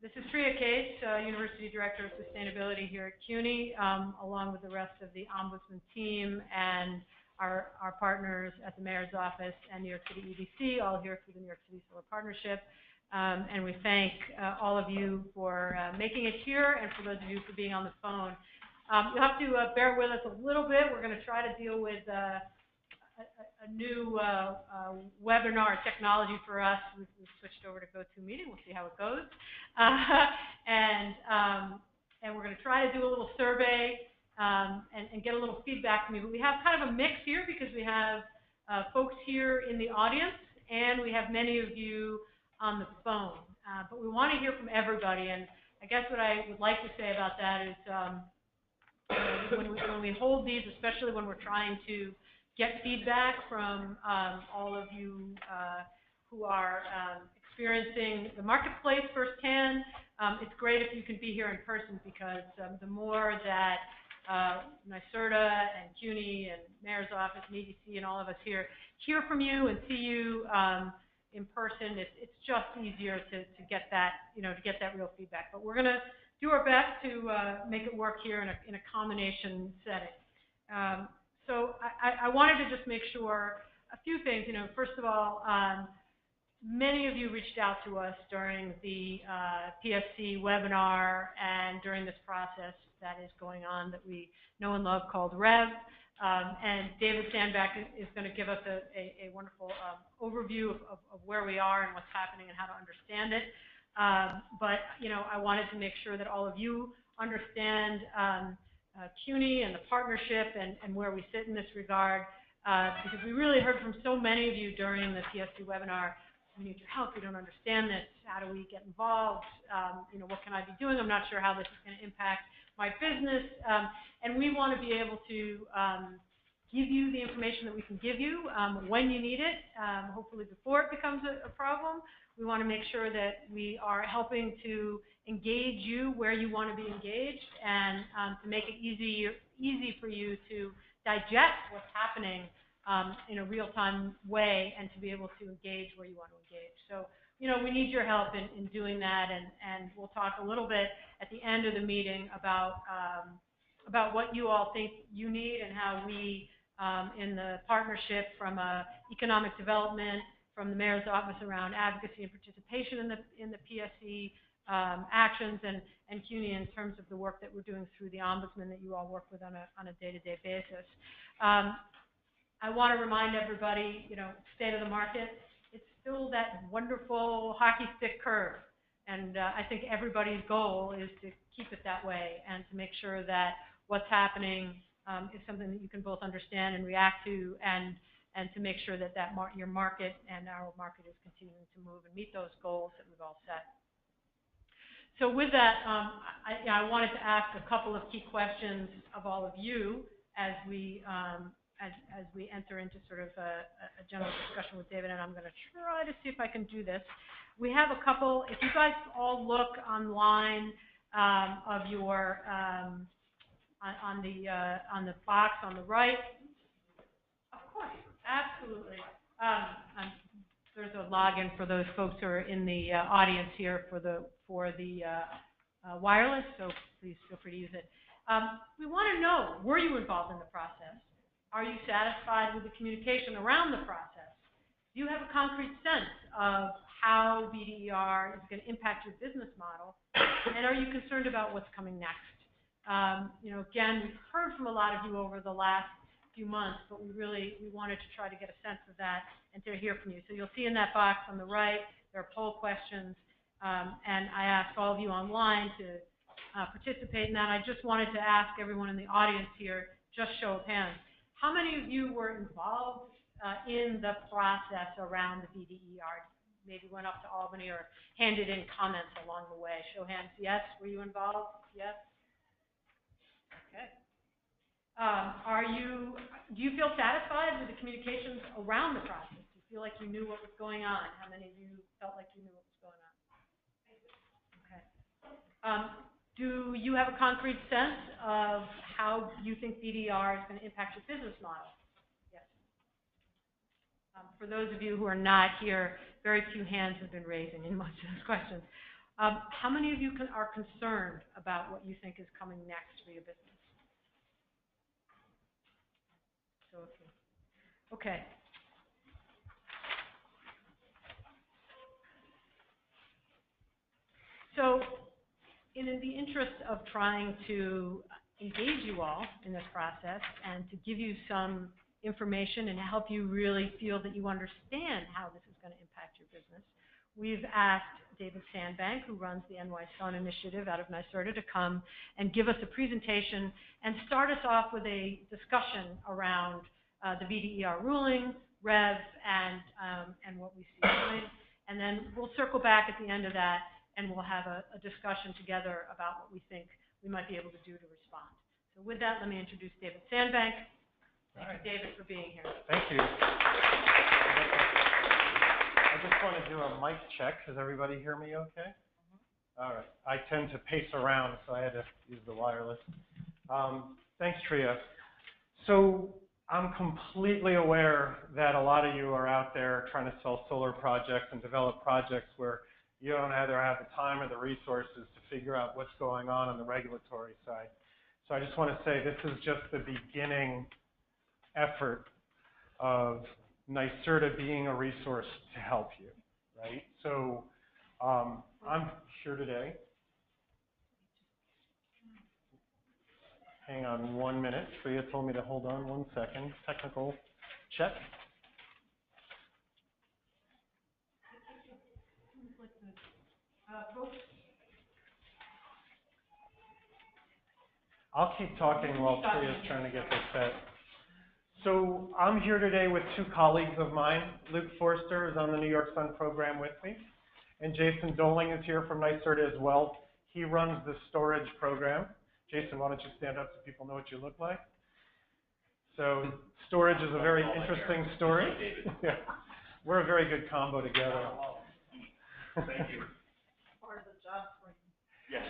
This is Tria Case, University Director of Sustainability here at CUNY, along with the rest of the Ombudsman team and our partners at the Mayor's Office and New York City EDC, all here through the New York City Solar Partnership. And we thank all of you for making it here, and for those of you for being on the phone. You'll have to bear with us a little bit. We're going to try to deal with a new webinar technology for us. We've switched over to GoToMeeting. We'll see how it goes. And we're going to try to do a little survey and get a little feedback from you. But we have kind of a mix here because we have folks here in the audience, and we have many of you on the phone. But we want to hear from everybody. And I guess what I would like to say about that is when we hold these, especially when we're trying to get feedback from all of you who are experiencing the marketplace firsthand. It's great if you can be here in person, because the more that NYSERDA and CUNY and Mayor's Office and EDC and all of us here hear from you and see you in person, it's just easier to get that, to get that real feedback. But we're going to do our best to make it work here in a combination setting. So I wanted to just make sure a few things. First of all, many of you reached out to us during the PSC webinar and during this process that is going on that we know and love called REV. And David Sandback is going to give us a wonderful overview of where we are and what's happening and how to understand it. But I wanted to make sure that all of you understand CUNY and the partnership and where we sit in this regard, because we really heard from so many of you during the PSC webinar. We need your help. We don't understand this. How do we get involved? What can I be doing? I'm not sure how this is going to impact my business. And we want to be able to give you the information that we can give you when you need it, hopefully before it becomes a problem. We want to make sure that we are helping to engage you where you want to be engaged, and to make it easy for you to digest what's happening in a real-time way, and to be able to engage where you want to engage. So, we need your help in doing that, and we'll talk a little bit at the end of the meeting about what you all think you need, and how we, in the partnership from economic development, from the Mayor's Office around advocacy and participation in the PSC actions, and CUNY in terms of the work that we're doing through the Ombudsman that you all work with on a day-to-day basis. I want to remind everybody, state of the market, it's still that wonderful hockey stick curve. And I think everybody's goal is to keep it that way, and to make sure that what's happening is something that you can both understand and react to, and to make sure that your market and our market is continuing to move and meet those goals that we've all set. So with that, I wanted to ask a couple of key questions of all of you as we enter into sort of a general discussion with David, and I'm going to try to see if I can do this. We have a couple. If you guys all look online of your on the box on the right. Of course, absolutely. There's a login for those folks who are in the audience here for the wireless, so please feel free to use it. We want to know, were you involved in the process? Are you satisfied with the communication around the process? Do you have a concrete sense of how VDER is going to impact your business model? And are you concerned about what's coming next? Again, we've heard from a lot of you over the last few months, but we wanted to try to get a sense of that and to hear from you. So you'll see in that box on the right, there are poll questions, and I asked all of you online to participate in that. I just wanted to ask everyone in the audience here, just show of hands, how many of you were involved in the process around the VDER? Maybe went up to Albany or handed in comments along the way. Show of hands. Yes. Were you involved? Yes. Okay. Do you feel satisfied with the communications around the process? Do you feel like you knew what was going on? How many of you felt like you knew what was going on? Okay. Do you have a concrete sense of how you think VDER is going to impact your business model? Yes. For those of you who are not here, very few hands have been raising in most of those questions. How many of you are concerned about what you think is coming next for your business? So, okay. So, in the interest of trying to engage you all in this process and to give you some information and help you really feel that you understand how this is going to impact your business, we've asked David Sandbank, who runs the NY Sun Initiative out of NYSERDA, to come and give us a presentation and start us off with a discussion around the VDER ruling, REV, and what we see coming. And then we'll circle back at the end of that, and we'll have a discussion together about what we think we might be able to do to respond. So with that, let me introduce David Sandbank. Thank you, David, for being here. Thank you. I just want to do a mic check. Does everybody hear me okay? All right. I tend to pace around, so I had to use the wireless. Thanks, Tria. So I'm completely aware that a lot of you are out there trying to sell solar projects and develop projects where you don't either have the time or the resources to figure out what's going on the regulatory side. So I just want to say this is just the beginning effort of NYSERDA being a resource to help you, right? So I'm here today. Hang on 1 minute. Freya told me to hold on 1 second. Technical check. I'll keep talking while Freya's trying to get this set. So I'm here today with two colleagues of mine. Luke Forster is on the New York Sun program with me, and Jason Doling is here from NYSERDA as well. He runs the storage program. Jason, why don't you stand up so people know what you look like? So storage is a very interesting story. Yeah. We're a very good combo together. Thank you. Part of the job for you. Yes.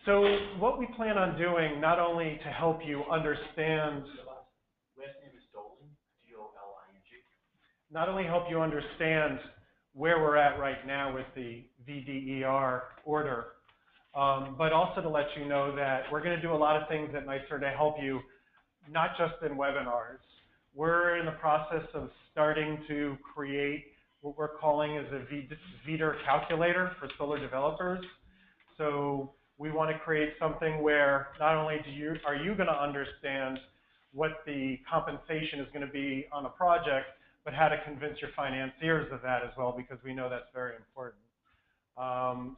So what we plan on doing, not only to help you understand, Last name is Doling, D-O-L-I-N-G. not only help you understand where we're at right now with the VDER order, but also to let you know that we're going to do a lot of things at NYSERDA to help you, not just in webinars. We're in the process of starting to create what we're calling as a VDER calculator for solar developers. So we want to create something where not only are you going to understand what the compensation is going to be on a project, but how to convince your financiers of that as well, because we know that's very important.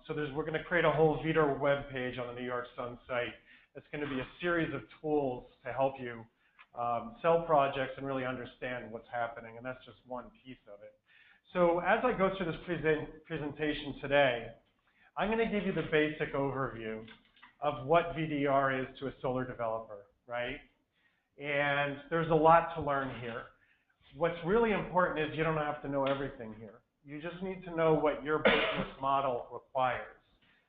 So we're going to create a whole VDER web page on the New York Sun site. It's going to be a series of tools to help you sell projects and really understand what's happening, and that's just one piece of it. So as I go through this presentation today, I'm going to give you the basic overview of what VDER is to a solar developer, right? And there's a lot to learn here. What's really important is you don't have to know everything here. You just need to know what your business model requires.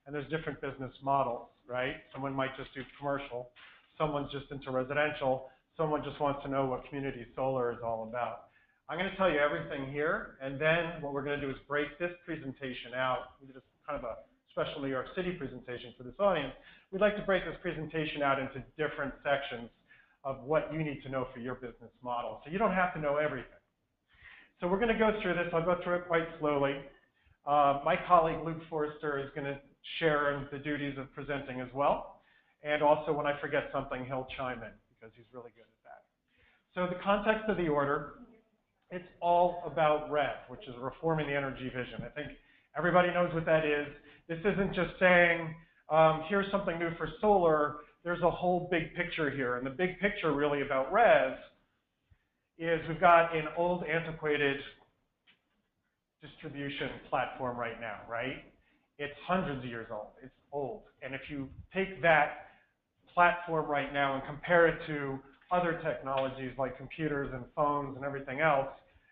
And there's different business models, right? Someone might just do commercial. Someone's just into residential. Someone just wants to know what community solar is all about. I'm going to tell you everything here, and then what we're going to do is break this presentation out. We did a kind of a special New York City presentation for this audience. We'd like to break this presentation out into different sections of what you need to know for your business model. So you don't have to know everything. So we're going to go through this. I'll go through it quite slowly. My colleague Luke Forster is going to share in the duties of presenting as well. And also when I forget something, he'll chime in because he's really good at that. So the context of the order, it's all about REV, which is Reforming the Energy Vision. I think everybody knows what that is. This isn't just saying, here's something new for solar. There's a whole big picture here. And the big picture really about REV is we've got an old, antiquated distribution platform right now, right? It's hundreds of years old. It's old. And if you take that platform right now and compare it to other technologies like computers and phones and everything else,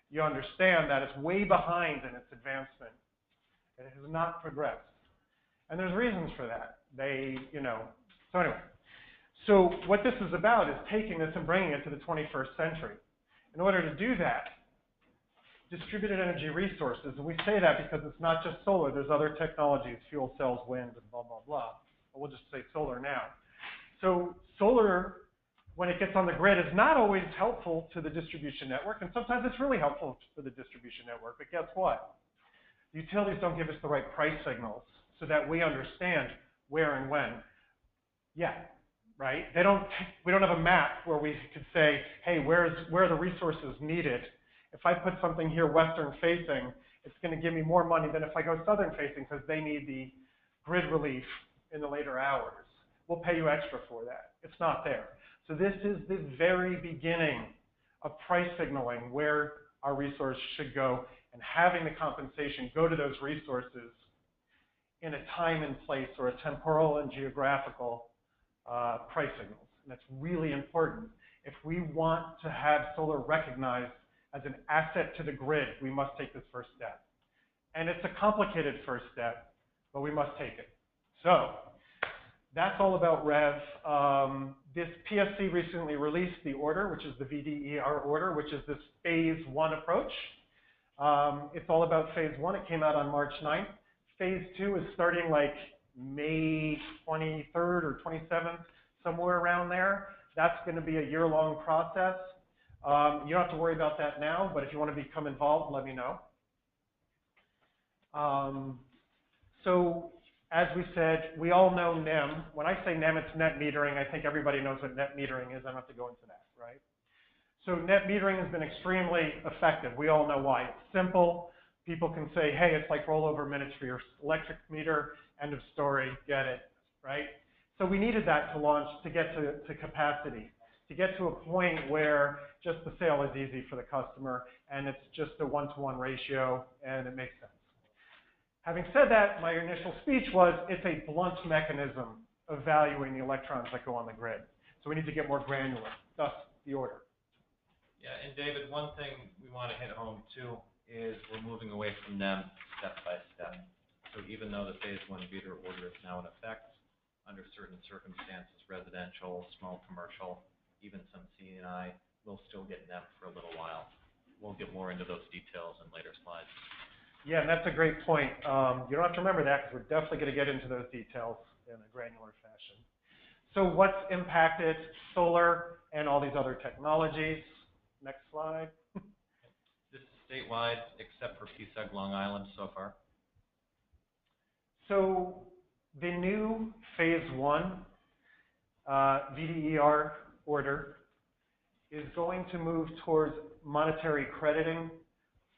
you understand that it's way behind in its advancement. It has not progressed. And there's reasons for that. So anyway. So what this is about is taking this and bringing it to the 21st century. In order to do that, distributed energy resources. And we say that because it's not just solar. There's other technologies, fuel cells, wind, and blah, blah, blah. But we'll just say solar now. So solar, when it gets on the grid, is not always helpful to the distribution network, and sometimes it's really helpful for the distribution network. But guess what? The utilities don't give us the right price signals so that we understand where and when. Yeah, right? We don't have a map where we could say, hey, where are the resources needed? If I put something here western facing, it's going to give me more money than if I go southern facing because they need the grid relief in the later hours. We'll pay you extra for that. It's not there. So this is the very beginning of price signaling where our resource should go and having the compensation go to those resources in a time and place or a temporal and geographical price signals. And that's really important. If we want to have solar recognized as an asset to the grid, we must take this first step. And it's a complicated first step, but we must take it. So that's all about REV. This PSC recently released the order, which is the VDER order, which is this Phase I approach. It's all about Phase I. It came out on March 9th. Phase II is starting like May 23rd or 27th, somewhere around there. That's going to be a year-long process. You don't have to worry about that now, but if you want to become involved, let me know. So as we said, we all know NEM. When I say NEM, it's net metering. I think everybody knows what net metering is. I don't have to go into that, right? So net metering has been extremely effective. We all know why. It's simple. People can say, hey, it's like rollover minutes for your electric meter, end of story, get it, right? So we needed that to launch, to get to capacity, to get to a point where just the sale is easy for the customer and it's just a one-to-one ratio and it makes sense. Having said that, my initial speech was it's a blunt mechanism of valuing the electrons that go on the grid. So we need to get more granular, thus the order. Yeah, and David, one thing we want to hit home too is we're moving away from NEM step by step. So even though the Phase I VDER order is now in effect, under certain circumstances, residential, small commercial, even some C&I, we'll still get NEM for a little while. We'll get more into those details in later slides. Yeah, and that's a great point. You don't have to remember that because we're definitely going to get into those details in a granular fashion. So what's impacted solar and all these other technologies? Next slide. This is statewide, except for PSEG Long Island so far. So the new Phase I VDER order is going to move towards monetary crediting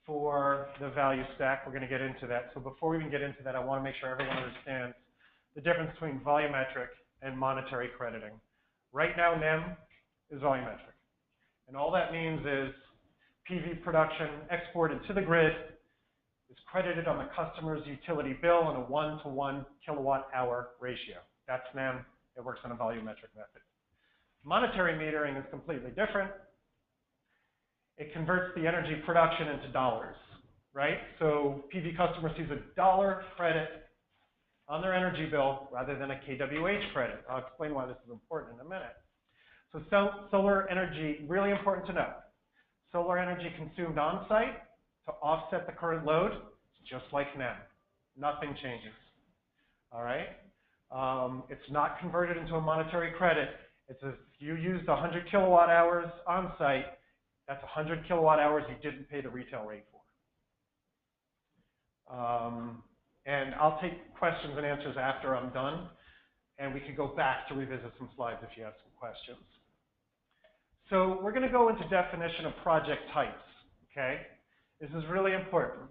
for the value stack. We're going to get into that. So before we even get into that, I want to make sure everyone understands the difference between volumetric and monetary crediting. Right now, NEM is volumetric. And all that means is PV production exported to the grid is credited on the customer's utility bill in a 1-to-1 kilowatt-hour ratio. That's NEM. It works on a volumetric method. Monetary metering is completely different. It converts the energy production into dollars, right? So PV customer sees $1 credit on their energy bill rather than a kWh credit. I'll explain why this is important in a minute. So solar energy, really important to know. Solar energy consumed on-site to offset the current load, it's just like NEM. Nothing changes, all right? It's not converted into a monetary credit. It's if you used 100 kilowatt hours on-site, that's 100 kilowatt hours you didn't pay the retail rate for. And I'll take questions and answers after I'm done, and we can go back to revisit some slides if you have some questions. So we're going to go into definition of project types, okay? This is really important.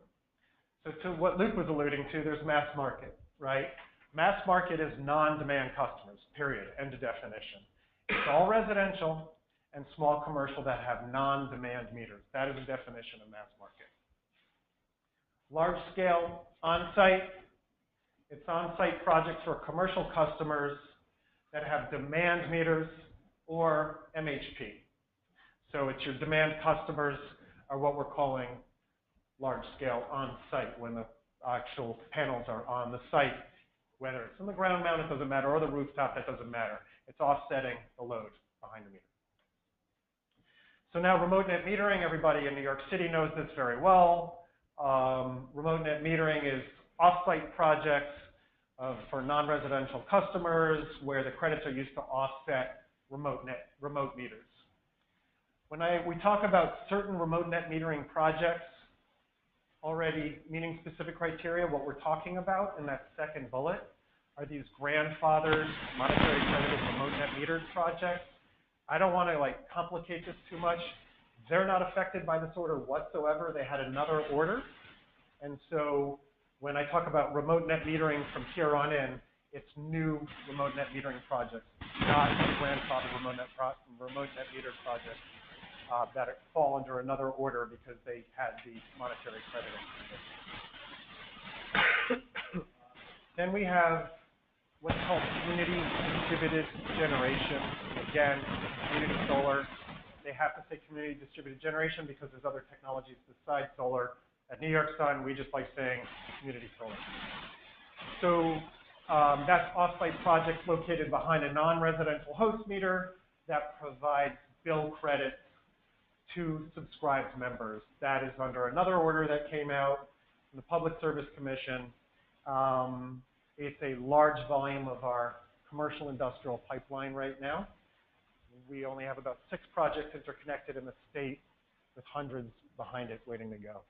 So to what Luke was alluding to, there's mass market, right? Mass market is non-demand customers, period, end of definition. It's all residential and small commercial that have non-demand meters. That is the definition of mass market. Large scale on-site, it's on-site projects for commercial customers that have demand meters or MHP. So it's your demand customers are what we're calling large scale on-site when the actual panels are on the site, whether it's in the ground mount, it doesn't matter, or the rooftop, that doesn't matter. It's offsetting the load behind the meter. So now remote net metering, everybody in New York City knows this very well. Remote net metering is off-site projects for non-residential customers where the credits are used to offset remote meters. When we talk about certain remote net metering projects already meeting specific criteria, what we're talking about in that second bullet are these grandfathered monetary credited remote net metered projects. I don't want to complicate this too much. They're not affected by this order whatsoever. They had another order. And so when I talk about remote net metering from here on in, it's new remote net metering projects, not grandfathered remote net metered projects that fall under another order because they had the monetary crediting. Then we have what's called community distributed generation. Again, community solar. They have to say community distributed generation because there's other technologies besides solar. At New York Sun, we just like saying community solar. So that's off-site projects located behind a non-residential host meter that provides bill credits to subscribed members. That is under another order that came out from the Public Service Commission. It's a large volume of our commercial industrial pipeline right now. We only have about 6 projects interconnected in the state with hundreds behind it waiting to go.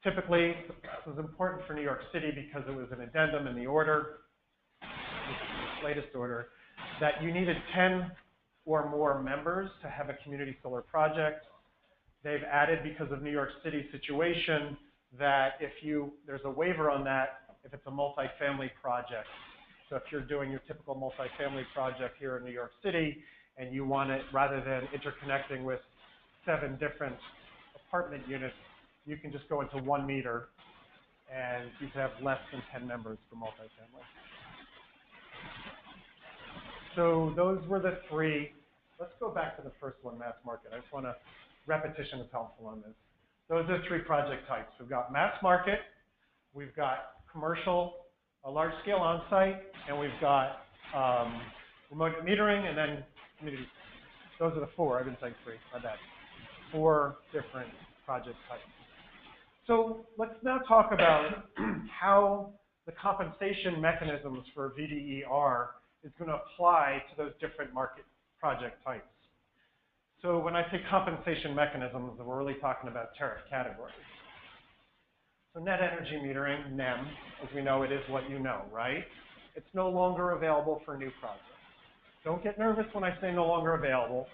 Typically, this was important for New York City because it was an addendum in the order, this latest order, that you needed 10 or more members to have a community solar project. They've added, because of New York City's situation, that there's a waiver on that if it's a multifamily project. So if you're doing your typical multifamily project here in New York City and you want it, rather than interconnecting with 7 different apartment units, you can just go into 1 meter and you can have less than 10 members for multifamily. So those were the 3. Let's go back to the first one, mass market. Repetition is helpful on this. Those are 3 project types. We've got mass market, we've got commercial, a large scale on-site, and we've got remote metering, and then community. Those are the 4. I've been saying 3, my bad. 4 different project types. So let's now talk about how the compensation mechanisms for VDER is going to apply to those different market project types. So when I say compensation mechanisms, we're really talking about tariff categories. So net energy metering, NEM, as we know, it is what you know, right? It's no longer available for new projects. Don't get nervous when I say no longer available,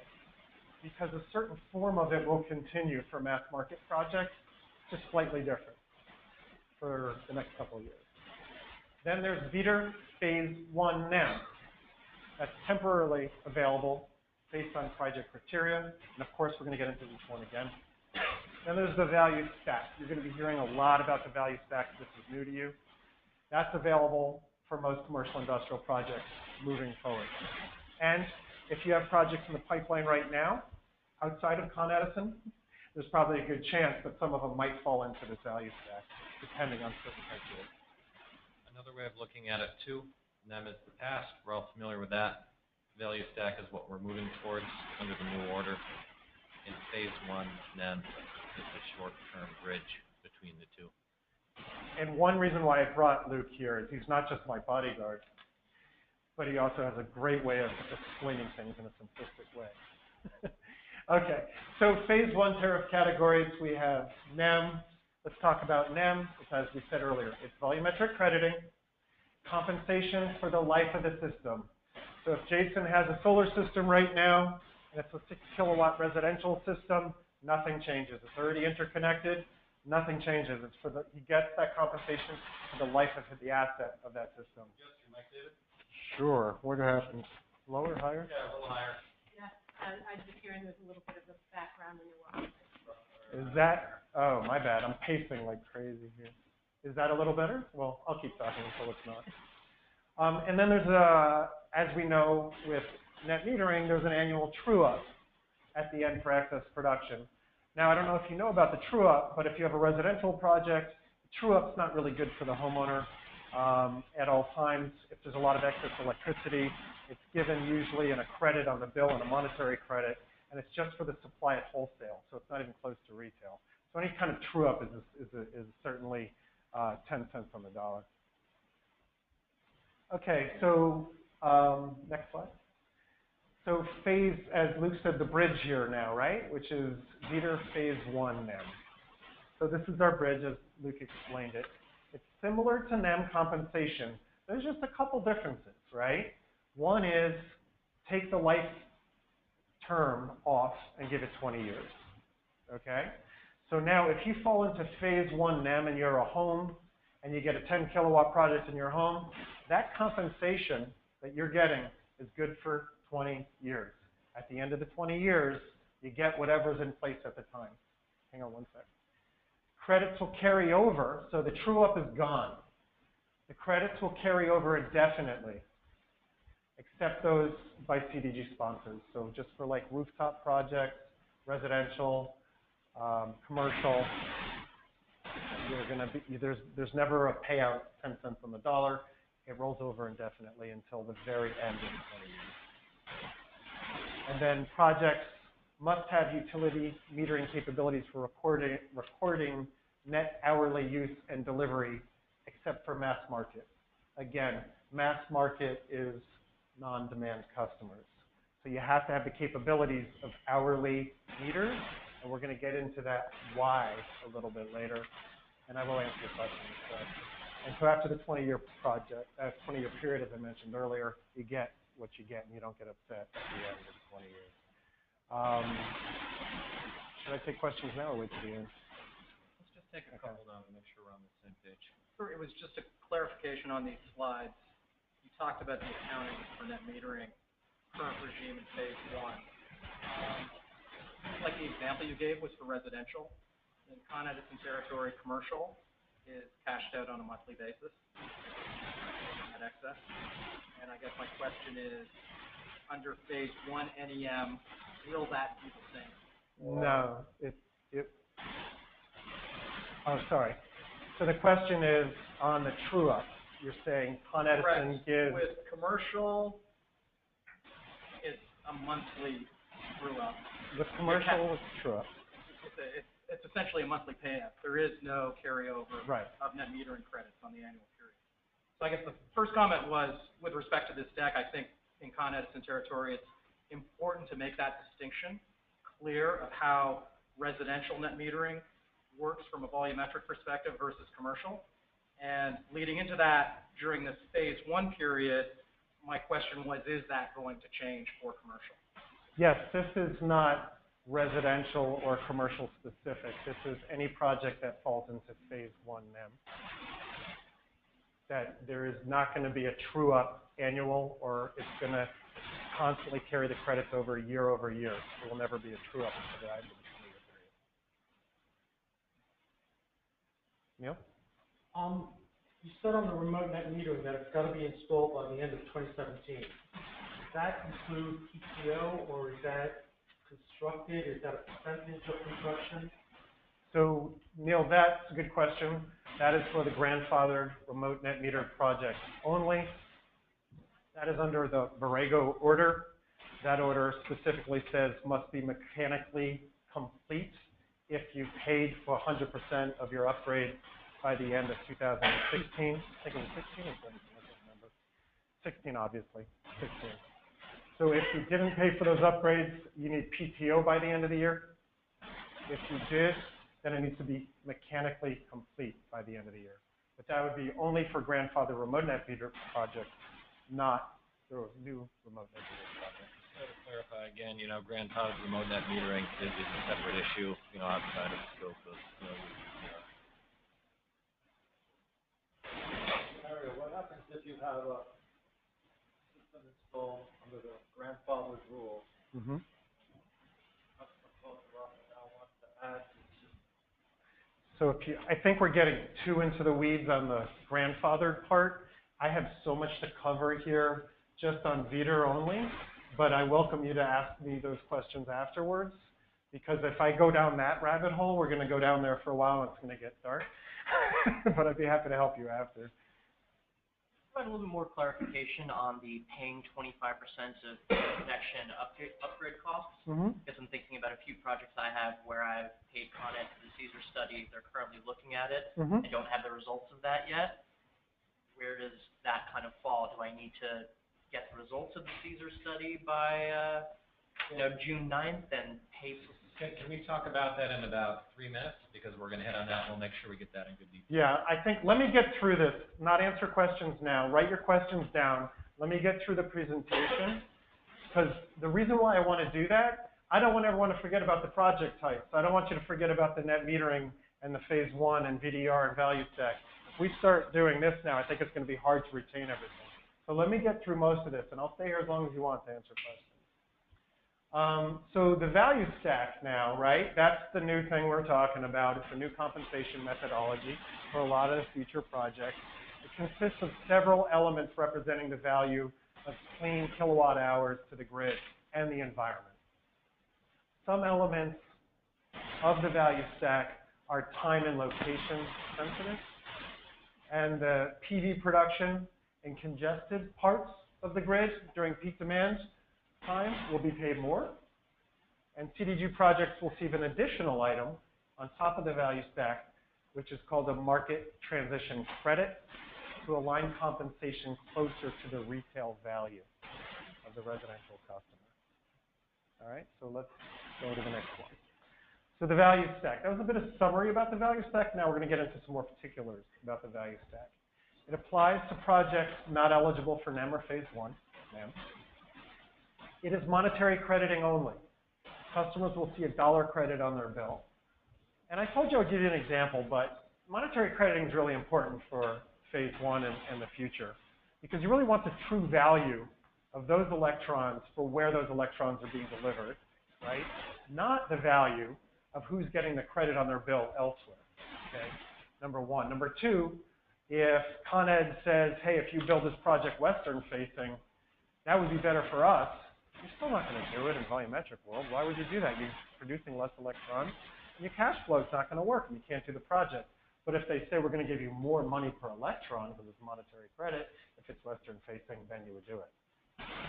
because a certain form of it will continue for mass market projects, just slightly different for the next couple of years. Then there's VDER Phase I NEM. That's temporarily available based on project criteria. And of course, we're going to get into each one again. Then there's the value stack. You're going to be hearing a lot about the value stack. This is new to you. That's available for most commercial industrial projects moving forward. And if you have projects in the pipeline right now, outside of Con Edison, there's probably a good chance that some of them might fall into this value stack, depending on certain criteria. Another way of looking at it too, NEM is the past. We're all familiar with that. Value stack is what we're moving towards under the new order. In Phase I, NEM is the short-term bridge between the 2. And one reason why I brought Luke here is he's not just my bodyguard, but he also has a great way of explaining things in a simplistic way. Okay, so Phase I tariff categories, we have NEM. Let's talk about NEM. As we said earlier, it's volumetric crediting, compensation for the life of the system. So if Jason has a solar system right now, and it's a 6 kilowatt residential system, nothing changes. It's already interconnected, nothing changes. It's for he gets that compensation for the life of the asset of that system. Yes, your mic, David? Sure. What happens? Lower, higher? Yeah, a little higher. Yeah, I'm just hearing there's a little bit of the background when you're walking. Is that, oh, my bad. I'm pacing like crazy here. Is that a little better? Well, I'll keep talking until it's not. And then there's as we know with net metering, there's an annual true-up at the end for excess production. Now, I don't know if you know about the true-up, but if you have a residential project, the true-up's not really good for the homeowner at all times. If there's a lot of excess electricity, it's given usually in a credit on the bill and a monetary credit. and it's just for the supply at wholesale, so it's not even close to retail. So any kind of true up is certainly 10 cents on the dollar. Okay, so next slide. So as Luke said, the bridge here now, right, which is VDER Phase I NEM. So this is our bridge, as Luke explained it. It's similar to NEM compensation. There's just a couple differences, right? One is take the life term off and give it 20 years, okay? So now if you fall into Phase I NEM and you're a home and you get a 10 kilowatt project in your home, that compensation that you're getting is good for 20 years. At the end of the 20 years, you get whatever's in place at the time. Hang on one sec. Credits will carry over, so the true up is gone. The credits will carry over indefinitely, except those by CDG sponsors. So just for like rooftop projects, residential, commercial, there's never a payout 10 cents on the dollar. It rolls over indefinitely until the very end of the 20 years. And then projects must have utility metering capabilities for recording net hourly use and delivery, except for mass market. Again, mass market is non-demand customers. So you have to have the capabilities of hourly meters, and we're going to get into that why a little bit later, and I will answer your questions. And so after the 20-year project, 20-year period, as I mentioned earlier, you get what you get, and you don't get upset at the end of the 20 years. Should I take questions now or wait to the end? Let's just take a couple down to make sure we're on the same page. Sure, it was just a clarification on these slides. You talked about the accounting for net metering, current regime in Phase I. Like the example you gave was for residential. In Con Edison territory, commercial is cashed out on a monthly basis at excess. And I guess my question is, under Phase I NEM, will that be the same? No, oh, sorry. So the question is on the true up. You're saying Con Edison gives. With commercial, it's a monthly true up. With commercial, it's true up. It's essentially a monthly payout. There is no carryover right. of net metering credits on the annual period. So I guess the first comment was, with respect to this deck, I think in Con Edison territory, it's important to make that distinction clear of how residential net metering works from a volumetric perspective versus commercial. And leading into that, during this Phase I period, my question was, is that going to change for commercial? Yes, this is not residential or commercial specific. This is any project that falls into Phase I NEM. That there is not going to be a true up annual, or it's going to constantly carry the credits over year. There will never be a true up until the end of the 20-year period. Neil? You said on the remote net metering that it's got to be installed by the end of 2017. Does that include PTO, or is that constructed? Is that a percentage of construction? So, Neil, that's a good question. That is for the grandfathered remote net meter project only. That is under the Borrego order. That order specifically says must be mechanically complete if you paid for 100% of your upgrade by the end of 2016. I think it was 16 or 17, I can't remember. 16, obviously, 16. So if you didn't pay for those upgrades, you need PTO by the end of the year. If you did, then it needs to be mechanically complete by the end of the year. But that would be only for grandfather remote net meter projects, not the new remote net meter projects. So to clarify again, grandfathered remote net metering is a separate issue, outside of the scope of, VDER. Mario, what happens if you have a system installed under the grandfather's rules? Mm-hmm. So I think we're getting too into the weeds on the grandfathered part. I have so much to cover here just on VDER only, but I welcome you to ask me those questions afterwards, because if I go down that rabbit hole, we're going to go down there for a while and it's going to get dark. But I'd be happy to help you after. provide a little bit more clarification on the paying 25% of connection upgrade costs? Because I'm thinking about a few projects I have where I've paid Con Ed for the Caesar study. They're currently looking at it. I don't have the results of that yet. Where does that kind of fall? Do I need to get the results of the Caesar study by June 9th and pay for? Can we talk about that in about 3 minutes? Because we're going to hit on that, and we'll make sure we get that in good detail. Yeah, I think, let me get through this, not answer questions now. Write your questions down. Let me get through the presentation, because the reason why I want to do that, I don't want everyone to forget about the project types. I don't want you to forget about the net metering and the phase one and VDER and value stack. If we start doing this now, I think it's going to be hard to retain everything. So let me get through most of this, and I'll stay here as long as you want to answer questions. So the value stack now, right? That's the new thing we're talking about. It's a new compensation methodology for a lot of the future projects. It consists of several elements representing the value of clean kilowatt hours to the grid and the environment. Some elements of the value stack are time and location sensitive, and the PV production in congested parts of the grid during peak demand time will be paid more, and CDG projects will receive an additional item on top of the value stack, which is called a market transition credit, to align compensation closer to the retail value of the residential customer. All right, so let's go to the next one. So the value stack. That was a bit of summary about the value stack. Now we're going to get into some more particulars about the value stack. It applies to projects not eligible for NEM or phase one. NEM. It is monetary crediting only. Customers will see $1 credit on their bill. And I told you I would give you an example, but monetary crediting is really important for phase one and the future, because you really want the true value of those electrons for where those electrons are being delivered, right? Not the value of who's getting the credit on their bill elsewhere, okay? Number one. Number two, if Con Ed says, hey, if you build this project western facing, that would be better for us, you're still not going to do it in volumetric world. Why would you do that? You're producing less electrons, and your cash flow is not going to work, and you can't do the project. But if they say we're going to give you more money per electron because it's monetary credit, if it's western facing, then you would do it.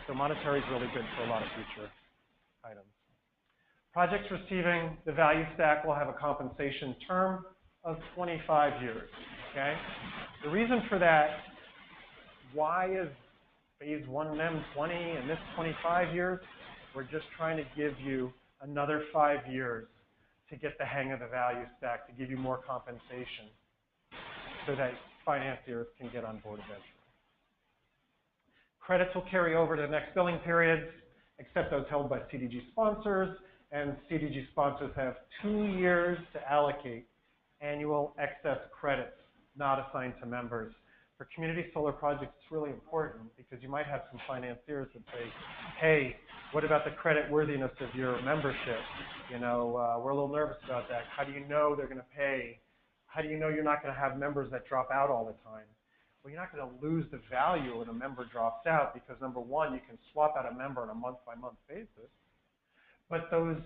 So monetary is really good for a lot of future items. Projects receiving the value stack will have a compensation term of 25 years, okay? The reason for that, why is phase one NEM 20 and this 25 years? We're just trying to give you another 5 years to get the hang of the value stack, to give you more compensation so that financiers can get on board eventually. Credits will carry over to the next billing periods, except those held by CDG sponsors, and CDG sponsors have 2 years to allocate annual excess credits not assigned to members. For community solar projects, it's really important because you might have some financiers that say, hey, what about the credit worthiness of your membership? You know, we're a little nervous about that. How do you know they're going to pay? How do you know you're not going to have members that drop out all the time? Well, you're not going to lose the value when a member drops out because, number one, you can swap out a member on a month-by-month basis. But those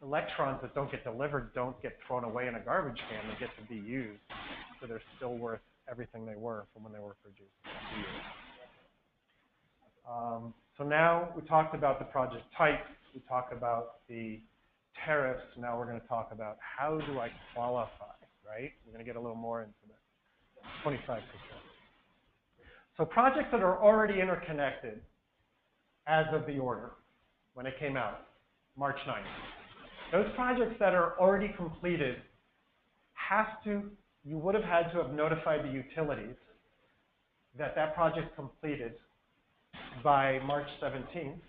electrons that don't get delivered don't get thrown away in a garbage can. They get to be used. So they're still worth everything they were from when they were produced. So now we talked about the project type. We talked about the tariffs. Now we're going to talk about how do I qualify, right? We're going to get a little more into that. 25%. So projects that are already interconnected as of the order when it came out, March 9th. Those projects that are already completed you would have had to have notified the utilities that that project completed by March 17th.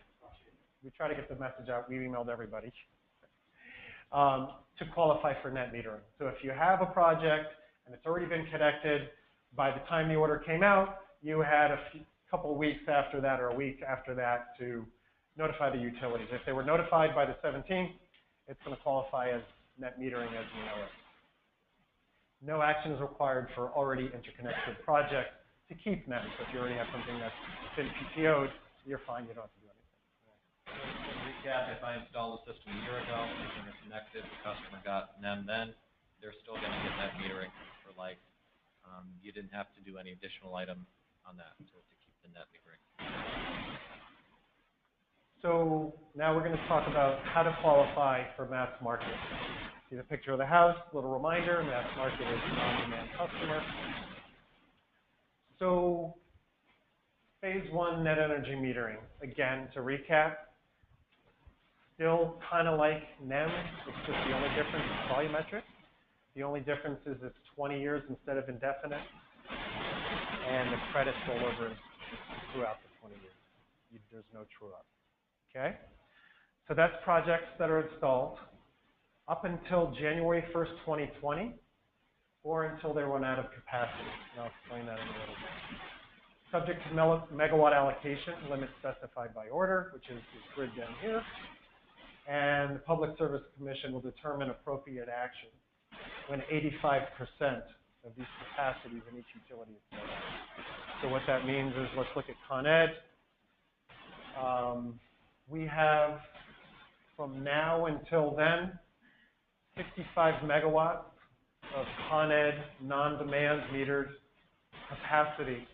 We try to get the message out. We emailed everybody to qualify for net metering. So if you have a project and it's already been connected, by the time the order came out, you had a couple of weeks after that or a week after that to notify the utilities. If they were notified by the 17th, it's going to qualify as net metering as you know it. No action is required for already interconnected projects to keep NEM. So if you already have something that's been PTO'd, you're fine. You don't have to do anything. To recap, if I installed a system a year ago, it was interconnected, the customer got NEM then, they're still going to get net metering for life. You didn't have to do any additional item on that to keep the net metering. So now we're going to talk about how to qualify for mass market. See the picture of the house, little reminder, mass market is non-demand customer. So phase one net energy metering, again, to recap, still kind of like NEM, it's just the only difference is volumetric. The only difference is it's 20 years instead of indefinite, and the credits roll over throughout the 20 years. There's no true up. Okay? So that's projects that are installed up until January 1st, 2020, or until they run out of capacity. And I'll explain that in a little bit. Subject to megawatt allocation, limit specified by order, which is this grid down here. And the Public Service Commission will determine appropriate action when 85% of these capacities in each utility is set up. So what that means is, let's look at Con Ed. We have, from now until then, 65 megawatts of Con Ed non-demand metered capacity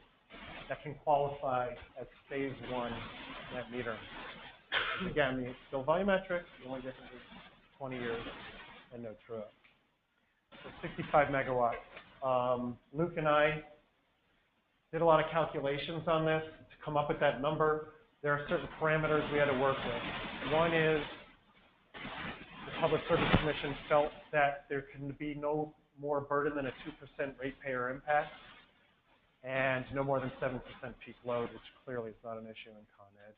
that can qualify as phase one net metering. Again, it's still volumetric, the only difference is 20 years and no true up. So 65 megawatts. Luke and I did a lot of calculations on this to come up with that number. There are certain parameters we had to work with. One is the Public Service Commission felt that there can be no more burden than a 2% ratepayer impact and no more than 7% peak load, which clearly is not an issue in Con Ed.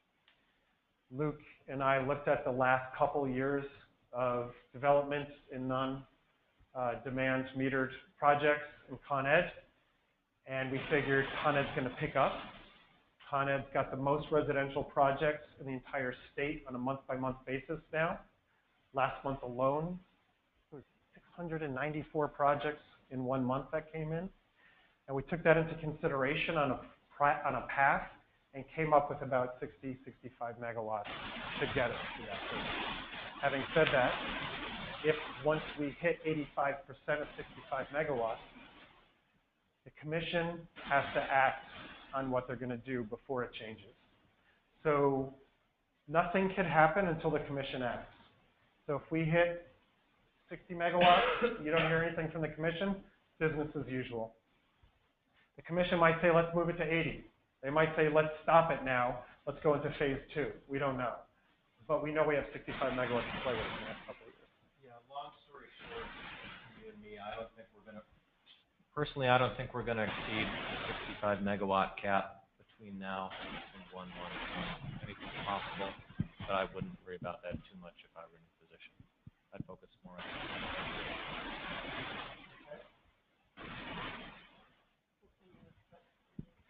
Luke and I looked at the last couple years of development in non-demand metered projects in Con Ed, and we figured Con Ed's going to pick up. Con Ed's got the most residential projects in the entire state on a month-by-month basis now. Last month alone, there was 694 projects in 1 month that came in. And we took that into consideration on a path and came up with about 60, 65 megawatts to get us to that point. Having said that, if once we hit 85% of 65 megawatts, the commission has to act on what they're going to do before it changes. So nothing can happen until the commission acts. So if we hit 60 megawatts, you don't hear anything from the commission, business as usual. The commission might say, let's move it to 80. They might say, let's stop it now. Let's go into phase two. We don't know. But we know we have 65 megawatts to play with in the next couple of years. Yeah, long story short, you and me, I don't think we're going to, personally, I don't think we're going to exceed the 65 megawatt cap between now and 1/1. Anything's possible, but I wouldn't worry about that too much if I were in a position. I'd focus more on that.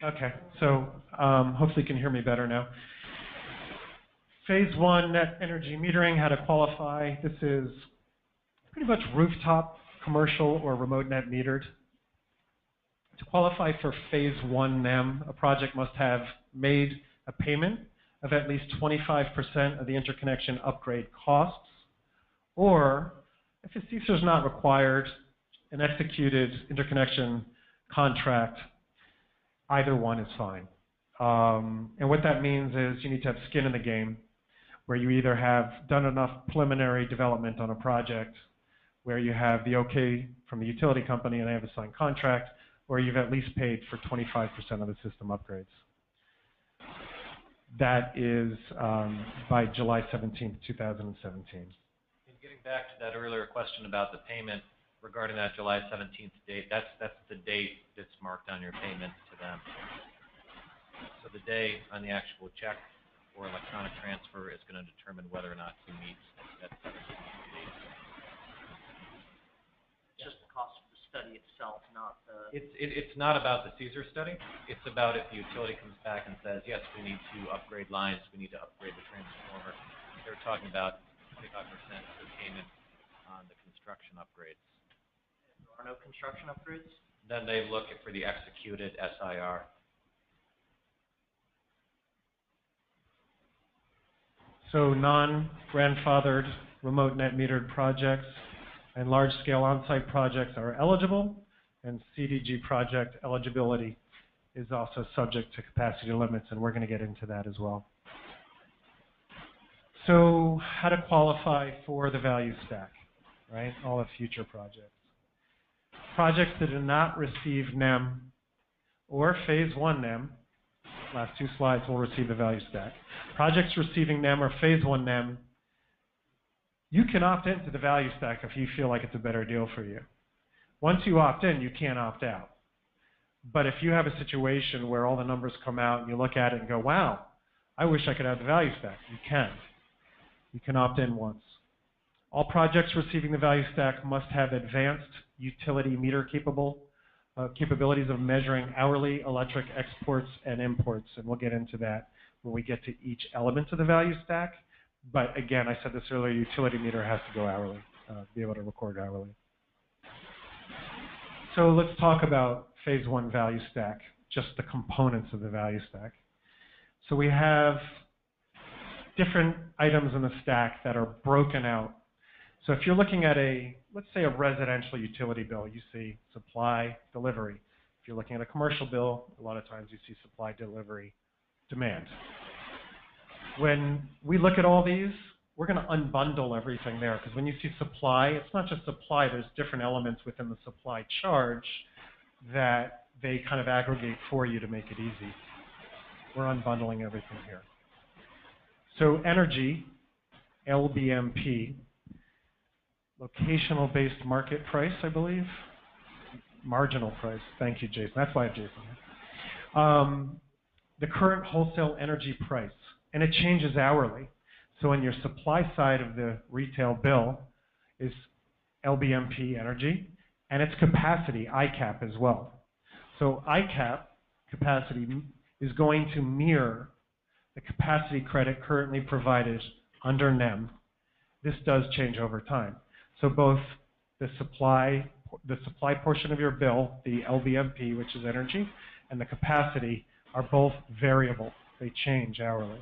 Okay, so hopefully you can hear me better now. Phase one net energy metering, how to qualify. This is pretty much rooftop, commercial, or remote net metered. To qualify for phase one NEM, a project must have made a payment of at least 25% of the interconnection upgrade costs, or if a CESAR is not required, an executed interconnection contract. Either one is fine. And what that means is you need to have skin in the game, where you either have done enough preliminary development on a project where you have the okay from the utility company and they have a signed contract, or you've at least paid for 25% of the system upgrades. That is by July 17th, 2017. And getting back to that earlier question about the payment, regarding that July 17th date, that's the date that's marked on your payment to them. So the day on the actual check or electronic transfer is going to determine whether or not you meet that 17th date. Just the cost of the study itself, not the... It's not about the CESAR study. It's about if the utility comes back and says, yes, we need to upgrade lines, we need to upgrade the transformer. They're talking about 25% of the payment on the construction upgrades. There are no construction upgrades? Then they look for the executed SIR. So non-grandfathered remote net metered projects and large-scale on-site projects are eligible, and CDG project eligibility is also subject to capacity limits, and we're going to get into that as well. So how to qualify for the value stack, right? All of future projects. Projects that do not receive NEM or Phase I NEM, last two slides will receive the value stack. Projects receiving NEM or Phase I NEM, you can opt into the value stack if you feel like it's a better deal for you. Once you opt in, you can't opt out. But if you have a situation where all the numbers come out and you look at it and go, wow, I wish I could have the value stack, you can. You can opt in once. All projects receiving the value stack must have advanced utility meter capabilities of measuring hourly electric exports and imports, and we'll get into that when we get to each element of the value stack. But again, I said this earlier, utility meter has to go hourly, be able to record hourly. So let's talk about Phase I value stack, just the components of the value stack. So we have different items in the stack that are broken out. So if you're looking at let's say a residential utility bill, you see supply, delivery. If you're looking at a commercial bill, a lot of times you see supply, delivery, demand. When we look at all these, we're going to unbundle everything there, because when you see supply, it's not just supply, there's different elements within the supply charge that they kind of aggregate for you to make it easy. We're unbundling everything here. So energy, LBMP, locational based market price, I believe. Marginal price. Thank you, Jason. That's why I have Jason here. The current wholesale energy price, and it changes hourly. So on your supply side of the retail bill is LBMP energy, and its capacity, ICAP as well. So ICAP capacity is going to mirror the capacity credit currently provided under NEM. This does change over time. So both the supply portion of your bill, the LBMP, which is energy, and the capacity are both variable. They change hourly.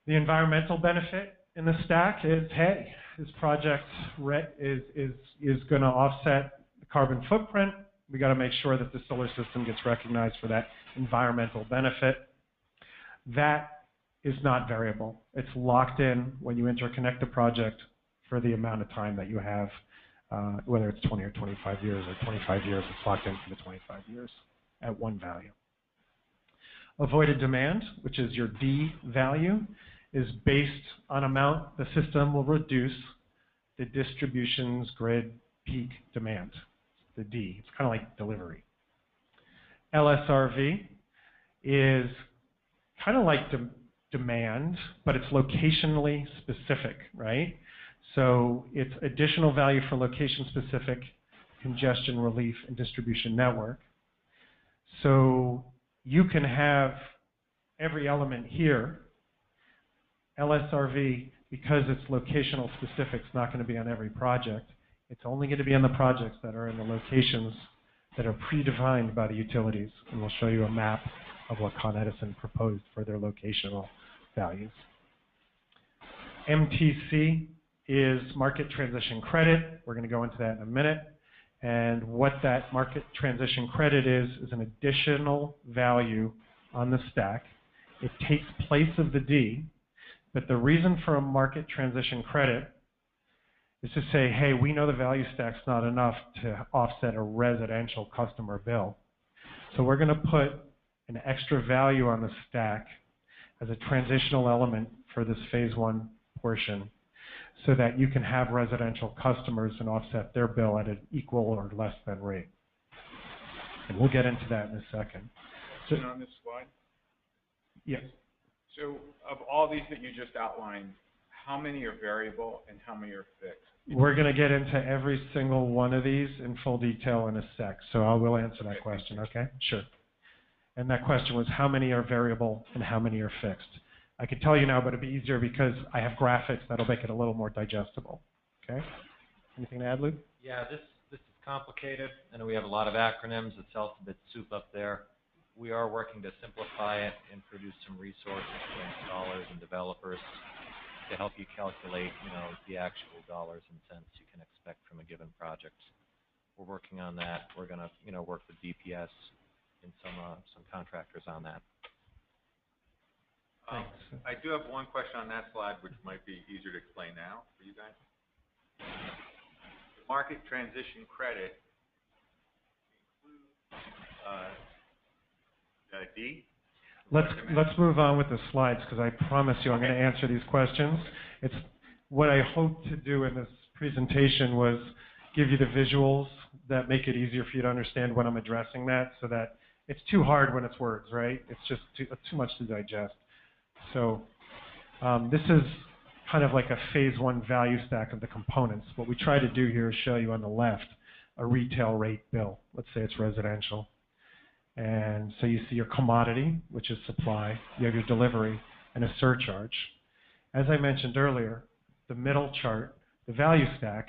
The environmental benefit in the stack is, hey, this project is going to offset the carbon footprint. We got to make sure that the solar system gets recognized for that environmental benefit. That is not variable. It's locked in when you interconnect the project for the amount of time that you have, whether it's 20 or 25 years or 25 years, it's locked in for the 25 years at one value. Avoided demand, which is your D value, is based on amount the system will reduce the distribution's grid peak demand, the D. It's kind of like delivery. LSRV is kind of like demand, but it's locationally specific, right? So it's additional value for location-specific congestion relief and distribution network. So you can have every element here. LSRV, because it's locational specific, it's not going to be on every project. It's only going to be on the projects that are in the locations that are predefined by the utilities. And we'll show you a map of what Con Edison proposed for their locational values. MTC is market transition credit. We're going to go into that in a minute. And what that market transition credit is an additional value on the stack. It takes place of the D, but the reason for a market transition credit is to say, hey, we know the value stack's not enough to offset a residential customer bill. So we're going to put an extra value on the stack as a transitional element for this Phase I portion so that you can have residential customers and offset their bill at an equal or less than rate. And we'll get into that in a second. So, on this slide? Yes. So of all these that you just outlined, how many are variable and how many are fixed? We're going to get into every single one of these in full detail in a sec, so I will answer that question, okay? Sure. And that question was how many are variable and how many are fixed? I could tell you now, but it'd be easier because I have graphics that'll make it a little more digestible, okay? Anything to add, Luke? Yeah, this is complicated. I know we have a lot of acronyms. It's alphabet soup up there. We are working to simplify it and produce some resources for installers and developers to help you calculate, the actual dollars and cents you can expect from a given project. we're working on that. We're going to, work with DPS and some contractors on that. I do have one question on that slide, which might be easier to explain now for you guys. The market transition credit includes D. Let's move on with the slides, because I promise you I'm going to answer these questions. It's what I hope to do in this presentation was give you the visuals that make it easier for you to understand when I'm addressing that, so that it's too hard when it's words, right? It's just too much to digest. So this is kind of like a phase one value stack of the components. What we try to do here is show you on the left a retail rate bill. Let's say it's residential. And so you see your commodity, which is supply. You have your delivery and a surcharge. As I mentioned earlier, the middle chart, the value stack,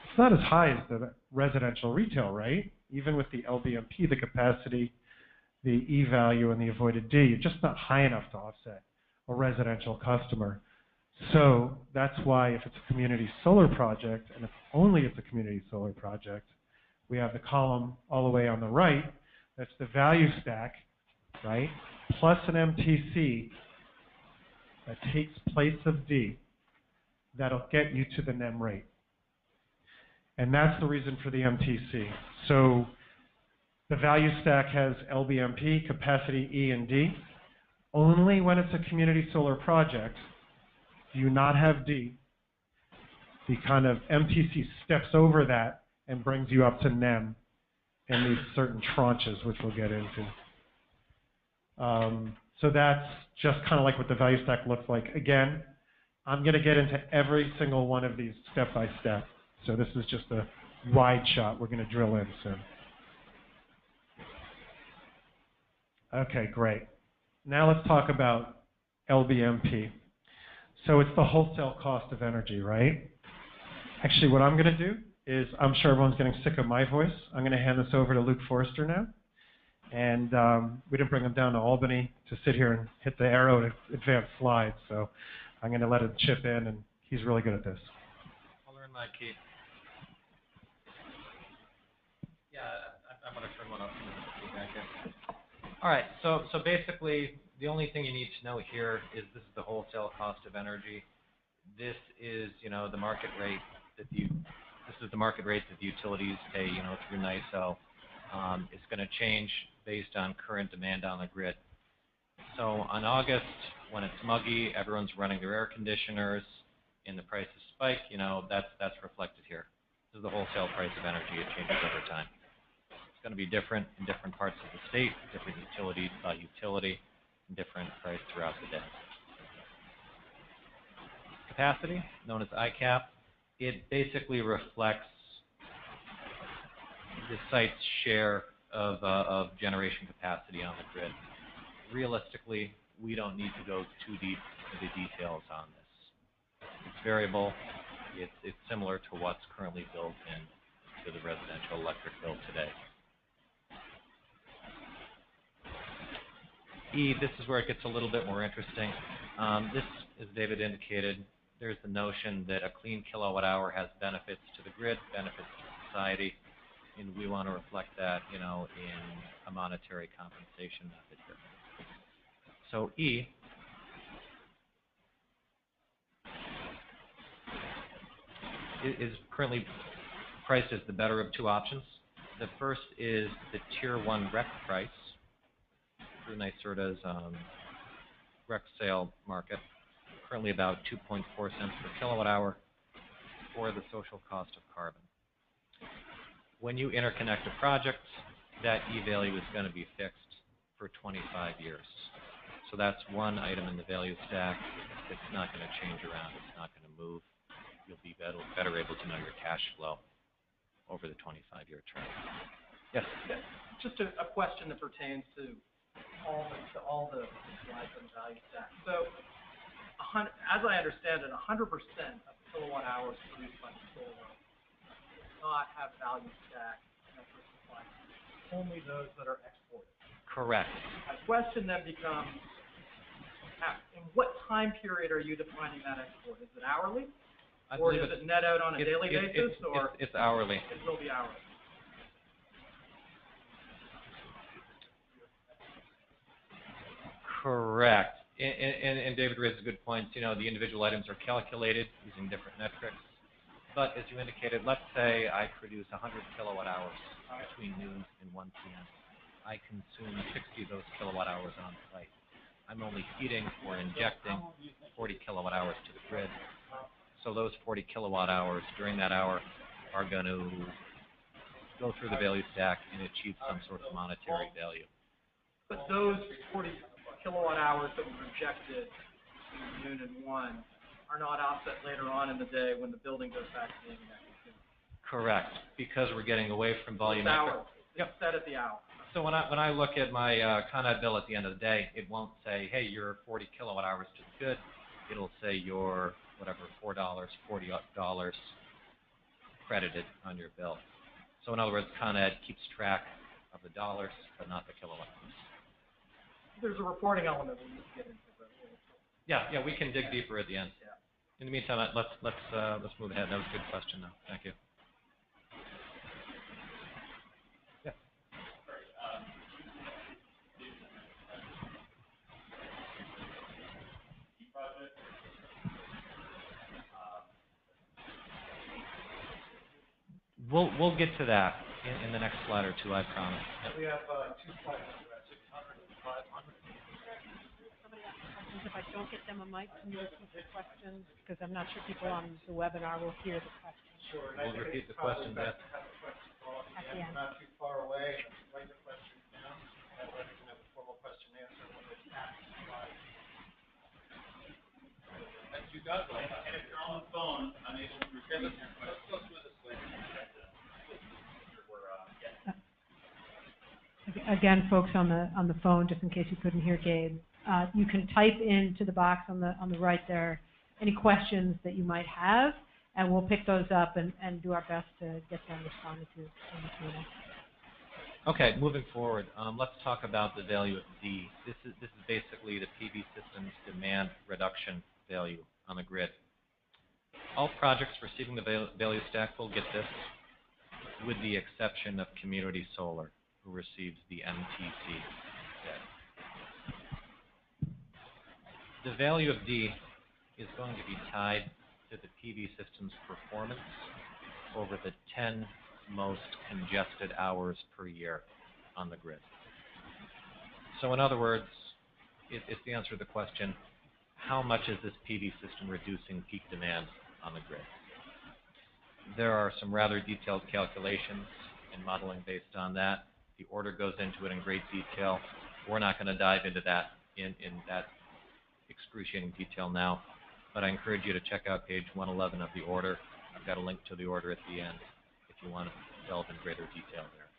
it's not as high as the residential retail rate. Even with the LBMP, the capacity, the E value, and the avoided D, you're just not high enough to offset a residential customer. So that's why if it's a community solar project, and if only it's a community solar project, we have the column all the way on the right, that's the value stack, right, plus an MTC that takes place of D, that'll get you to the NEM rate. And that's the reason for the MTC. So the value stack has LBMP, capacity E and D. Only when it's a community solar project do you not have D. The kind of MTC steps over that and brings you up to NEM in these certain tranches, which we'll get into. So that's just kind of like what the value stack looks like. Again, I'm going to get into every single one of these step by step. So this is just a wide shot. We're going to drill in soon. Okay, great. Now let's talk about LBMP. So it's the wholesale cost of energy, right? Actually, what I'm going to do is, I'm sure everyone's getting sick of my voice. I'm going to hand this over to Luke Forster now. And we didn't bring him down to Albany to sit here and hit the arrow to advance slides. So I'm going to let him chip in, and he's really good at this. I'll learn my key. Yeah, I'm going to turn one up. All right, so basically, the only thing you need to know here is this is the wholesale cost of energy. This is, the market rate that this is the market rate that the utilities pay, through NYSO. It's going to change based on current demand on the grid. So on August, when it's muggy, everyone's running their air conditioners, and the prices spike. That's reflected here. This is the wholesale price of energy. It changes over time. It's going to be different in different parts of the state, different utility by utility, and different price throughout the day. Capacity, known as ICAP, it basically reflects the site's share of generation capacity on the grid. Realistically, we don't need to go too deep into the details on this. It's variable. It's similar to what's currently built into the residential electric bill today. E, this is where it gets a little bit more interesting. This, as David indicated, there's the notion that a clean kilowatt hour has benefits to the grid, benefits to society, and we want to reflect that, in a monetary compensation method here. So E is currently priced as the better of two options. The first is the Tier 1 REC price through NYSERDA's REC sale market, currently about 2.4 cents per kilowatt hour for the social cost of carbon. When you interconnect a project, that E value is going to be fixed for 25 years. So that's one item in the value stack. It's not going to change around. It's not going to move. You'll be better able to know your cash flow over the 25-year term. Yes? Just a question that pertains to all the slides on the value stack. So, as I understand it, 100% of kilowatt hours produced by solar does not have value stack metrics applied. Only those that are exported. Correct. My question then becomes, in what time period are you defining that export? Is it hourly? Or does it net out on a daily basis? It's hourly. It will be hourly. Correct. And David raises a good point. You know, the individual items are calculated using different metrics. But as you indicated, let's say I produce 100 kilowatt hours between noon and 1 p.m. I consume 60 of those kilowatt hours on site. I'm only feeding or injecting 40 kilowatt hours to the grid. So those 40 kilowatt hours during that hour are going to go through the value stack and achieve some sort of monetary value. But those 40 kilowatt hours that were injected between noon and 1 are not offset later on in the day when the building goes back to being net consumed. Correct, because we're getting away from volumetric. Hour. Yep, set at the hour. So when I look at my Con Ed bill at the end of the day, it won't say, hey, you're 40 kilowatt hours to the good. It'll say you're whatever, $4, $40 credited on your bill. So in other words, Con Ed keeps track of the dollars, but not the kilowatt hours. There's a reporting element we need to get into. Yeah, we can dig deeper at the end. Yeah. In the meantime, let's move ahead. That was a good question, though. Thank you. Yeah. We'll get to that in the next slide or two, I promise. We have 2 slides, 600 and 500. If I don't get them a mic, can you repeat the questions? Because I'm not sure people on the webinar will hear the questions. Sure. We'll repeat the questions At at the end. Not too far away. Write the questions down. That way we can have a formal question and answer when it's at the slide. As you got, and if you're on the phone, unable to repeat your question. Let's go through this later. Again, folks on the phone, just in case you couldn't hear Gabe, you can type into the box on the right there any questions that you might have, and we'll pick those up and do our best to get them responded to in the Q&A. Okay, moving forward, let's talk about the value of D. This is basically the PV system's demand reduction value on the grid. All projects receiving the value stack will get this, with the exception of community solar, who receives the MTC instead. The value of D is going to be tied to the PV system's performance over the 10 most congested hours per year on the grid. So in other words, it's the answer to the question, how much is this PV system reducing peak demand on the grid? There are some rather detailed calculations and modeling based on that. The order goes into it in great detail. We're not going to dive into that in that excruciating detail now, but I encourage you to check out page 111 of the order. I've got a link to the order at the end if you want to delve in greater detail there.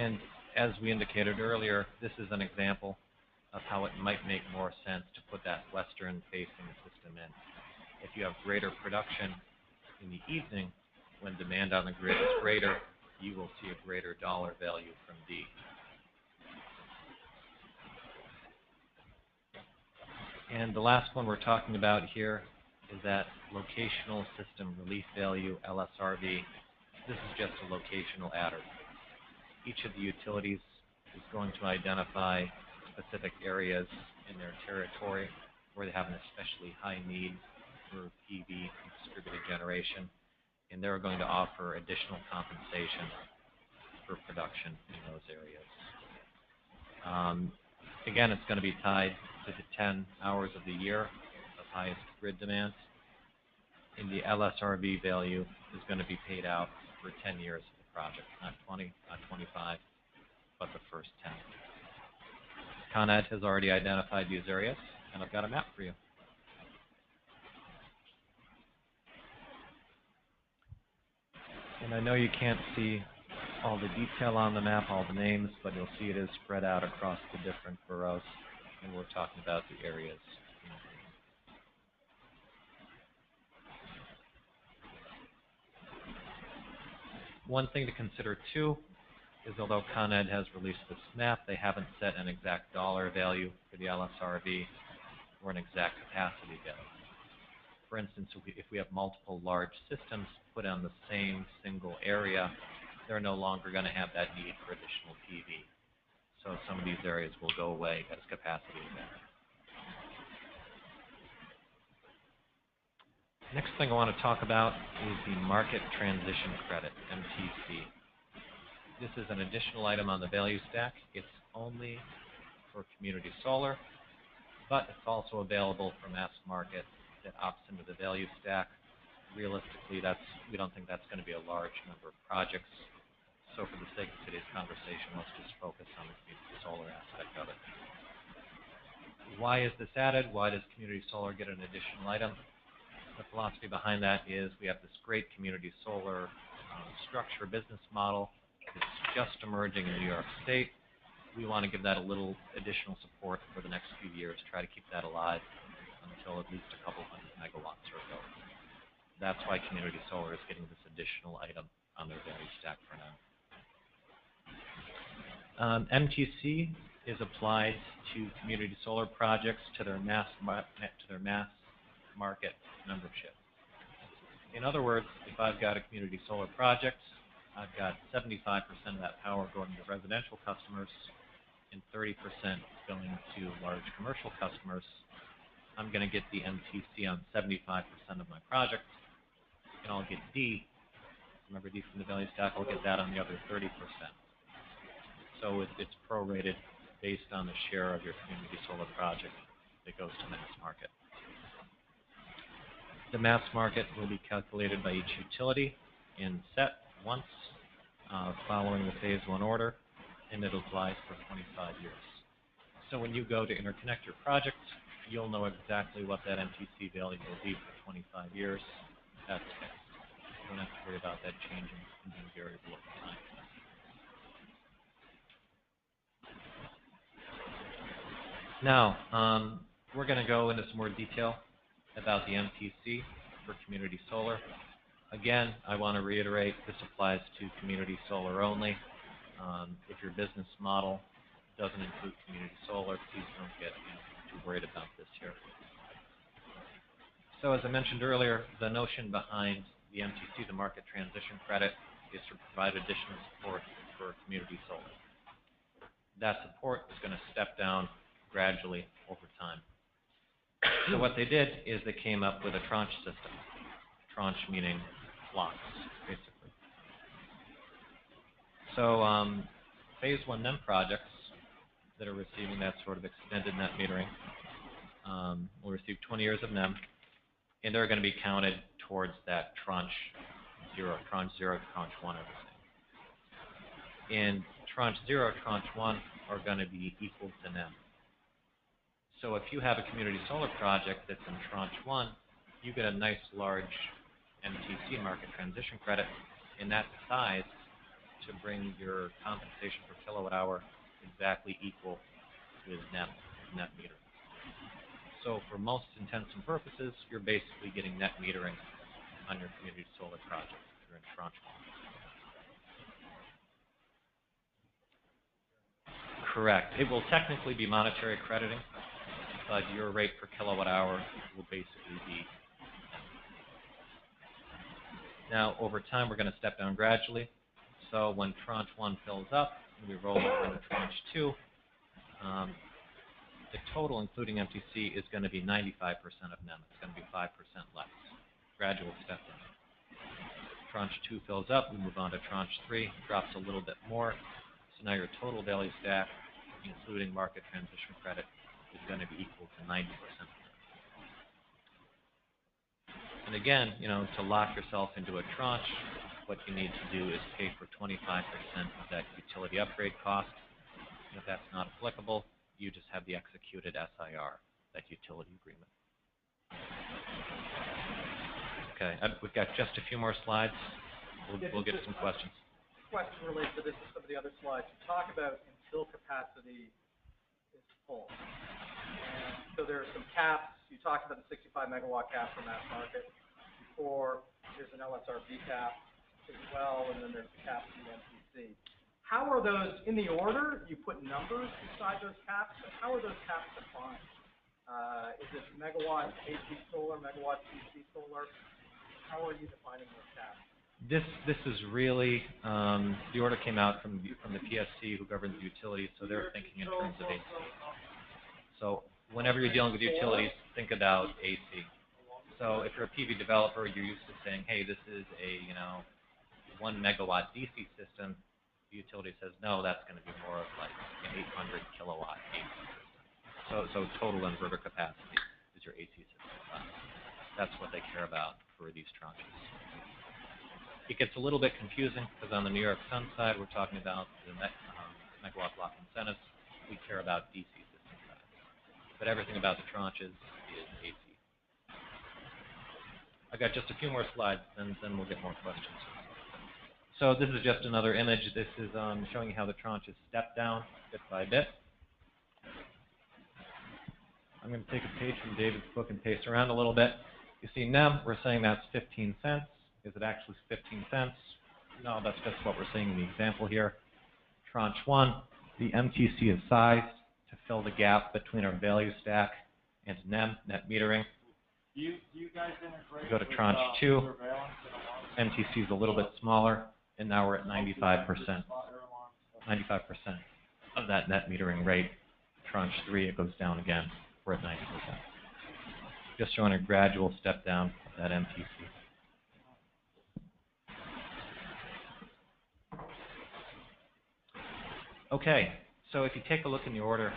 And as we indicated earlier, this is an example of how it might make more sense to put that western-facing system in. If you have greater production in the evening, when demand on the grid is greater, you will see a greater dollar value from D. And the last one we're talking about here is that locational system relief value, LSRV. This is just a locational adder. Each of the utilities is going to identify specific areas in their territory where they have an especially high need for PV distributed generation, and they're going to offer additional compensation for production in those areas. Again, it's going to be tied to the 10 hours of the year of highest grid demand, and the LSRV value is going to be paid out for 10 years of the project, not 20, not 25, but the first 10. Con Ed has already identified these areas, and I've got a map for you. And I know you can't see all the detail on the map, all the names, but you'll see it is spread out across the different boroughs, and we're talking about the areas. One thing to consider, too, is although Con Ed has released this map, they haven't set an exact dollar value for the LSRV or an exact capacity value. For instance, if we have multiple large systems put on the same single area, they're no longer going to have that need for additional PV. So some of these areas will go away as capacity events. Next thing I want to talk about is the Market Transition Credit, MTC. This is an additional item on the value stack. It's only for community solar, but it's also available for mass market that opts into the value stack. Realistically, we don't think that's going to be a large number of projects. So for the sake of today's conversation, let's just focus on the community solar aspect of it. Why is this added? Why does community solar get an additional item? The philosophy behind that is we have this great community solar structure business model. It's just emerging in New York State. We want to give that a little additional support for the next few years, try to keep that alive until at least a couple hundred megawatts or so. That's why community solar is getting this additional item on their value stack for now. MTC is applied to community solar projects to their mass market membership. In other words, if I've got a community solar project, I've got 75% of that power going to residential customers and 30% going to large commercial customers. I'm going to get the MTC on 75% of my project, and I'll get D. Remember D from the value stack? I'll get that on the other 30%. So it's prorated based on the share of your community solar project that goes to mass market. The mass market will be calculated by each utility and set once following the Phase I order, and it applies for 25 years. So when you go to interconnect your project, you'll know exactly what that MTC value will be for 25 years. That's fixed. You don't have to worry about that changing and being variable over time. Now, we're going to go into some more detail about the MTC for community solar. Again, I want to reiterate, this applies to community solar only. If your business model doesn't include community solar, please don't get too worried about this here. So as I mentioned earlier, the notion behind the MTC, the Market Transition Credit, is to provide additional support for community solar. That support is going to step down gradually over time. So what they did is they came up with a tranche system. Tranche meaning blocks, basically. So Phase I NEM projects that are receiving that sort of extended net metering will receive 20 years of NEM, and they're going to be counted towards that tranche 0, tranche 1, everything. And tranche 0, tranche 1 are going to be equal to NEM. So if you have a community solar project that's in tranche 1, you get a nice large MTC, Market Transition Credit, and that's sized to bring your compensation per kilowatt hour exactly equal with net metering. So for most intents and purposes, you're basically getting net metering on your community solar project if you're in tranche 1. Correct. It will technically be monetary crediting, but your rate per kilowatt hour will basically be. Now, over time, we're going to step down gradually. So when tranche 1 fills up, and we roll over into tranche 2, the total, including MTC, is going to be 95% of NEM. It's going to be 5% less. Gradual step down. Tranche 2 fills up, we move on to tranche 3, drops a little bit more. So now your total value stack, including Market Transition Credit, is going to be equal to 90%. And again, to lock yourself into a tranche, what you need to do is pay for 25% of that utility upgrade cost. And if that's not applicable, you just have the executed SIR, that utility agreement. Okay, we've got just a few more slides. We'll get some questions. Question related to this and some of the other slides. You talk about until capacity is full. And so there are some caps. You talked about the 65 megawatt cap for mass market. Before, there's an LSRB cap as well, and then there's the cap for the MTC. How are those, in the order, you put numbers beside those caps, but how are those caps defined? Is it megawatt AC solar, megawatt DC solar? How are you defining those caps? This is really, the order came out from the PSC, who governs the utilities, so they're thinking in terms of AC. So whenever you're dealing with utilities, think about AC. So if you're a PV developer, you're used to saying, hey, this is a 1 megawatt DC system. The utility says, no, that's going to be more of like an 800 kilowatt AC system. So total inverter capacity is your AC system. That's what they care about for these tranches. It gets a little bit confusing because on the New York Sun side, we're talking about the megawatt block incentives. We care about DC system size. But everything about the tranches is AC. I got just a few more slides, and then we'll get more questions. So this is just another image. This is showing you how the tranches step down bit by bit. I'm going to take a page from David's book and paste around a little bit. You see NEM, we're saying that's 15 cents. Is it actually 15 cents? No, that's just what we're seeing in the example here. Tranche 1, the MTC is sized to fill the gap between our value stack and NEM, net metering. Do you guys integrate Go to with, tranche 2. surveillance and alarm? MTC is a little bit smaller, and now we're at 95%. 95% of that net metering rate. Tranche 3, it goes down again. We're at 90%. Just showing a gradual step down of that MTC. Okay, so if you take a look in the order,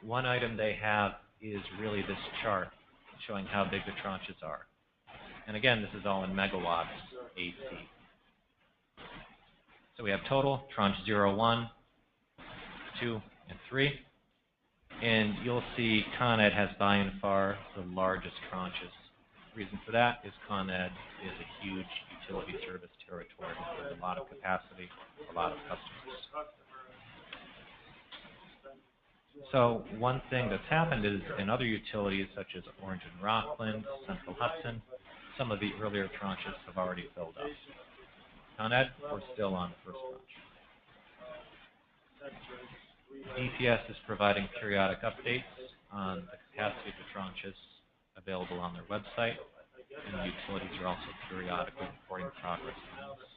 one item they have is really this chart showing how big the tranches are. And again, this is all in megawatts AC. So we have total, tranche 0, 1, 2, and 3. And you'll see Con Ed has by and far the largest tranches. The reason for that is Con Ed is a huge utility service territory with a lot of capacity, a lot of customers. So one thing that's happened is in other utilities such as Orange and Rockland, Central Hudson, some of the earlier tranches have already filled up. Con Ed, we're still on the first tranche. DPS is providing periodic updates on the capacity of the tranches available on their website, and the utilities are also periodically reporting progress on this.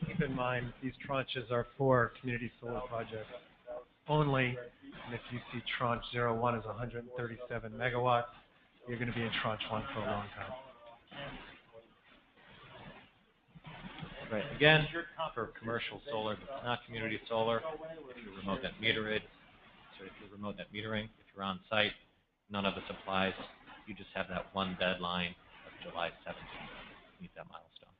Keep in mind, these tranches are for community solar projects only, and if you see tranche 01 is 137 megawatts, you're going to be in tranche 1 for a long time. Right, again, for commercial solar, but not community solar, if you're remote net metering, if you're on site, none of this applies. You just have that one deadline of July 17th to meet that milestone.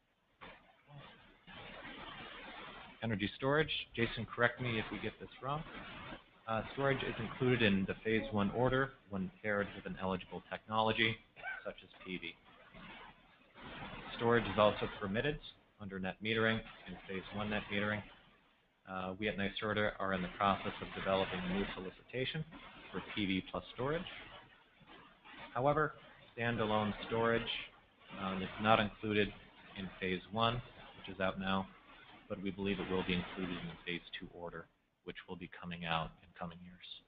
Energy storage, Jason, correct me if we get this wrong. Storage is included in the Phase I order when paired with an eligible technology, such as PV. Storage is also permitted under net metering in Phase I net metering. We at NYSERDA are in the process of developing a new solicitation for PV plus storage. However, standalone storage is not included in Phase I, which is out now, but we believe it will be included in the Phase II order, which will be coming out in coming years.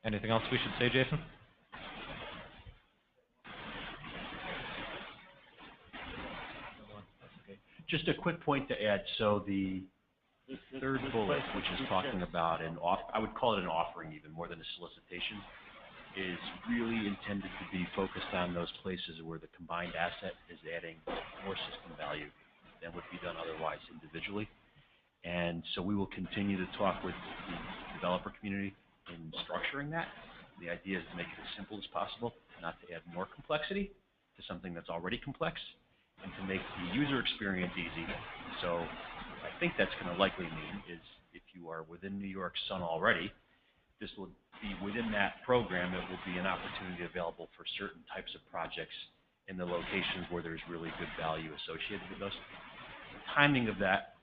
Anything else we should say, Jason? Just a quick point to add. So the third bullet, which is talking about I would call it an offering even more than a solicitation, is really intended to be focused on those places where the combined asset is adding more system value than would be done otherwise individually. And so we will continue to talk with the developer community in structuring that. The idea is to make it as simple as possible, not to add more complexity to something that's already complex, and to make the user experience easy. So what I think that's going to likely mean is if you are within New York Sun already, this will be within that program. It will be an opportunity available for certain types of projects in the locations where there's really good value associated with those. The timing of that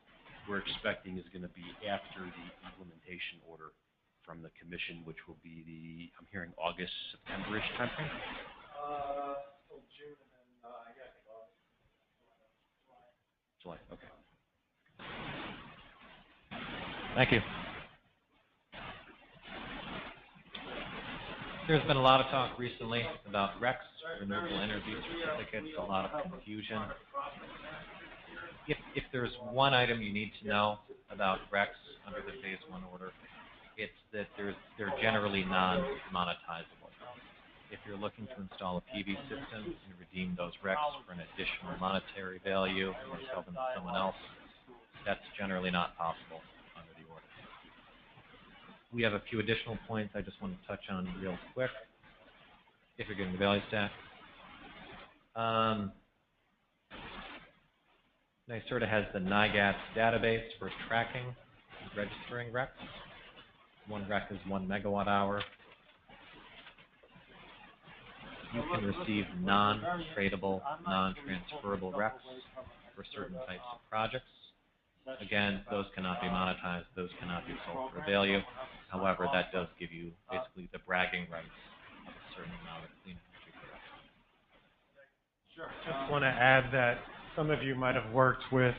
we're expecting is going to be after the implementation order from the commission, which will be I'm hearing August, September-ish timeframe. Till June and then, yeah, I think July, okay. Thank you. There's been a lot of talk recently about RECs, renewable energy certificates, a lot of confusion. If there's one item you need to know about RECs under the Phase I order, it's that they're generally non-monetizable. If you're looking to install a PV system and redeem those RECs for an additional monetary value or sell them to someone else, that's generally not possible under the order. We have a few additional points I just want to touch on real quick. If you're getting the value stack. NYSERDA has the NIGATS database for tracking and registering RECs. One REC is 1 megawatt hour. You can receive non-tradable, non-transferable RECs for certain types of projects. Again, those cannot be monetized, those cannot be sold for value. However, that does give you basically the bragging rights of a certain amount of clean energy production. Sure. Just want to add that some of you might have worked with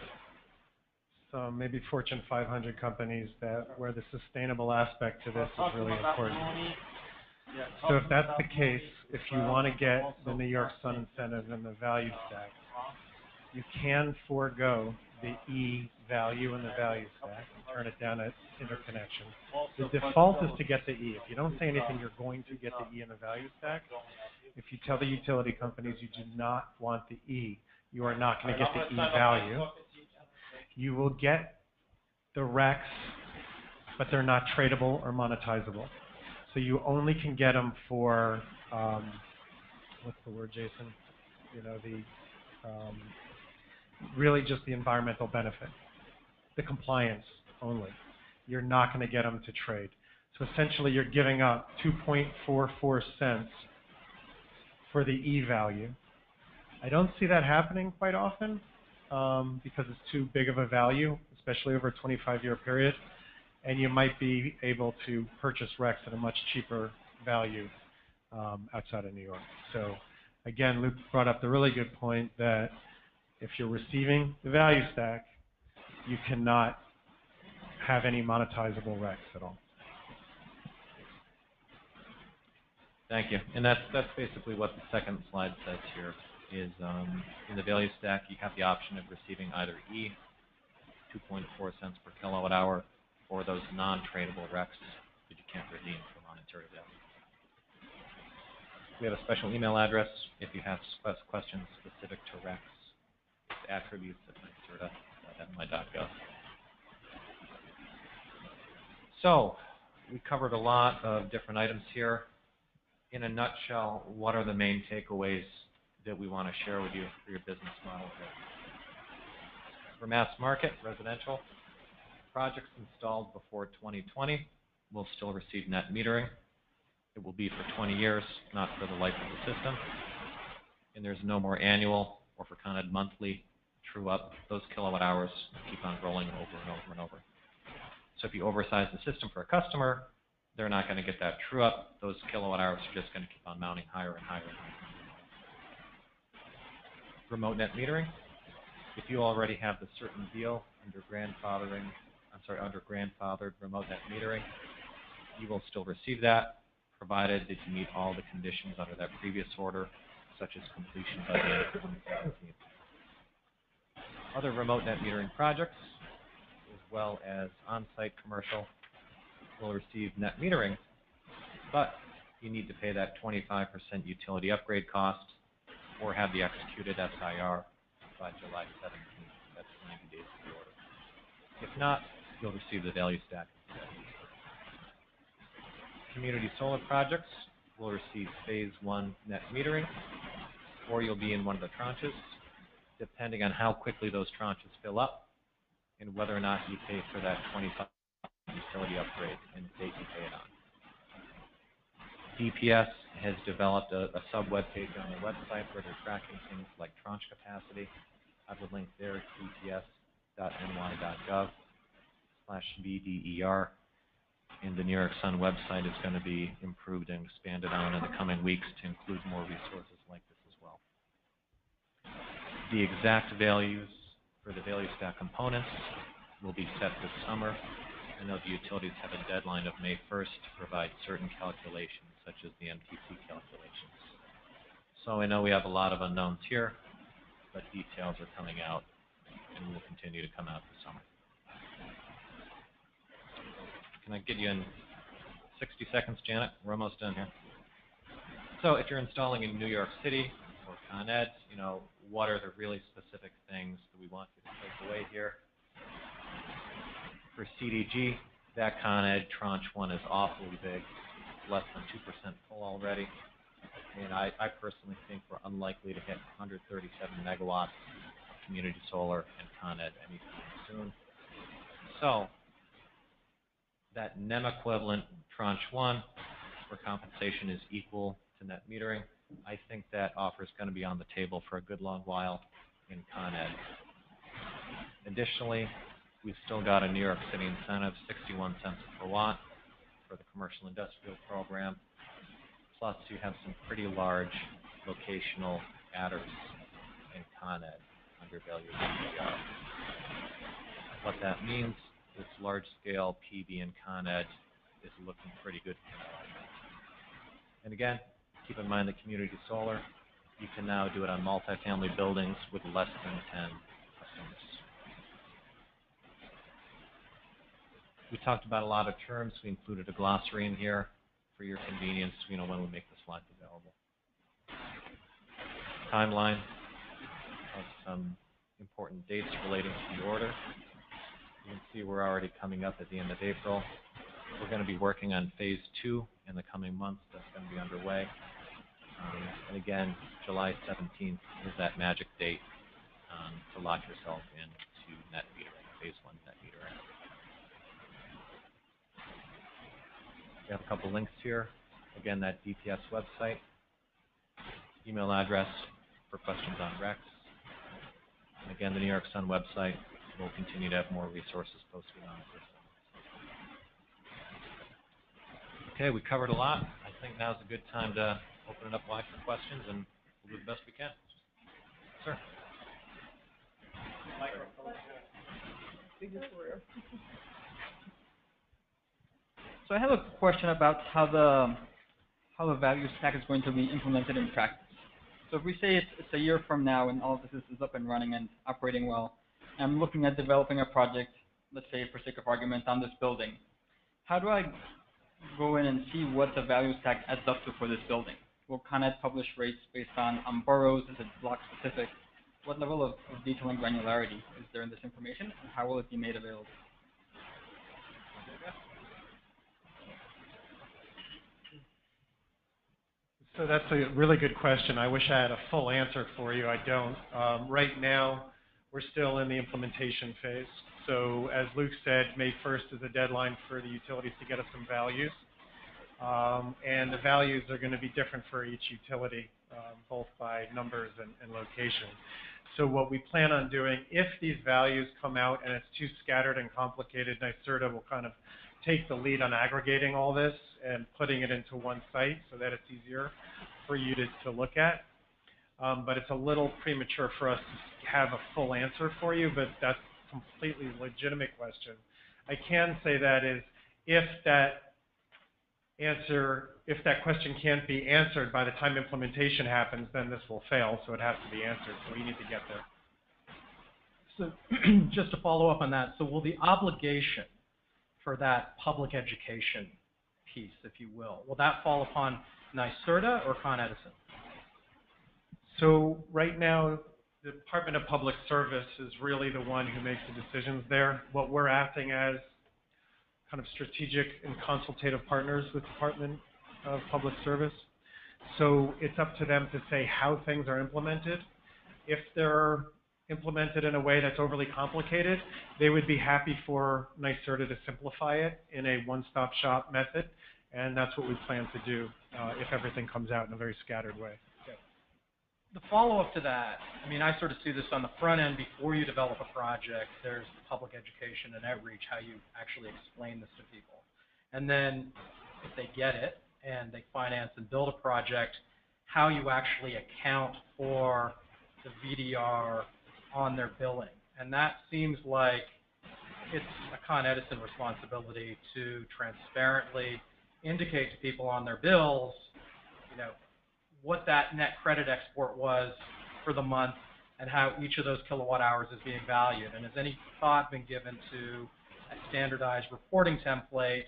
some maybe Fortune 500 companies where the sustainable aspect to this is really important. So if that's the case, if you want to get the New York Sun incentive and the value stack, you can forego the E value in the value stack and turn it down at interconnection. The default is to get the E. If you don't say anything, you're going to get the E in the value stack. If you tell the utility companies you do not want the E, you are not going to get the E value. You will get the RECs, but they're not tradable or monetizable. So you only can get them for, what's the word, Jason? You know, really just the environmental benefit, the compliance only. You're not going to get them to trade. So essentially you're giving up 2.44 cents for the E value. I don't see that happening quite often because it's too big of a value, especially over a 25-year period. And you might be able to purchase RECs at a much cheaper value outside of New York. So again, Luke brought up the really good point that if you're receiving the value stack, you cannot have any monetizable RECs at all. Thank you. And that's basically what the second slide says here is in the value stack, you have the option of receiving either E, 2.4 cents per kilowatt hour, or those non-tradable RECs that you can't redeem for monetary value. We have a special email address if you have questions specific to RECs. It's attributes@nyserda.my.gov. So, we covered a lot of different items here. In a nutshell, what are the main takeaways that we want to share with you for your business model here? For mass market, residential, projects installed before 2020 will still receive net metering. It will be for 20 years, not for the life of the system. And there's no more annual or for counted monthly true up. Those kilowatt hours keep on rolling over and over and over. So if you oversize the system for a customer, they're not going to get that true up. Those kilowatt hours are just going to keep on mounting higher and higher and higher. Remote net metering. If you already have the certain deal under grandfathered remote net metering, you will still receive that, provided that you meet all the conditions under that previous order, such as completion by the end of 2017. Other remote net metering projects, as well as on-site commercial, will receive net metering, but you need to pay that 25% utility upgrade cost or have the executed SIR by July 17th. That's 90 days of the order. If not, you'll receive the value stack instead. Community solar projects will receive Phase I net metering, or you'll be in one of the tranches, depending on how quickly those tranches fill up and whether or not you pay for that 25% utility upgrade and the date you pay it on. DPS has developed a sub-web page on their website where they're tracking things like tranche capacity. I have a link there, dps.ny.gov/VDER. And the New York Sun website is going to be improved and expanded on in the coming weeks to include more resources like this as well. The exact values for the value stack components will be set this summer. I know the utilities have a deadline of May 1st to provide certain calculations such as the MTC calculations. So I know we have a lot of unknowns here, but details are coming out and will continue to come out this summer. Can I get you in 60 seconds, Janet? We're almost done here. So if you're installing in New York City or Con Ed, you know, what are the really specific things that we want you to take away here? For CDG, that Con Ed Tranche 1 is awfully big, less than 2% full already. And I personally think we're unlikely to hit 137 megawatts of community solar and Con Ed anytime soon. So that NEM equivalent Tranche 1, where compensation is equal to net metering, I think that offer is going to be on the table for a good long while in Con Ed. Additionally, we've still got a New York City incentive, 61 cents per watt for the commercial industrial program. Plus, you have some pretty large locational adders in Con Ed under value VDER. What that means is large-scale PV in Con Ed is looking pretty good for now. And again, keep in mind that community solar, you can now do it on multifamily buildings with less than 10 customers. We talked about a lot of terms. We included a glossary in here for your convenience, you know, when we make the slides available. Timeline of some important dates relating to the order. You can see we're already coming up at the end of April. We're going to be working on Phase 2 in the coming months. That's going to be underway. And again, July 17th is that magic date to lock yourself into net metering, Phase 1 net metering. We have a couple links here. Again, that DPS website, email address for questions on RECs. And again, the New York Sun website will continue to have more resources posted on it. Okay, we covered a lot. I think now's a good time to open it up wide for questions, and we'll do the best we can. Sir. So I have a question about how the value stack is going to be implemented in practice. So if we say it's a year from now and all of this is up and running and operating well, and I'm looking at developing a project, let's say for sake of argument, on this building, how do I go in and see what the value stack adds up to for this building? Will Con Ed publish rates based on boroughs? Is it block specific? What level of detail and granularity is there in this information, and how will it be made available? So that's a really good question. I wish I had a full answer for you. I don't. Right now, we're still in the implementation phase. So as Luke said, May 1st is a deadline for the utilities to get us some values. And the values are going to be different for each utility, both by numbers and location. So what we plan on doing, if these values come out and it's too scattered and complicated, NYSERDA will kind of take the lead on aggregating all this and putting it into one site so that it's easier for you to look at. But it's a little premature for us to have a full answer for you, but that's a completely legitimate question. I can say that is, if that question can't be answered by the time implementation happens, then this will fail, so it has to be answered, so we need to get there. So just to follow up on that, so will the obligation for that public education piece, if you will that fall upon NYSERDA or Con Edison? So right now, the Department of Public Service is really the one who makes the decisions there. What we're acting as kind of strategic and consultative partners with the Department of Public Service. So it's up to them to say how things are implemented. If they're implemented in a way that's overly complicated, they would be happy for NYSERDA to simplify it in a one-stop shop method, and that's what we plan to do if everything comes out in a very scattered way. The follow-up to that, I mean, I sort of see this on the front end before you develop a project. There's public education and outreach, how you actually explain this to people. And then if they get it and they finance and build a project, how you actually account for the VDR on their billing. And that seems like it's a Con Edison responsibility to transparently indicate to people on their bills, you know, what that net credit export was for the month and how each of those kilowatt hours is being valued. And has any thought been given to a standardized reporting template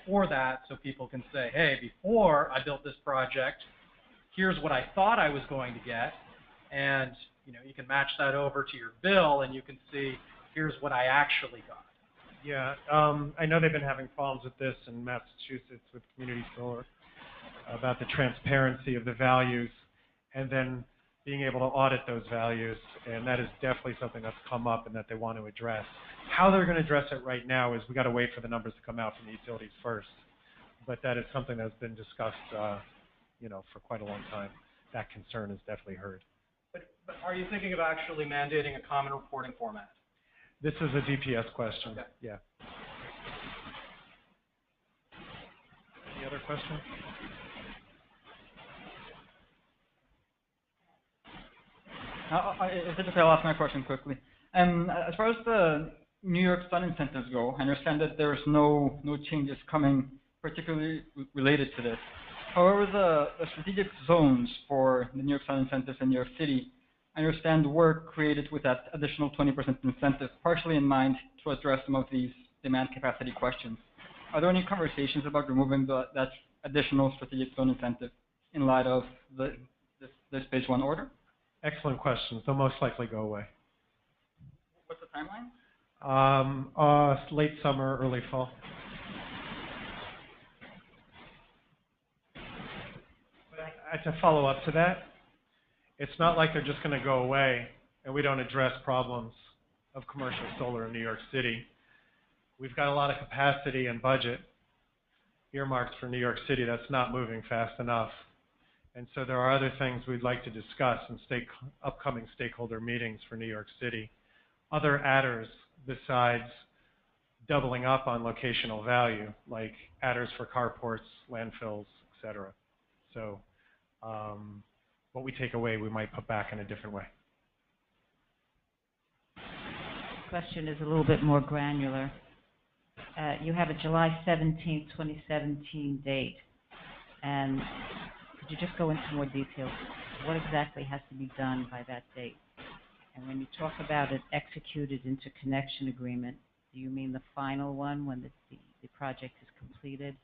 for that, so people can say, hey, before I built this project, here's what I thought I was going to get, and you know, you can match that over to your bill and you can see, here's what I actually got. Yeah, I know they've been having problems with this in Massachusetts with community solar about the transparency of the values and then being able to audit those values, and that is definitely something that's come up and that they want to address. How they're going to address it right now is we got to wait for the numbers to come out from the utilities first, but that is something that's been discussed, you know, for quite a long time. That concern is definitely heard. But are you thinking of actually mandating a common reporting format? This is a DPS question. Okay. Yeah. Any other questions? If it's okay, I'll ask my question quickly. As far as the New York Sun incentives go, I understand that there's no changes coming particularly related to this. However, the strategic zones for the New York Sun incentives in New York City, I understand, were created with that additional 20% incentive, partially in mind to address some of these demand capacity questions. Are there any conversations about removing that additional strategic zone incentive in light of this Phase I order? Excellent questions. They'll most likely go away. What's the timeline? Late summer, early fall. To follow up to that, it's not like they're just going to go away and we don't address problems of commercial solar in New York City. We've got a lot of capacity and budget earmarked for New York City that's not moving fast enough. And so there are other things we'd like to discuss in upcoming stakeholder meetings for New York City. Other adders besides doubling up on locational value, like adders for carports, landfills, et cetera. So what we take away, we might put back in a different way. Question is a little bit more granular. You have a July 17, 2017 date, and could you just go into more details? What exactly has to be done by that date? And when you talk about it executed interconnection agreement, do you mean the final one when the project is completed?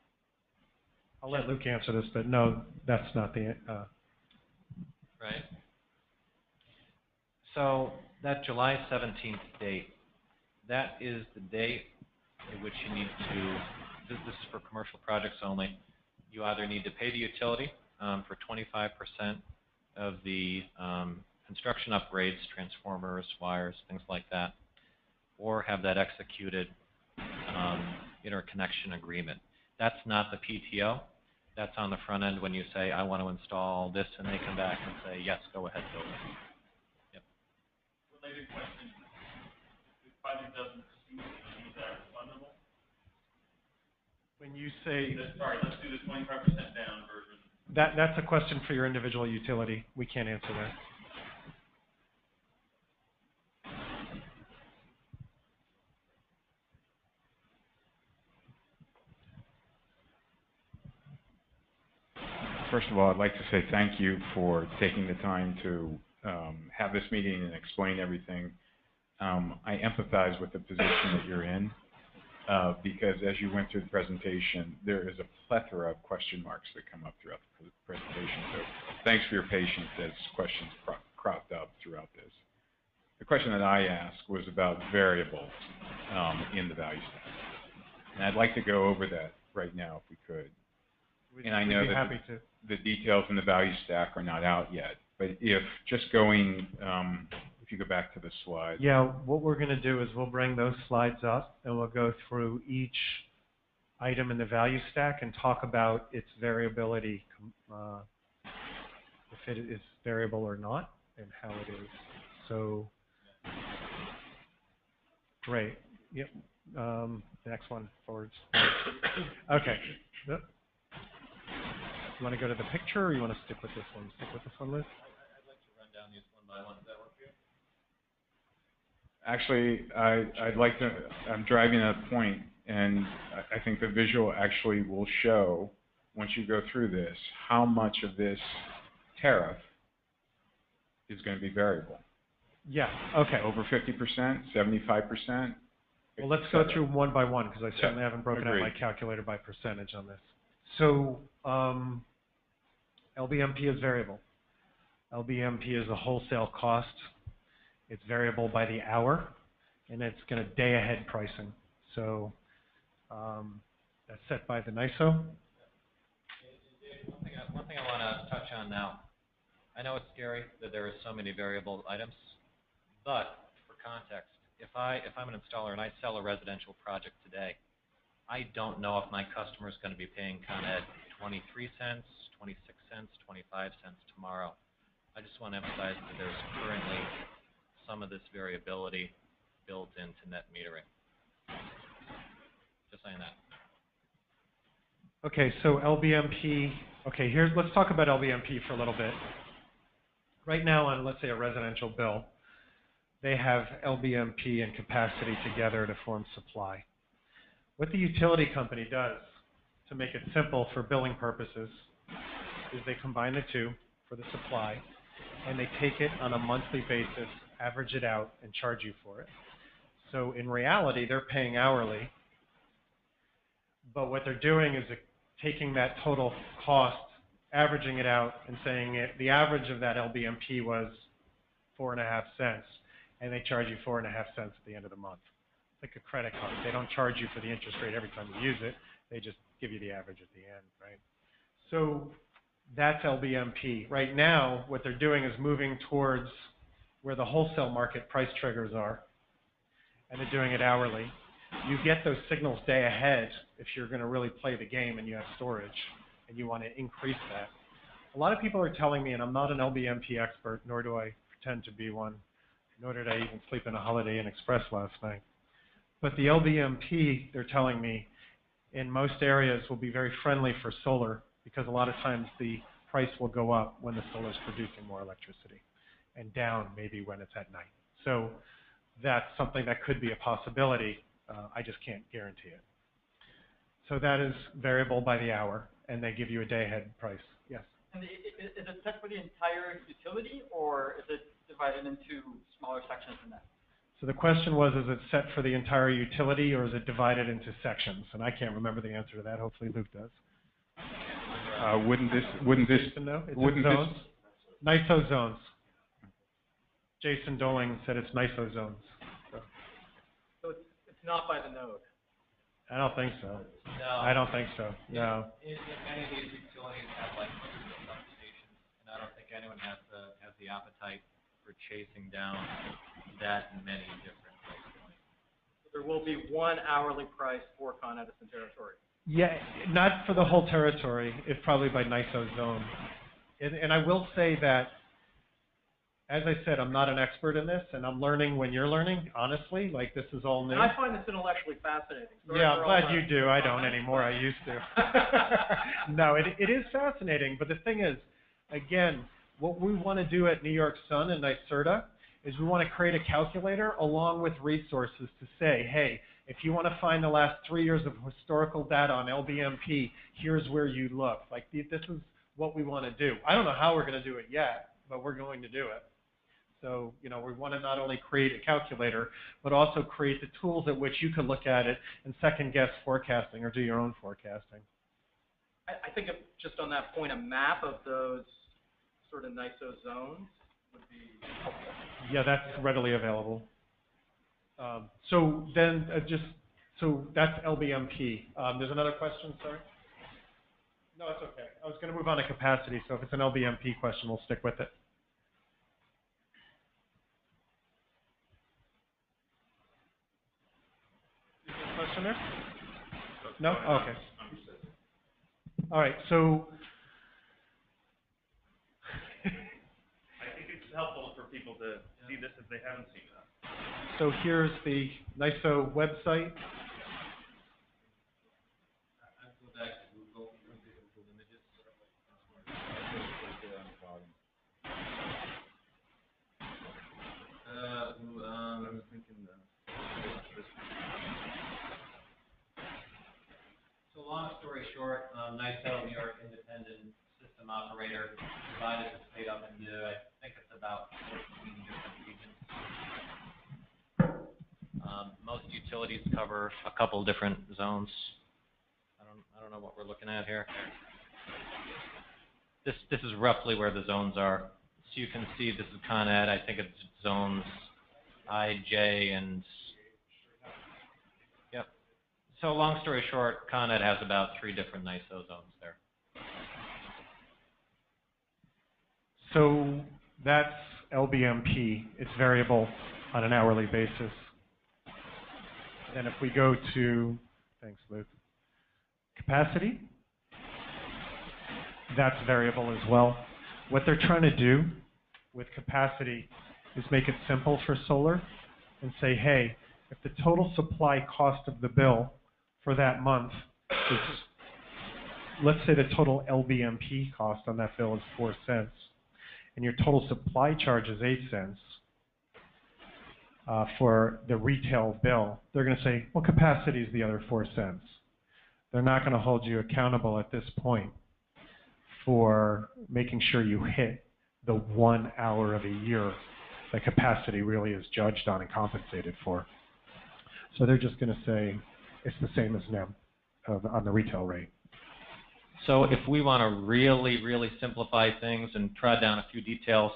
I'll let Luke answer this, but no, that's not the... Right. So that July 17th date, that is the date at which you need to, this is for commercial projects only, you either need to pay the utility for 25% of the construction upgrades, transformers, wires, things like that, or have that executed interconnection agreement. That's not the PTO. That's on the front end when you say, I want to install this, and they come back and say, yes, go ahead, build it. Yep. Related question, if the project doesn't proceed, is that refundable? When you say... Sorry, let's do the 25% down version. That's a question for your individual utility. We can't answer that. First of all, I'd like to say thank you for taking the time to have this meeting and explain everything. I empathize with the position that you're in because as you went through the presentation, there is a plethora of question marks that come up throughout the presentation. So thanks for your patience as questions cropped up throughout this. The question that I asked was about variables in the value stack. And I'd like to go over that right now if we could. And I know that the details in the value stack are not out yet, but if just going, if you go back to the slide. Yeah, what we're going to do is we'll bring those slides up and we'll go through each item in the value stack and talk about its variability, if it is variable or not, and how it is. So, great. Yep. Next one, forwards. Okay. Yep. You want to go to the picture, or you want to stick with this one? Stick with this one, Liz? I'd like to run down these one by one. Does that work for you? Actually, I'd like to, I'm driving a point And I think the visual actually will show, once you go through this, how much of this tariff is going to be variable. Yeah, okay. Over 50%, 75%? Well, let's go through one by one, because I certainly haven't broken out my agreed. calculator by percentage on this. So, LBMP is variable. LBMP is a wholesale cost. It's variable by the hour, and it's going to day-ahead pricing. So, that's set by the NISO. One thing I want to touch on now. I know it's scary that there are so many variable items, but for context, if I'm an installer and I sell a residential project today, I don't know if my customer is going to be paying Con Ed 23 cents, 26 cents, 25 cents tomorrow. I just want to emphasize that there's currently some of this variability built into net metering. Just saying that. Okay, so LBMP, okay, let's talk about LBMP for a little bit. Right now on, let's say, a residential bill, they have LBMP and capacity together to form supply. What the utility company does, to make it simple for billing purposes, is they combine the two for the supply, and they take it on a monthly basis, average it out, and charge you for it. So in reality, they're paying hourly, but what they're doing is taking that total cost, averaging it out, and saying the average of that LBMP was 4.5 cents, and they charge you 4.5 cents at the end of the month. It's like a credit card. They don't charge you for the interest rate every time you use it. They just give you the average at the end, right? So that's LBMP. Right now, what they're doing is moving towards where the wholesale market price triggers are, and they're doing it hourly. You get those signals day ahead if you're going to really play the game and you have storage and you want to increase that. A lot of people are telling me, and I'm not an LBMP expert, nor do I pretend to be one, nor did I even sleep in a Holiday Inn Express last night. But the LBMP, they're telling me, in most areas will be very friendly for solar, because a lot of times the price will go up when the solar is producing more electricity, and down maybe when it's at night. So that's something that could be a possibility. I just can't guarantee it. So that is variable by the hour, and they give you a day-ahead price. Yes? And is it set for the entire utility, or is it divided into smaller sections than that? So the question was, is it set for the entire utility, or is it divided into sections? And I can't remember the answer to that. Hopefully Luke does. Wouldn't this Jason know? It's in zones. NISO zones. Jason Doling said it's NISO zones. So it's not by the node. I don't think so. No. I don't think so. No. If any of these utilities have like hundreds of substations, and I don't think anyone has the appetite for chasing down that many different price points. There will be one hourly price for Con Edison territory. Yeah, not for the whole territory. It's probably by NISO zone. And I will say that, as I said, I'm not an expert in this, and I'm learning when you're learning, honestly. Like, this is all new. And I find this intellectually fascinating. Sorry Yeah, for I'm all glad you do. I don't anymore. I used to. No, it is fascinating. But the thing is, again, what we want to do at New York Sun and NYSERDA is we want to create a calculator along with resources to say, hey, if you want to find the last 3 years of historical data on LBMP, here's where you look. Like, this is what we want to do. I don't know how we're going to do it yet, but we're going to do it. So, you know, we want to not only create a calculator, but also create the tools at which you can look at it and second-guess forecasting or do your own forecasting. I think just on that point, a map of those sort of NISO zones would be helpful. Yeah, that's readily available. So that's LBMP. There's another question, sorry? No, it's okay. I was going to move on to capacity, so if it's an LBMP question, we'll stick with it. Is there a question there? No? Oh, okay. All right, so I think it's helpful for people to see this if they haven't seen it. so here's the NISO website. I'll go back to Google Images. I was thinking this. short, NYSO, New York Independent System Operator, divided the state up into, I think it's about 14 different regions. Most utilities cover a couple different zones. I don't know what we're looking at here. This is roughly where the zones are. So you can see this is Con Ed. I think it's zones I, J, and yep. So long story short, Con Ed has about 3 different NYSO zones there. So that's LBMP. It's variable on an hourly basis. Then if we go to, thanks Luke, capacity, that's variable as well. What they're trying to do with capacity is make it simple for solar and say, hey, if the total supply cost of the bill for that month is, let's say the total LBMP cost on that bill is 4 cents, and your total supply charge is 8 cents for the retail bill, they're going to say, well, capacity is the other 4 cents. They're not going to hold you accountable at this point for making sure you hit the 1 hour of a year that capacity really is judged on and compensated for. So they're just going to say it's the same as NEM on the retail rate. So if we want to really, really simplify things and trot down a few details,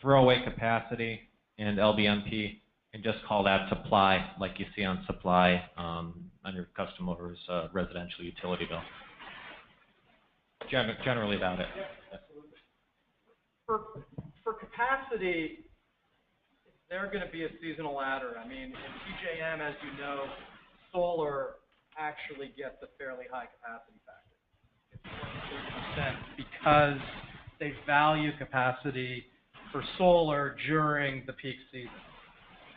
throw away capacity and LBMP and just call that supply, like you see on supply on your customer's residential utility bill. Generally about it. Yeah, absolutely. For capacity, is there going to be a seasonal adder? I mean, in PJM, as you know, solar actually gets a fairly high capacity factor. It's 30% because they value capacity for solar during the peak season.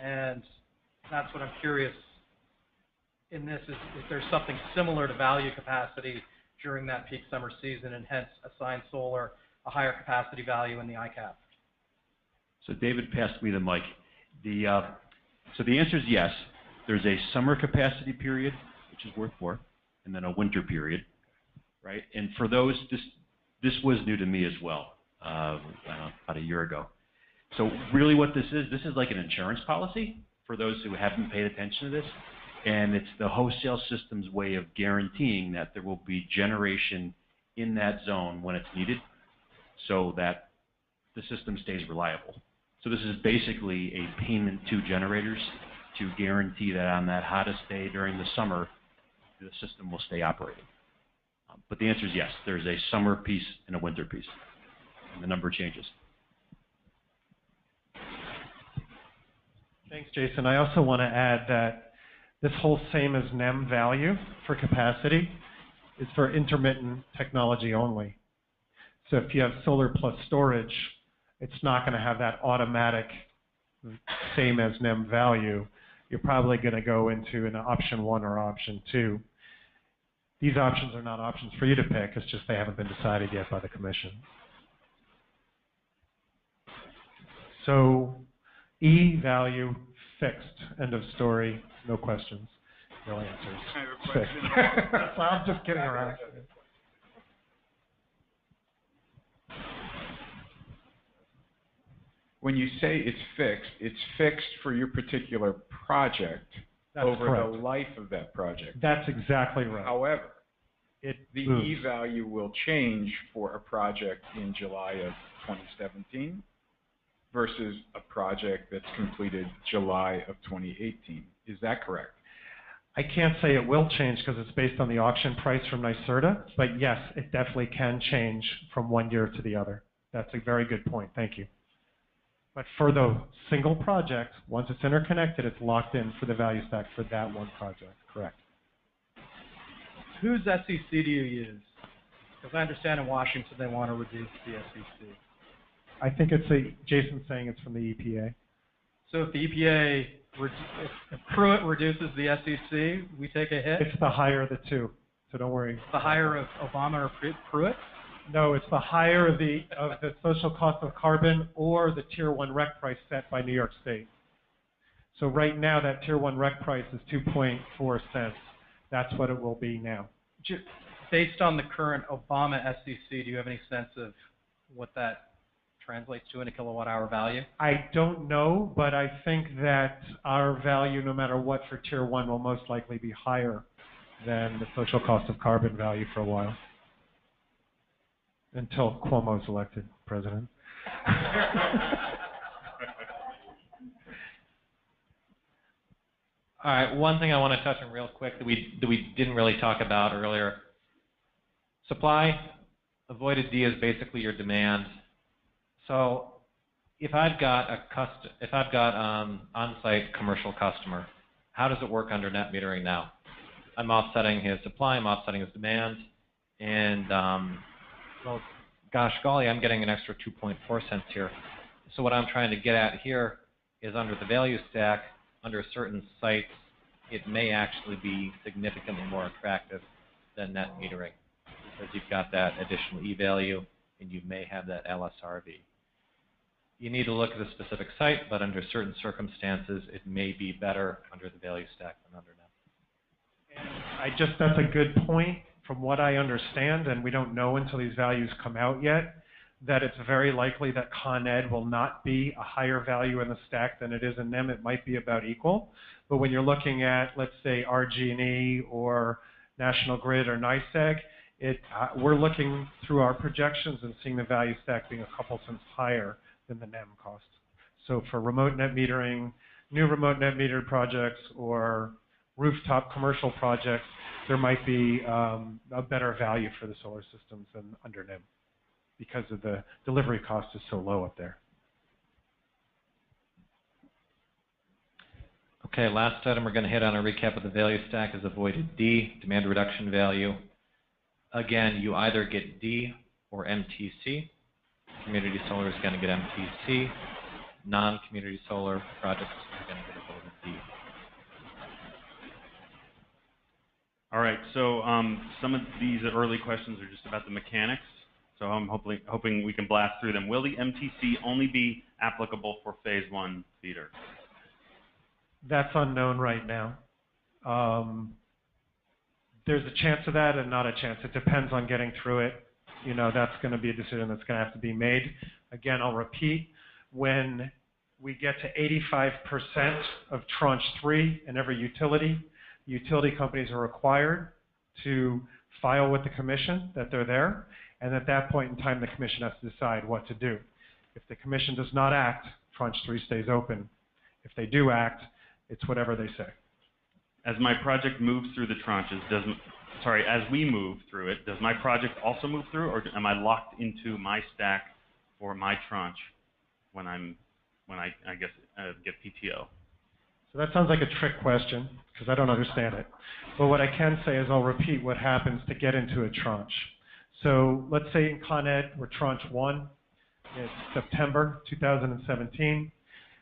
And that's what I'm curious in this is if there's something similar to value capacity during that peak summer season and hence assign solar a higher capacity value in the ICAP. So David passed me the mic. So the answer is yes. There's a summer capacity period, which is worth more, and then a winter period, right? And for those, this was new to me as well, about a year ago. So really what this is like an insurance policy for those who haven't paid attention to this. And it's the wholesale system's way of guaranteeing that there will be generation in that zone when it's needed so that the system stays reliable. So this is basically a payment to generators to guarantee that on that hottest day during the summer, the system will stay operating. But the answer is yes. There's a summer piece and a winter piece, and the number changes. Thanks, Jason. I also want to add that this whole same as NEM value for capacity is for intermittent technology only. So if you have solar plus storage, it's not going to have that automatic same as NEM value. You're probably going to go into an option 1 or option 2. These options are not options for you to pick. It's just they haven't been decided yet by the commission. So E value fixed. End of story. No questions. No answers. I have a question. So I'm just kidding around. When you say it's fixed for your particular project over correct. the life of that project. That's exactly right. However, the moves. E value will change for a project in July of 2017 versus a project that's completed July of 2018. Is that correct? I can't say it will change because it's based on the auction price from NYSERDA, but yes, it definitely can change from one year to the other. That's a very good point. Thank you. But for the single project, once it's interconnected, it's locked in for the value stack for that one project. Correct. Whose SEC do you use? Because I understand in Washington they want to reduce the SEC. I think Jason's saying it's from the EPA. So if the EPA, if Pruitt reduces the SEC, we take a hit? It's the higher of the two, so don't worry. The higher of Obama or Pruitt? No, it's the higher of the social cost of carbon or the Tier 1 REC price set by New York State. So right now that Tier 1 REC price is 2.4 cents. That's what it will be now Based on the current Obama SEC, do you have any sense of what that translates to in a kilowatt hour value? I don't know, but I think that our value, no matter what, for Tier 1 will most likely be higher than the social cost of carbon value for a while, until Cuomo's elected president. All right, one thing I want to touch on real quick that we didn't really talk about earlier. Supply, avoided D is basically your demand. So if I've got on-site commercial customer, how does it work under net metering now? I'm offsetting his supply, I'm offsetting his demand, and well, gosh golly, I'm getting an extra 2.4 cents here. So what I'm trying to get at here is under the value stack, under certain sites, it may actually be significantly more attractive than net metering because you've got that additional E value and you may have that LSRV. You need to look at the specific site, but under certain circumstances, it may be better under the value stack than under net. That's a good point. From what I understand, and we don't know until these values come out yet, that it's very likely that Con Ed will not be a higher value in the stack than it is in NEM. It might be about equal. But when you're looking at, let's say, RG&E or National Grid or NYSEG, we're looking through our projections and seeing the value stack being a couple cents higher than the NEM cost. So for remote net metering, new remote net metered projects or rooftop commercial projects, there might be a better value for the solar systems than under NEM because of the delivery cost is so low up there. Okay, last item we're going to hit on a recap of the value stack is avoided D, demand reduction value. Again, you either get D or MTC. Community solar is going to get MTC. Non-community solar projects are going to get avoided D. All right, so some of these early questions are just about the mechanics. So I'm hoping we can blast through them. Will the MTC only be applicable for Phase I feeder? That's unknown right now. There's a chance of that and not a chance. It depends on getting through it. You know, that's going to be a decision that's going to have to be made. Again, I'll repeat, when we get to 85% of Tranche 3 in every utility, utility companies are required to file with the commission that they're there, and at that point in time, the commission has to decide what to do. If the commission does not act, Tranche 3 stays open. If they do act, it's whatever they say. As my project moves through the tranches, as we move through it, does my project also move through, or am I locked into my stack for my tranche when I guess get PTO? So that sounds like a trick question, because I don't understand it. But what I can say is I'll repeat what happens to get into a tranche. So let's say in Con Ed, we're Tranche 1. It's September 2017.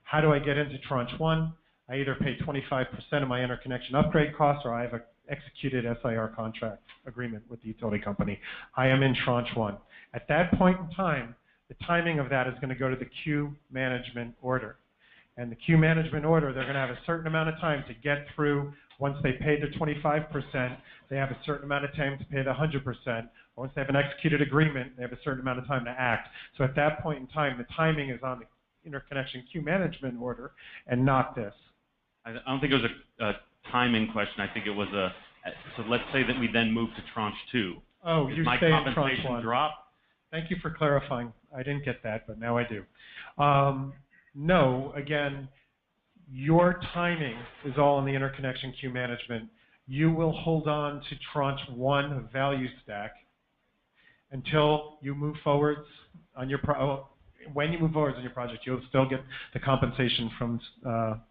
How do I get into Tranche 1? I either pay 25% of my interconnection upgrade costs, or I have an executed SIR contract agreement with the utility company. I am in Tranche 1. At that point in time, the timing of that is going to go to the queue management order. And the queue management order, they're going to have a certain amount of time to get through. Once they pay the 25%, they have a certain amount of time to pay the 100%. Once they have an executed agreement, they have a certain amount of time to act. So at that point in time, the timing is on the interconnection queue management order and not this. I don't think it was a timing question. I think it was so let's say that we then move to Tranche 2. Oh, you stay in Tranche 1. Does my compensation drop? Thank you for clarifying. I didn't get that, but now I do. No, again, your timing is all in the interconnection queue management. You will hold on to Tranche 1 value stack until you move forwards on your when you move forwards on your project, you'll still get the compensation from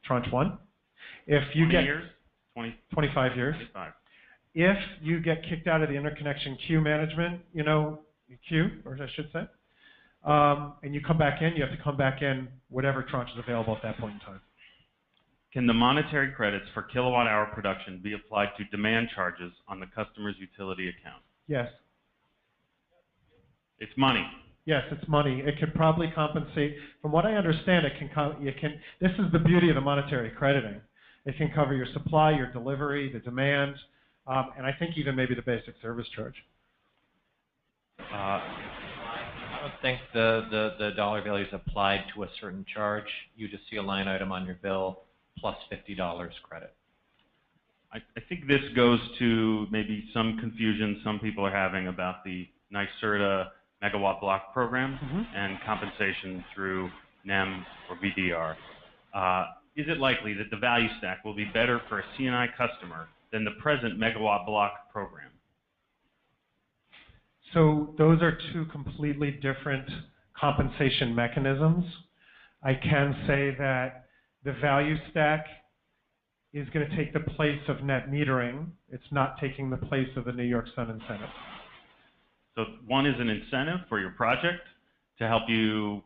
Tranche 1. If you 20 years? 25 years. 25. If you get kicked out of the interconnection queue management, queue, or I should say, and you come back in, you have to come back in whatever tranche is available at that point in time. Can the monetary credits for kilowatt hour production be applied to demand charges on the customer's utility account? Yes. It's money. Yes, it's money. It could probably compensate. From what I understand, this is the beauty of the monetary crediting. It can cover your supply, your delivery, the demand. and I think even maybe the basic service charge. I don't think the dollar value is applied to a certain charge. You just see a line item on your bill plus $50 credit. I think this goes to maybe some confusion some people are having about the NYSERDA megawatt block program and compensation through NEM or VDER. Is it likely that the value stack will be better for a C&I customer than the present megawatt block program? So those are two completely different compensation mechanisms. I can say that the value stack is going to take the place of net metering. It's not taking the place of the New York Sun incentive. So one is an incentive for your project to help you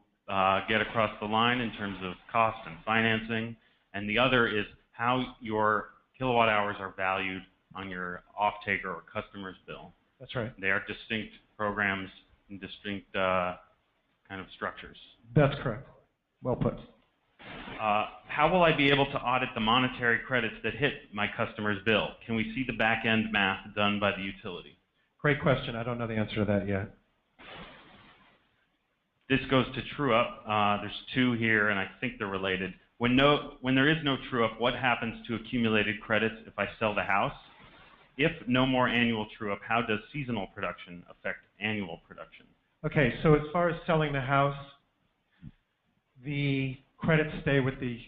get across the line in terms of cost and financing, and the other is how your kilowatt hours are valued on your off-taker or customer's bill. That's right. They are distinct programs and distinct kind of structures. That's correct. Well put. How will I be able to audit the monetary credits that hit my customer's bill? Can we see the back-end math done by the utility? Great question. I don't know the answer to that yet. This goes to true-up. There's two here, and I think they're related. When there is no true-up, what happens to accumulated credits if I sell the house? If no more annual true-up, how does seasonal production affect annual production? Okay, so as far as selling the house, the credits stay with the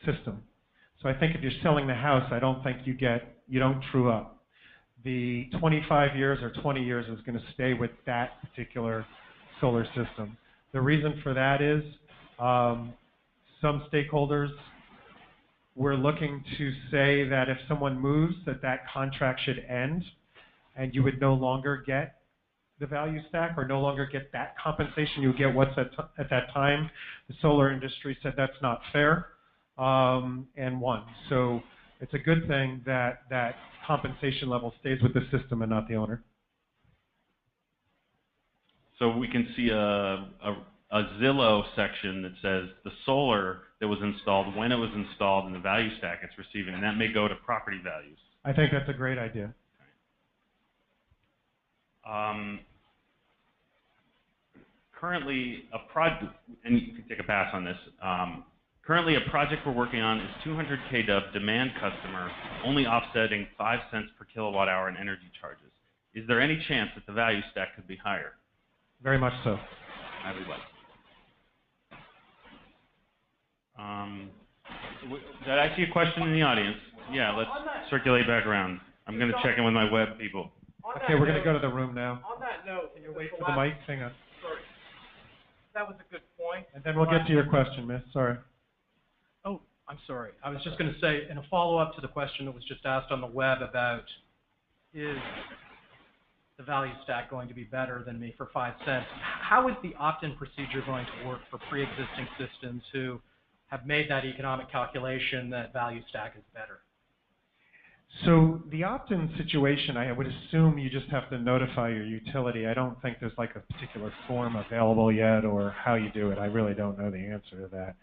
system. So I think if you're selling the house, I don't think you don't true up. The 25 years or 20 years is going to stay with that particular solar system. The reason for that is some stakeholders were looking to say that if someone moves, that contract should end and you would no longer get the value stack or no longer get that compensation. You would get what's at that time. The solar industry said that's not fair and won. So it's a good thing that that compensation level stays with the system and not the owner. So we can see a Zillow section that says the solar that was installed, when it was installed, and the value stack it's receiving, and that may go to property values. I think that's a great idea. Currently, a project, and you can take a pass on this, currently a project we're working on is 200 kW demand customer, only offsetting 5 cents per kilowatt hour in energy charges. Is there any chance that the value stack could be higher? Very much so. I would like. Did I see a question in the audience? Yeah, let's circulate back around. I'm going to check in with my web people. Okay, we're going to go to the room now. On that note, can you wait for the mic? Hang on. Sorry. That was a good point. And then we'll get to your question, miss. Sorry. Oh, I'm sorry. I was just going to say, in a follow-up to the question that was just asked on the web about is the value stack going to be better than me for 5 cents, how is the opt-in procedure going to work for pre-existing systems who have made that economic calculation that value stack is better? So the opt-in situation, I would assume you just have to notify your utility. I don't think there's like a particular form available yet or how you do it. I really don't know the answer to that.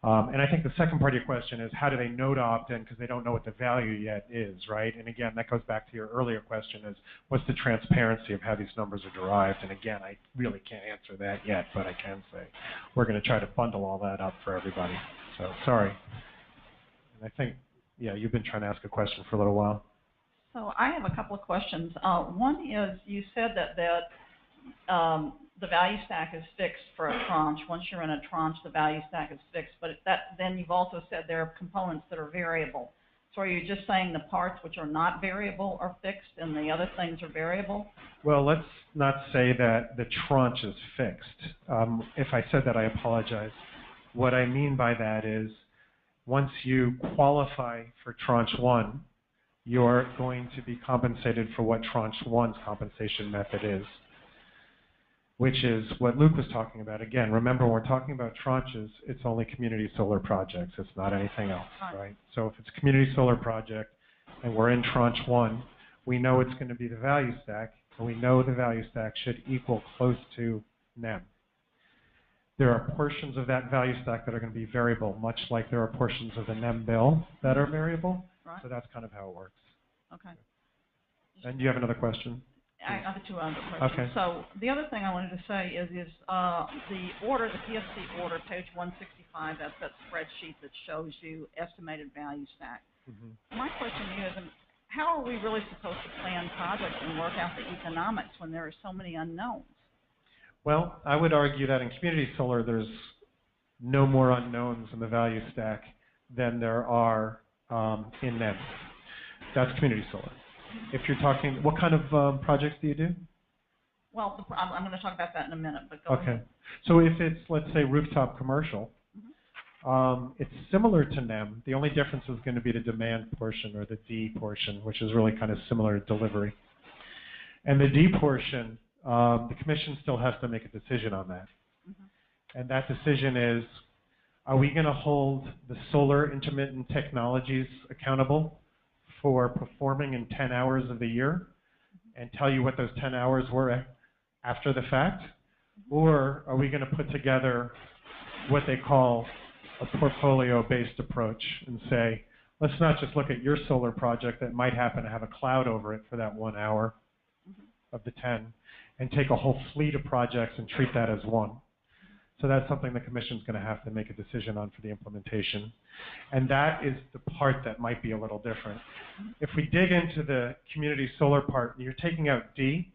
And I think the second part of your question is how do they know to opt in because they don't know what the value yet is, right? And again, that goes back to your earlier question is what's the transparency of how these numbers are derived? And again, I really can't answer that yet, but I can say we're going to try to bundle all that up for everybody. So sorry. And I think, yeah, you've been trying to ask a question for a little while. So I have a couple of questions. One is you said that the value stack is fixed for a tranche. Once you're in a tranche, the value stack is fixed. But then you've also said there are components that are variable. So are you just saying the parts which are not variable are fixed and the other things are variable? Well, let's not say that the tranche is fixed. If I said that, I apologize. What I mean by that is once you qualify for tranche 1, you're going to be compensated for what tranche 1's compensation method is, which is what Luke was talking about. Again, remember, when we're talking about tranches, it's only community solar projects. It's not anything else, right? So if it's a community solar project and we're in tranche 1, we know it's going to be the value stack, and we know the value stack should equal close to NEM. There are portions of that value stack that are going to be variable, much like there are portions of the NEM bill that are variable. Right. So that's kind of how it works. Okay. And you have another question? I have two other questions. Okay. So the other thing I wanted to say is the order, the PSC order, page 165, that's that spreadsheet that shows you estimated value stack. Mm-hmm. My question to you is, how are we really supposed to plan projects and work out the economics when there are so many unknowns? Well, I would argue that in community solar, there's no more unknowns in the value stack than there are in NEM. That's community solar. If you're talking, what kind of projects do you do? Well, I'm going to talk about that in a minute, but go Okay. ahead. So if it's, let's say, rooftop commercial, it's similar to NEM. The only difference is going to be the demand portion or the D portion, which is really kind of similar to delivery. And the D portion, the commission still has to make a decision on that. And that decision is, are we going to hold the solar intermittent technologies accountable for performing in 10 hours of the year and tell you what those 10 hours were after the fact? Or are we going to put together what they call a portfolio-based approach and say, let's not just look at your solar project that might happen to have a cloud over it for that 1 hour of the 10 and take a whole fleet of projects and treat that as one. So that's something the commission's going to have to make a decision on for the implementation. And that is the part that might be a little different. If we dig into the community solar part, you're taking out D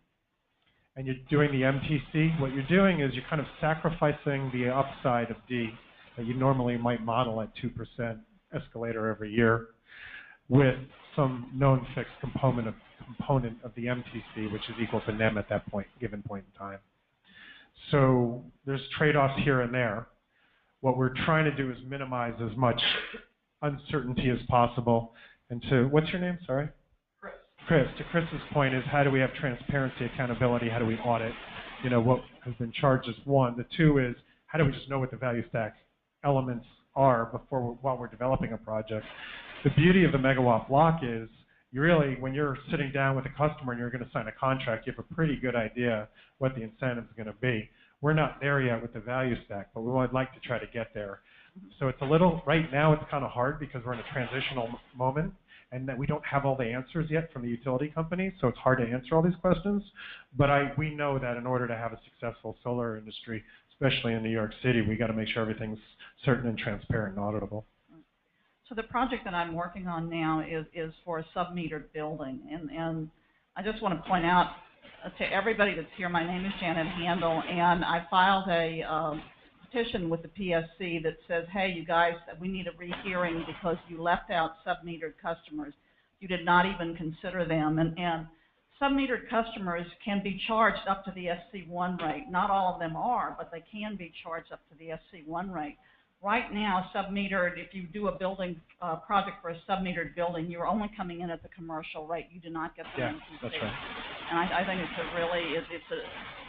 and you're doing the MTC, what you're doing is you're kind of sacrificing the upside of D that you normally might model at 2% escalator every year with some known fixed component of the MTC, which is equal to NEM at that given point in time. So there's trade-offs here and there. What we're trying to do is minimize as much uncertainty as possible. And to, what's your name, sorry? Chris. To Chris's point is, how do we have transparency, accountability? How do we audit, what has been charged as one? The two is, how do we just know what the value stack elements are while we're developing a project? The beauty of the megawatt block is, you really, when you're sitting down with a customer and you're going to sign a contract, you have a pretty good idea what the incentive is going to be. We're not there yet with the value stack, but we would like to try to get there. So it's a little, right now it's kind of hard because we're in a transitional moment and that we don't have all the answers yet from the utility companies, so it's hard to answer all these questions. But we know that in order to have a successful solar industry, especially in New York City, we got to make sure everything's certain and transparent and auditable. So the project that I'm working on now is for a sub-metered building, and I just want to point out to everybody that's here, my name is Janet Handel, and I filed a petition with the PSC that says, hey, you guys, we need a rehearing because you left out sub-metered customers. You did not even consider them, and sub-metered customers can be charged up to the SC1 rate. Not all of them are, but they can be charged up to the SC1 rate. Right now, sub-metered, if you do a building project for a sub-metered building, you're only coming in at the commercial rate. You do not get the MTC. That's right. And I think it's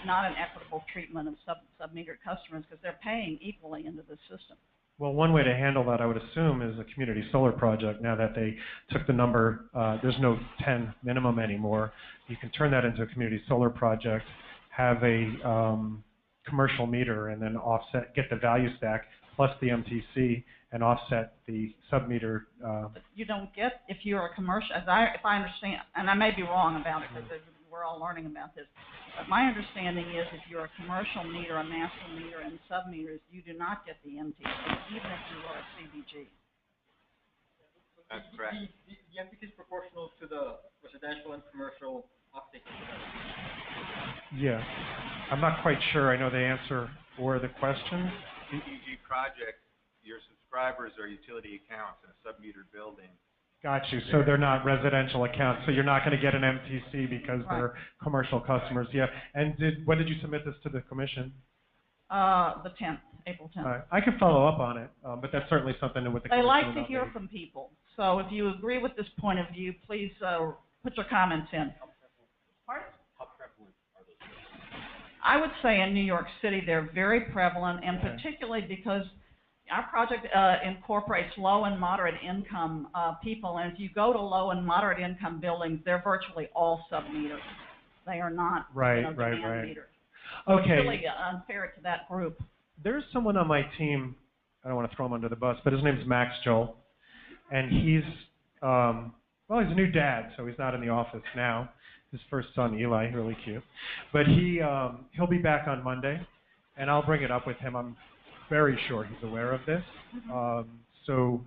not an equitable treatment of sub-metered customers because they're paying equally into the system. Well, one way to handle that, I would assume, is a community solar project. Now that they took the number, there's no 10 minimum anymore. You can turn that into a community solar project, have a commercial meter, and then get the value stack plus the MTC and offset the sub-meter. You don't get, if you're a commercial, if I understand, and I may be wrong about it because we're all learning about this, but my understanding is if you're a commercial meter, a master meter, and sub-meters, you do not get the MTC, even if you are a CBG. That's correct. The MTC is proportional to the residential and commercial offtake. Yeah. I'm not quite sure I know the answer or the question. CBG projects, your subscribers are utility accounts in a sub-metered building. Got you. So they're not residential accounts. So you're not going to get an MTC because they're commercial customers. Yeah. And when did you submit this to the commission? The 10th, April 10th. All right. I can follow up on it, but that's certainly something with the commission. They like to hear from people. So if you agree with this point of view, please put your comments in. Pardon? How prevalent are those risks? I would say in New York City they're very prevalent, and particularly because our project incorporates low and moderate income people, and if you go to low and moderate income buildings, they're virtually all sub-metered. They are not demand metered. So Okay. it's really unfair to that group. There's someone on my team, I don't want to throw him under the bus, but his name's Max Joel, and he's, well, well, he's a new dad, so he's not in the office now. His first son, Eli, really cute. But he'll be back on Monday, and I'll bring it up with him. I'm very sure he's aware of this. So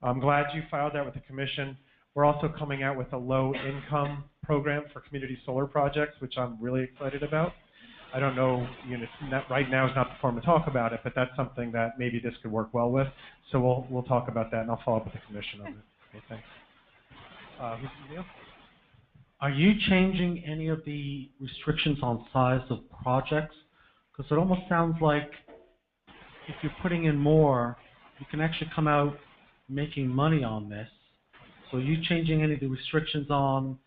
I'm glad you filed that with the commission. We're also coming out with a low-income program for community solar projects, which I'm really excited about. I don't know, right now is not the forum to talk about it, but that's something that maybe this could work well with. So we'll talk about that, and I'll follow up with the commission on it. Okay, thanks. Mrs. Neal? Are you changing any of the restrictions on size of projects? Because it almost sounds like if you're putting in more, you can actually come out making money on this. So are you changing any of the restrictions on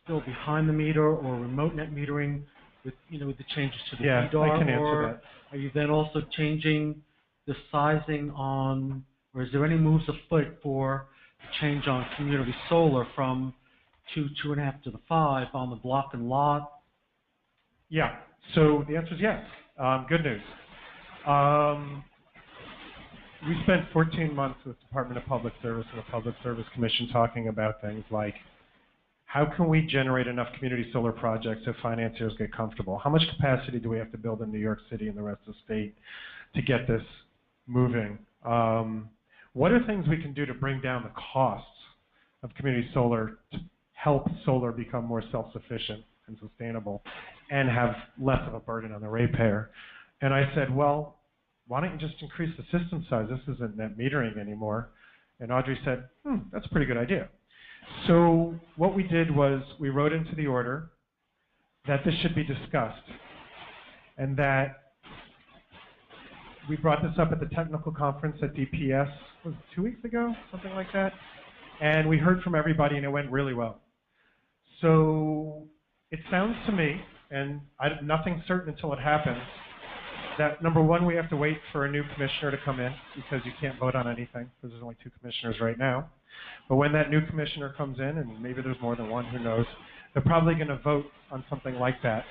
still behind the meter or remote net metering with, with the changes to the VDER? Yeah, I can answer or that. are you then also changing the sizing on, or is there any moves afoot for the change on community solar from 2.5 to the 5 on the block and lot? Yeah, so the answer is yes. Good news. We spent 14 months with the Department of Public Service and the Public Service Commission talking about things like, how can we generate enough community solar projects if financiers get comfortable? How much capacity do we have to build in New York City and the rest of the state to get this moving? What are things we can do to bring down the costs of community solar to help solar become more self-sufficient and sustainable and have less of a burden on the ratepayer? And I said, well, why don't you just increase the system size? This isn't net metering anymore. And Audrey said, that's a pretty good idea. So what we did was we wrote into the order that this should be discussed and that we brought this up at the technical conference at DPS, was it 2 weeks ago, something like that? And we heard from everybody and it went really well. So it sounds to me, and nothing's certain until it happens, that number one, we have to wait for a new commissioner to come in because you can't vote on anything because there's only 2 commissioners right now. But when that new commissioner comes in, and maybe there's more than one, who knows, they're probably going to vote on something like that.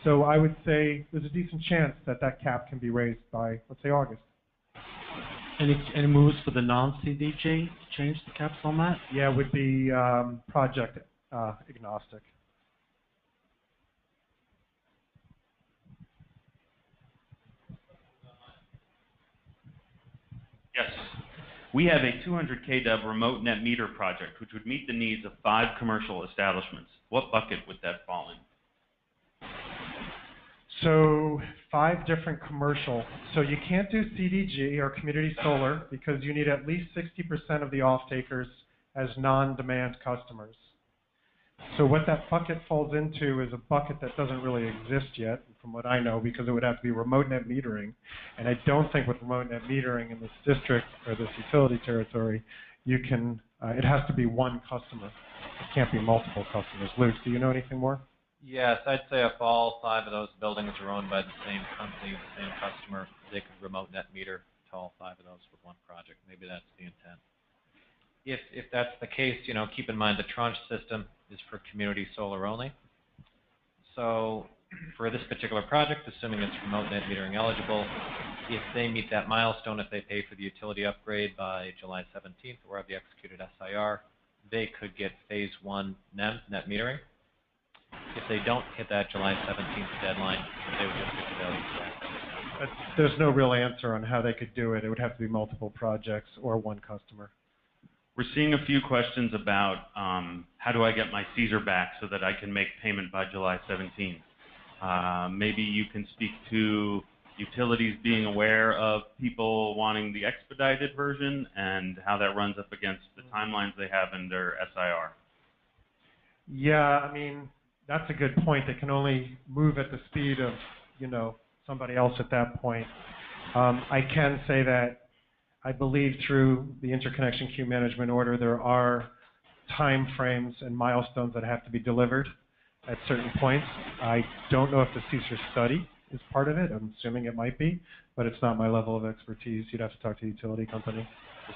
So I would say there's a decent chance that that cap can be raised by, let's say, August. Any moves for the non-CDG to change the caps on that? Yeah, it would be project agnostic. Yes. We have a 200 kW remote net meter project, which would meet the needs of 5 commercial establishments. What bucket would that fall in? So 5 different commercial. So you can't do CDG or community solar because you need at least 60% of the off-takers as non-demand customers. So what that bucket falls into is a bucket that doesn't really exist yet, from what I know, because it would have to be remote net metering. And I don't think with remote net metering in this district or this utility territory, you can, it has to be one customer. It can't be multiple customers. Luke, do you know anything more? Yes, I'd say if all 5 of those buildings are owned by the same company, the same customer, they could remote net meter to all 5 of those with one project. Maybe that's the intent. If that's the case, keep in mind the tranche system is for community solar only. So for this particular project, assuming it's remote net metering eligible, if they meet that milestone, if they pay for the utility upgrade by July 17th or have the executed SIR, they could get phase 1 NEM, net metering. If they don't hit that July 17th deadline, they would just get the value back. There's no real answer on how they could do it. It would have to be multiple projects or one customer. We're seeing a few questions about how do I get my Caesar back so that I can make payment by July 17th. Maybe you can speak to utilities being aware of people wanting the expedited version and how that runs up against the timelines they have in their SIR. Yeah, I mean, that's a good point. They can only move at the speed of, somebody else at that point. I can say that I believe through the interconnection queue management order, there are time frames and milestones that have to be delivered at certain points. I don't know if the CSER study is part of it. I'm assuming it might be, but it's not my level of expertise. You'd have to talk to the utility company.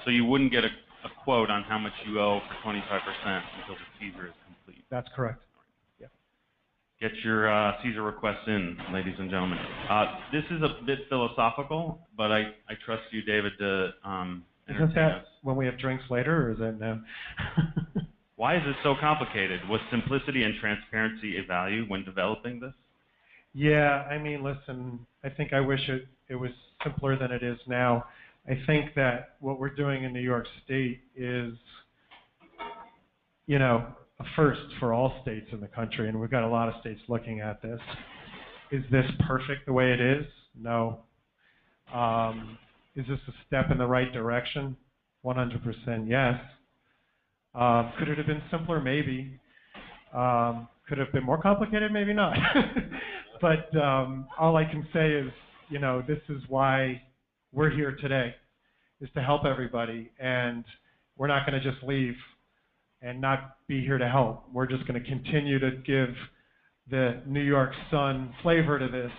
So you wouldn't get a quote on how much you owe for 25% until the CSER is complete? That's correct. Get your CSER requests in, ladies and gentlemen. This is a bit philosophical, but I trust you, David, to Isn't that when we have drinks later, or is that now? Why is it so complicated? Was simplicity and transparency a value when developing this? Yeah, I mean, listen, I think I wish it was simpler than it is now. I think that what we're doing in New York State is, a first for all states in the country, and we've got a lot of states looking at this. Is this perfect the way it is? No. Is this a step in the right direction? 100% yes. Could it have been simpler? Maybe. Could it have been more complicated? Maybe not. But all I can say is, this is why we're here today, is to help everybody, and we're not going to just leave and not be here to help. We're just going to continue to give the New York Sun flavor to this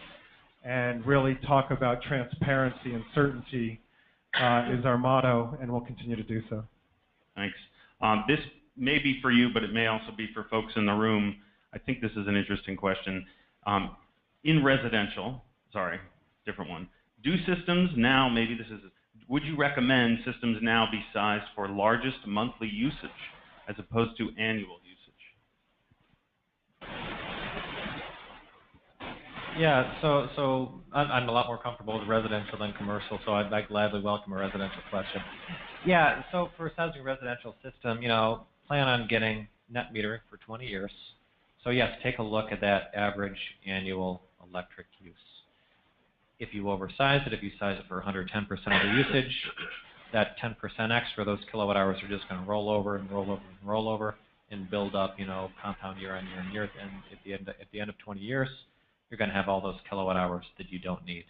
and really talk about transparency and certainty is our motto, and we'll continue to do so. Thanks. This may be for you, but it may also be for folks in the room. I think this is an interesting question. In residential, different one. Do systems now, would you recommend systems now be sized for largest monthly usage as opposed to annual usage? Yeah, so I'm a lot more comfortable with residential than commercial, so I'd gladly welcome a residential question. Yeah, so for sizing a residential system, plan on getting net metering for 20 years. So yes, take a look at that average annual electric use. If you oversize it, if you size it for 110% of the usage, that 10% extra, those kilowatt hours are just going to roll over and roll over and roll over and build up, compound year on year on year. And at the end of 20 years, you're going to have all those kilowatt hours that you don't need.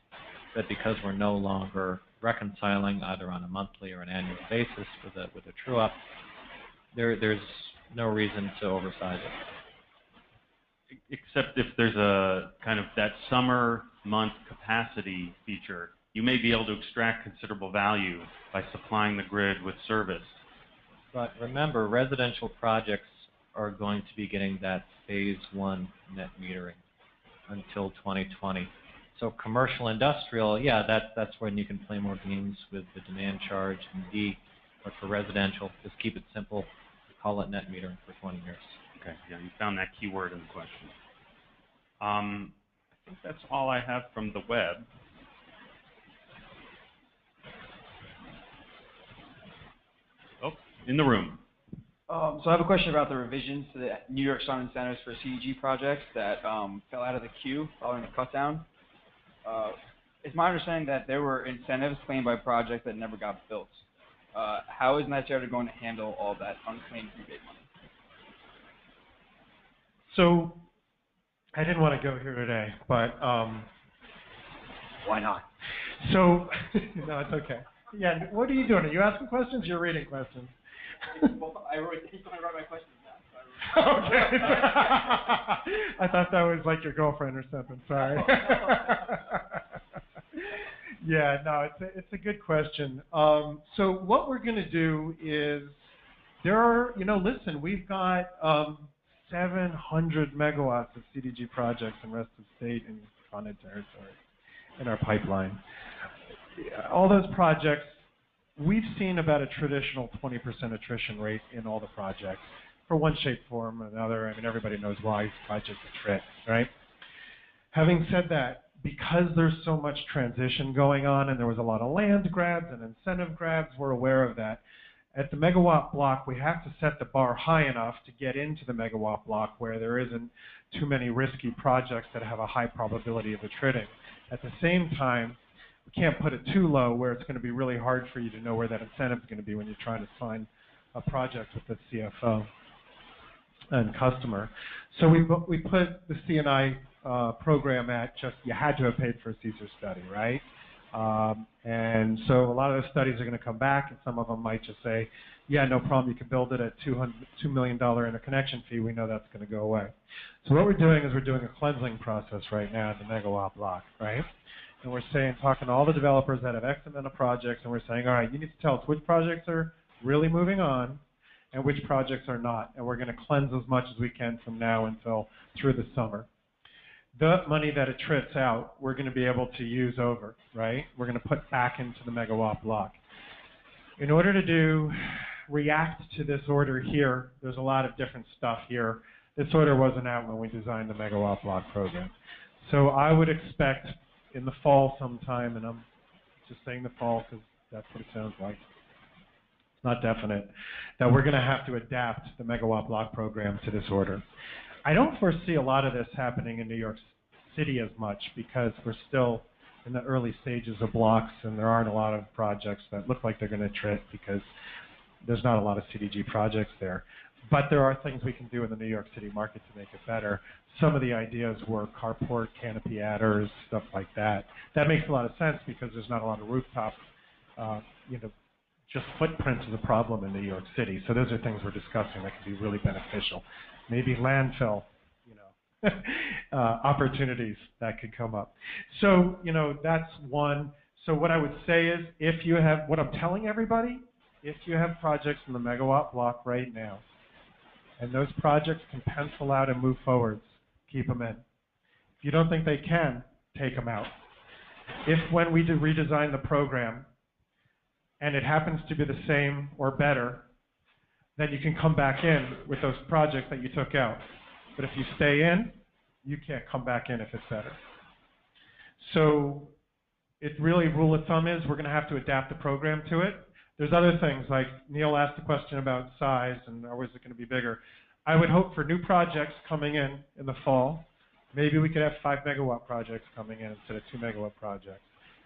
But because we're no longer reconciling either on a monthly or an annual basis with a true up, there's no reason to oversize it. Except if there's a kind of that summer month capacity feature, you may be able to extract considerable value by supplying the grid with service. But remember, residential projects are going to be getting that phase one net metering until 2020. So commercial, industrial, yeah, that's when you can play more games with the demand charge and D. But for residential, just keep it simple. Call it net metering for 20 years. Okay, yeah, you found that key word in the question. I think that's all I have from the web. Oh, in the room. So I have a question about the revisions to the New York Sun incentives for CDG projects that fell out of the queue following the cut down. It's my understanding that there were incentives claimed by projects that never got built. How is NYSERDA going to handle all that unclaimed rebate money? So, I didn't want to go here today, but why not? So, no, it's okay. Yeah, what are you doing? Are you asking questions? You're reading questions. Well, he's going to write my questions now. Okay. I thought that was like your girlfriend or something. Sorry. Yeah, no, it's a good question. So what we're going to do is there are, listen, we've got 700 megawatts of CDG projects in rest of state and Con Ed territory in our pipeline. All those projects, we've seen about a traditional 20% attrition rate in all the projects for one shape, form, or another. I mean, everybody knows why projects attrit, right? Having said that, because there's so much transition going on and there was a lot of land grabs and incentive grabs, we're aware of that. At the megawatt block, we have to set the bar high enough to get into the megawatt block where there isn't too many risky projects that have a high probability of attritting. At the same time, we can't put it too low where it's going to be really hard for you to know where that incentive is going to be when you're trying to sign a project with the CFO and customer. So we put the C&I program at just, you had to have paid for a CSER study, right? And so a lot of those studies are going to come back, and some of them might just say, yeah, no problem, you can build it at $2 million interconnection fee. We know that's going to go away. So what we're doing is we're doing a cleansing process right now at the megawatt block, right? And we're talking to all the developers that have X amount of projects, and we're saying, all right, you need to tell us which projects are really moving on and which projects are not. And we're going to cleanse as much as we can from now until through the summer. The money that attrits out, we're going to be able to use over, right? We're going to put back into the megawatt block. In order to do react to this order here. There's a lot of different stuff here. This order wasn't out when we designed the megawatt block program. So I would expect in the fall sometime, and I'm just saying the fall because that's what it sounds like. It's not definite, that we're going to have to adapt the megawatt block program to this order. I don't foresee a lot of this happening in New York City as much because we're still in the early stages of blocks and there aren't a lot of projects that look like they're going to trip because there's not a lot of CDG projects there. But there are things we can do in the New York City market to make it better. Some of the ideas were carport, canopy adders, stuff like that. That makes a lot of sense because there's not a lot of rooftop, just footprint is a problem in New York City. So those are things we're discussing that could be really beneficial. Maybe landfill, opportunities that could come up. So, that's one. So what I would say is if you have, what I'm telling everybody, if you have projects in the megawatt block right now, and those projects can pencil out and move forwards, keep them in. If you don't think they can, take them out. If when we redesign the program, and it happens to be the same or better, then you can come back in with those projects that you took out. But if you stay in, you can't come back in if it's better. So it really, rule of thumb is we're going to have to adapt the program to it. There's other things, like Neil asked a question about size and or is it going to be bigger. I would hope for new projects coming in the fall. Maybe we could have 5 megawatt projects coming in instead of 2 megawatt projects.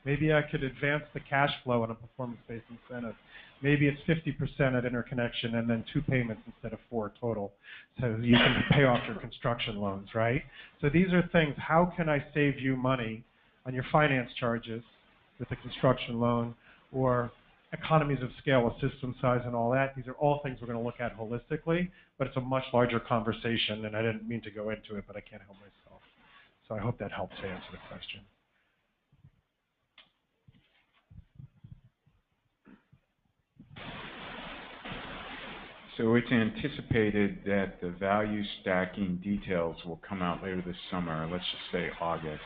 Maybe I could advance the cash flow on a performance-based incentive. Maybe it's 50% at interconnection and then 2 payments instead of 4 total. So you can pay off your construction loans, right? So these are things, how can I save you money on your finance charges with a construction loan or economies of scale with system size and all that? These are all things we're going to look at holistically, but it's a much larger conversation, and I didn't mean to go into it, but I can't help myself. So I hope that helps to answer the question. So it's anticipated that the value stacking details will come out later this summer, let's just say August.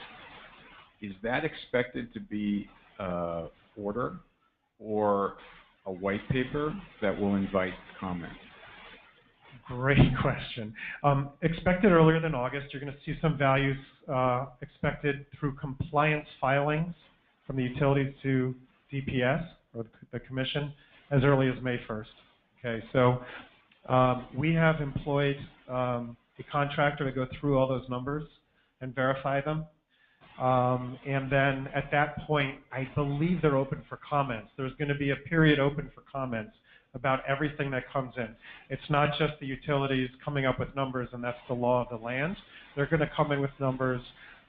Is that expected to be an order or a white paper that will invite comment? Great question. Expected earlier than August. You're going to see some values expected through compliance filings from the utilities to DPS, or the commission, as early as May 1st. Okay, so we have employed a contractor to go through all those numbers and verify them. And then at that point, I believe they're open for comments. There's going to be a period open for comments about everything that comes in. It's not just the utilities coming up with numbers, and that's the law of the land. They're going to come in with numbers.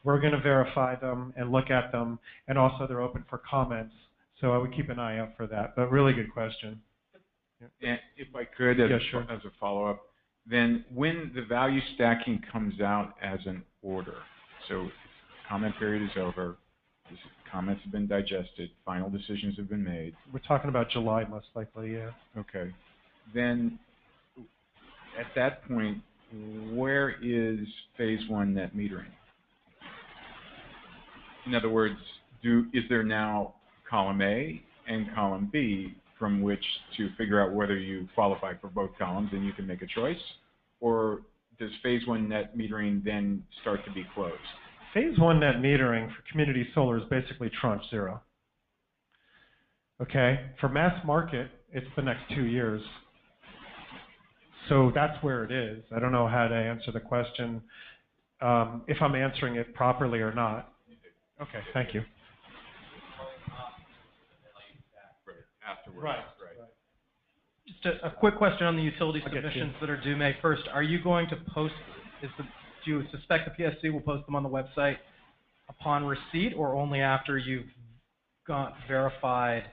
We're going to verify them and look at them, and also they're open for comments. So I would keep an eye out for that. But really good question. And if I could, as a follow-up, then when the value stacking comes out as an order, so comment period is over, comments have been digested, final decisions have been made. We're talking about July, most likely, yeah. Okay. Then at that point, where is phase 1 net metering? In other words, is there now column A and column B from which to figure out whether you qualify for both columns and you can make a choice? Or does phase 1 net metering then start to be closed? Phase 1 net metering for community solar is basically tranche 0. Okay? For mass market, it's the next 2 years. So that's where it is. I don't know how to answer the question, if I'm answering it properly or not. Okay, thank you. Afterwards. Right. Just a quick question on the utility submissions that are due May 1st. Are you going to post, do you suspect the PSC will post them on the website upon receipt or only after you've got verified?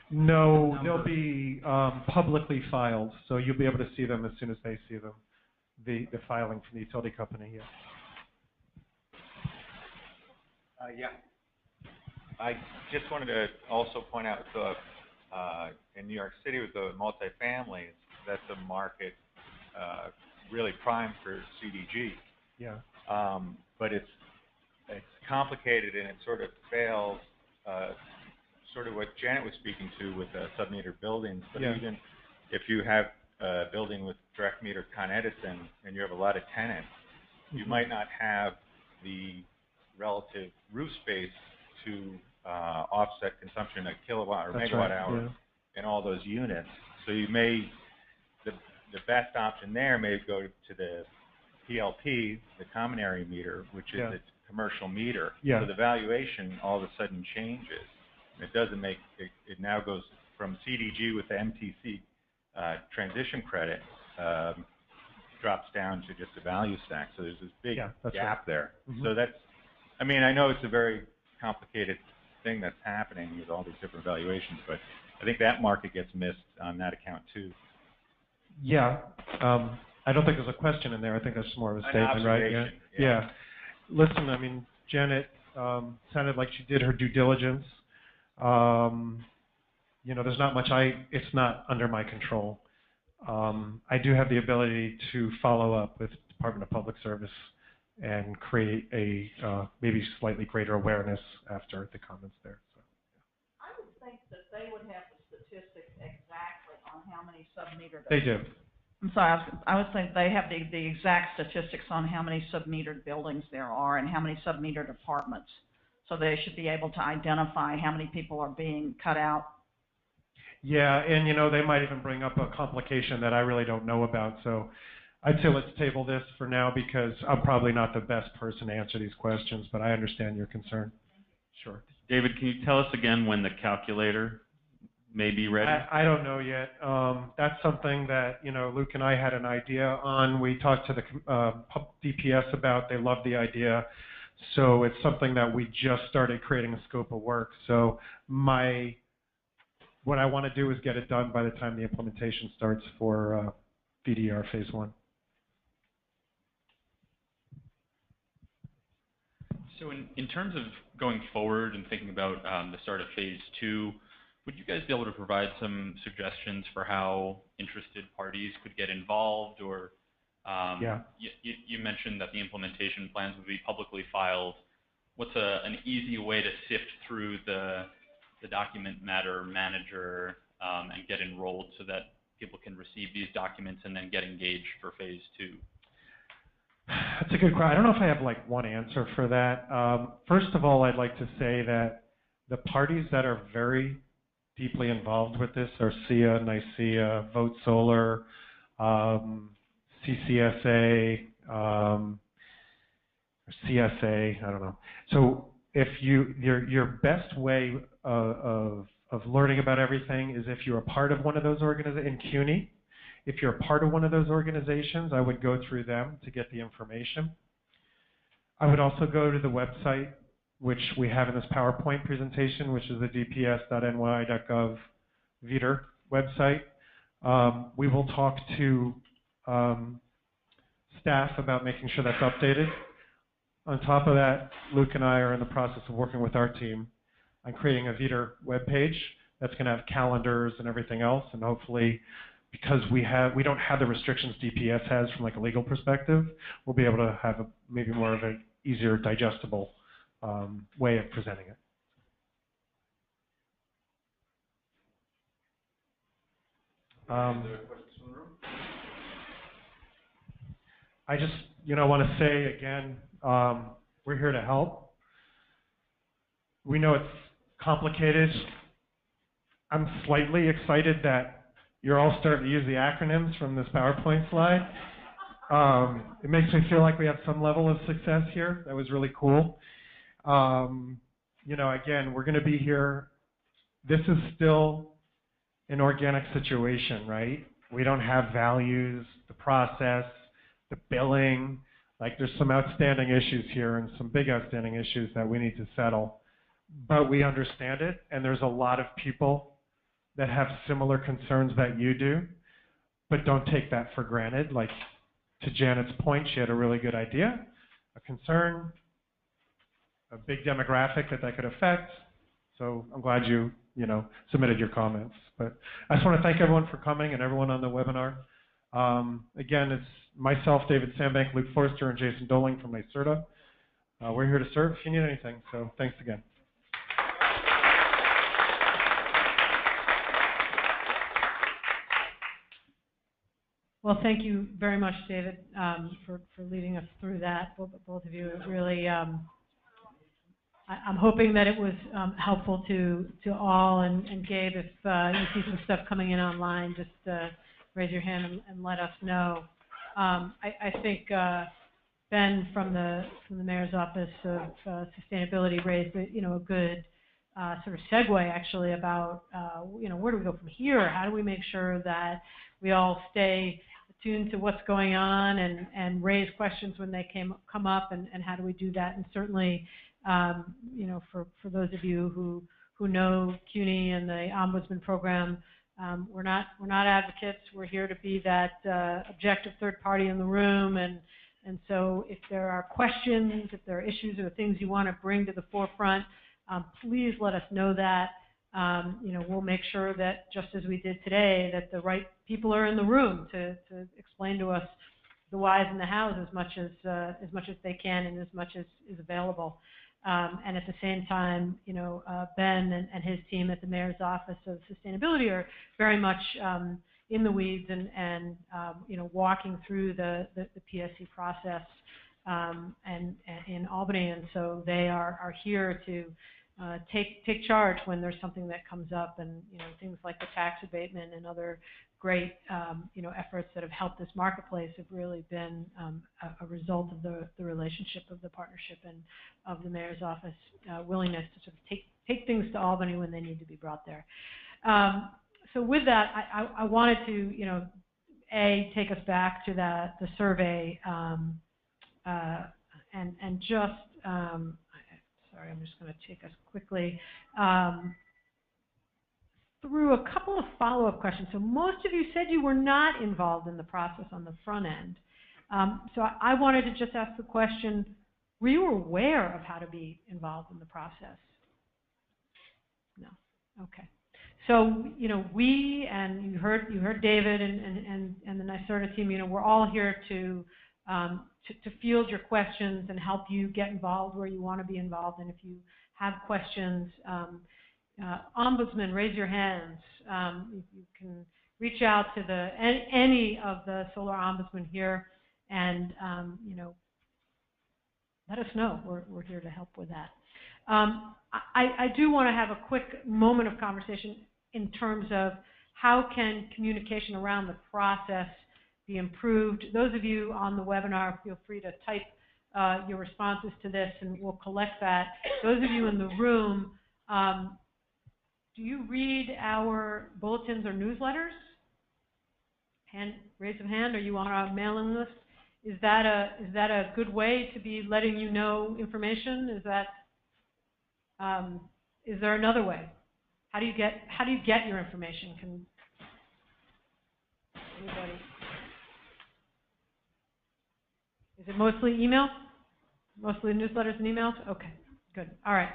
No, they'll be publicly filed, so you'll be able to see them as soon as they see them, the filing from the utility company, yeah. Yeah. I just wanted to also point out in New York City with the multifamily, that's a market really prime for CDG. Yeah. But it's complicated and it sort of fails, sort of what Janet was speaking to with the sub-meter buildings, but yeah. even if you have a building with direct meter Con Edison and you have a lot of tenants, you might not have the relative roof space to offset consumption of kilowatt or That's megawatt right, hour in all those units. So you may, the best option there may go to the PLP, the common area meter, which is the commercial meter. Yeah. So the valuation all of a sudden changes. It doesn't make, it now goes from CDG with the MTC transition credit, drops down to just a value stack. So there's this big gap there. So that's, I mean, I know it's a very complicated thing that's happening with all these different valuations, but I think that market gets missed on that account too. Yeah. I don't think there's a question in there. I think that's more of a statement, right? Yeah. Listen, I mean, Janet sounded like she did her due diligence. You know, there's not much it's not under my control. I do have the ability to follow up with Department of Public Service and create a maybe slightly greater awareness after the comments there. So. I would think that they would have the statistics exactly on how many sub-metered. They do. I'm sorry, I would think they have the exact statistics on how many sub-metered buildings there are and how many sub-metered apartments. So they should be able to identify how many people are being cut out. Yeah, and you know, they might even bring up a complication that I really don't know about. So I'd say let's table this for now because I'm probably not the best person to answer these questions, but I understand your concern. Sure. David, can you tell us again when the calculator may be ready? I don't know yet. That's something that, you know, Luke and I had an idea on. We talked to the DPS about. They loved the idea. So it's something that we just started creating a scope of work. So what I want to do is get it done by the time the implementation starts for VDER Phase I. So in terms of going forward and thinking about the start of Phase II, would you guys be able to provide some suggestions for how interested parties could get involved? Or you mentioned that the implementation plans would be publicly filed. What's an easy way to sift through the document matter manager and get enrolled so that people can receive these documents and then get engaged for Phase II? That's a good question. I don't know if I have like one answer for that. First of all, I'd like to say that the parties that are very deeply involved with this are SEIA, NYSEA, Vote Solar, CCSA, or CSA, I don't know. So if your best way of learning about everything is if you're a part of one of those organizations, in CUNY, if you're a part of one of those organizations, I would go through them to get the information. I would also go to the website, which we have in this PowerPoint presentation, which is the dps.ny.gov VDER website. We will talk to staff about making sure that's updated. On top of that, Luke and I are in the process of working with our team on creating a VDER webpage that's going to have calendars and everything else, and hopefully, because we don't have the restrictions DPS has from like a legal perspective, we'll be able to have maybe more of an easier digestible way of presenting it. I just, want to say again, we're here to help. We know it's complicated. I'm slightly excited that you're all starting to use the acronyms from this PowerPoint slide. It makes me feel like we have some level of success here. That was really cool. Again, we're going to be here. This is still an organic situation, right? We don't have values, the process, the billing. Like there's some outstanding issues here and some big outstanding issues that we need to settle. But we understand it, and there's a lot of people that have similar concerns that you do, but don't take that for granted. Like to Janet's point, she had a really good idea, a concern, a big demographic that could affect. So I'm glad you, submitted your comments. But I just want to thank everyone for coming and everyone on the webinar. Again, it's myself, David Sandbank, Luke Forster, and Jason Doling from NYSERDA. We're here to serve if you need anything. So thanks again. Well, thank you very much, David, for leading us through that, both of you. It really, I'm hoping that it was helpful to all. And Gabe, if you see some stuff coming in online, just raise your hand and let us know. I think Ben from the Mayor's Office of Sustainability raised a good sort of segue actually about where do we go from here? How do we make sure that we all stay attuned to what's going on and raise questions when they come up, and how do we do that? And certainly, for those of you who know CUNY and the Ombudsman program, we're not advocates. We're here to be that objective third party in the room, and so if there are questions, if there are issues or things you want to bring to the forefront, please let us know that. We'll make sure that, just as we did today, that the right people are in the room to explain to us the whys and the hows as much as they can and as much as is available. And at the same time, Ben and his team at the Mayor's Office of Sustainability are very much in the weeds and walking through the PSC process and in Albany, and so they are here to take charge when there's something that comes up, and things like the tax abatement and other great efforts that have helped this marketplace have really been a result of the relationship of the partnership and of the Mayor's Office willingness to sort of take things to Albany when they need to be brought there. So with that, I wanted to take us back to the survey and just sorry, I'm just going to take us quickly through a couple of follow-up questions. So most of you said you were not involved in the process on the front end. So I wanted to just ask the question, were you aware of how to be involved in the process? No. Okay. So, we, and you heard David and the NYSERDA team, we're all here to field your questions and help you get involved where you want to be involved. And if you have questions, Ombudsman, raise your hands. You can reach out to any of the solar ombudsmen here, and let us know. We're here to help with that. I do want to have a quick moment of conversation in terms of how can communication around the process be improved. Those of you on the webinar, feel free to type your responses to this, and we'll collect that. Those of you in the room, do you read our bulletins or newsletters? Raise of hand. Are you on our mailing list? Is that a good way to be letting you know information? Is there another way? How do you get your information? Can anybody? Is it mostly email? Mostly newsletters and emails? Okay, good. All right.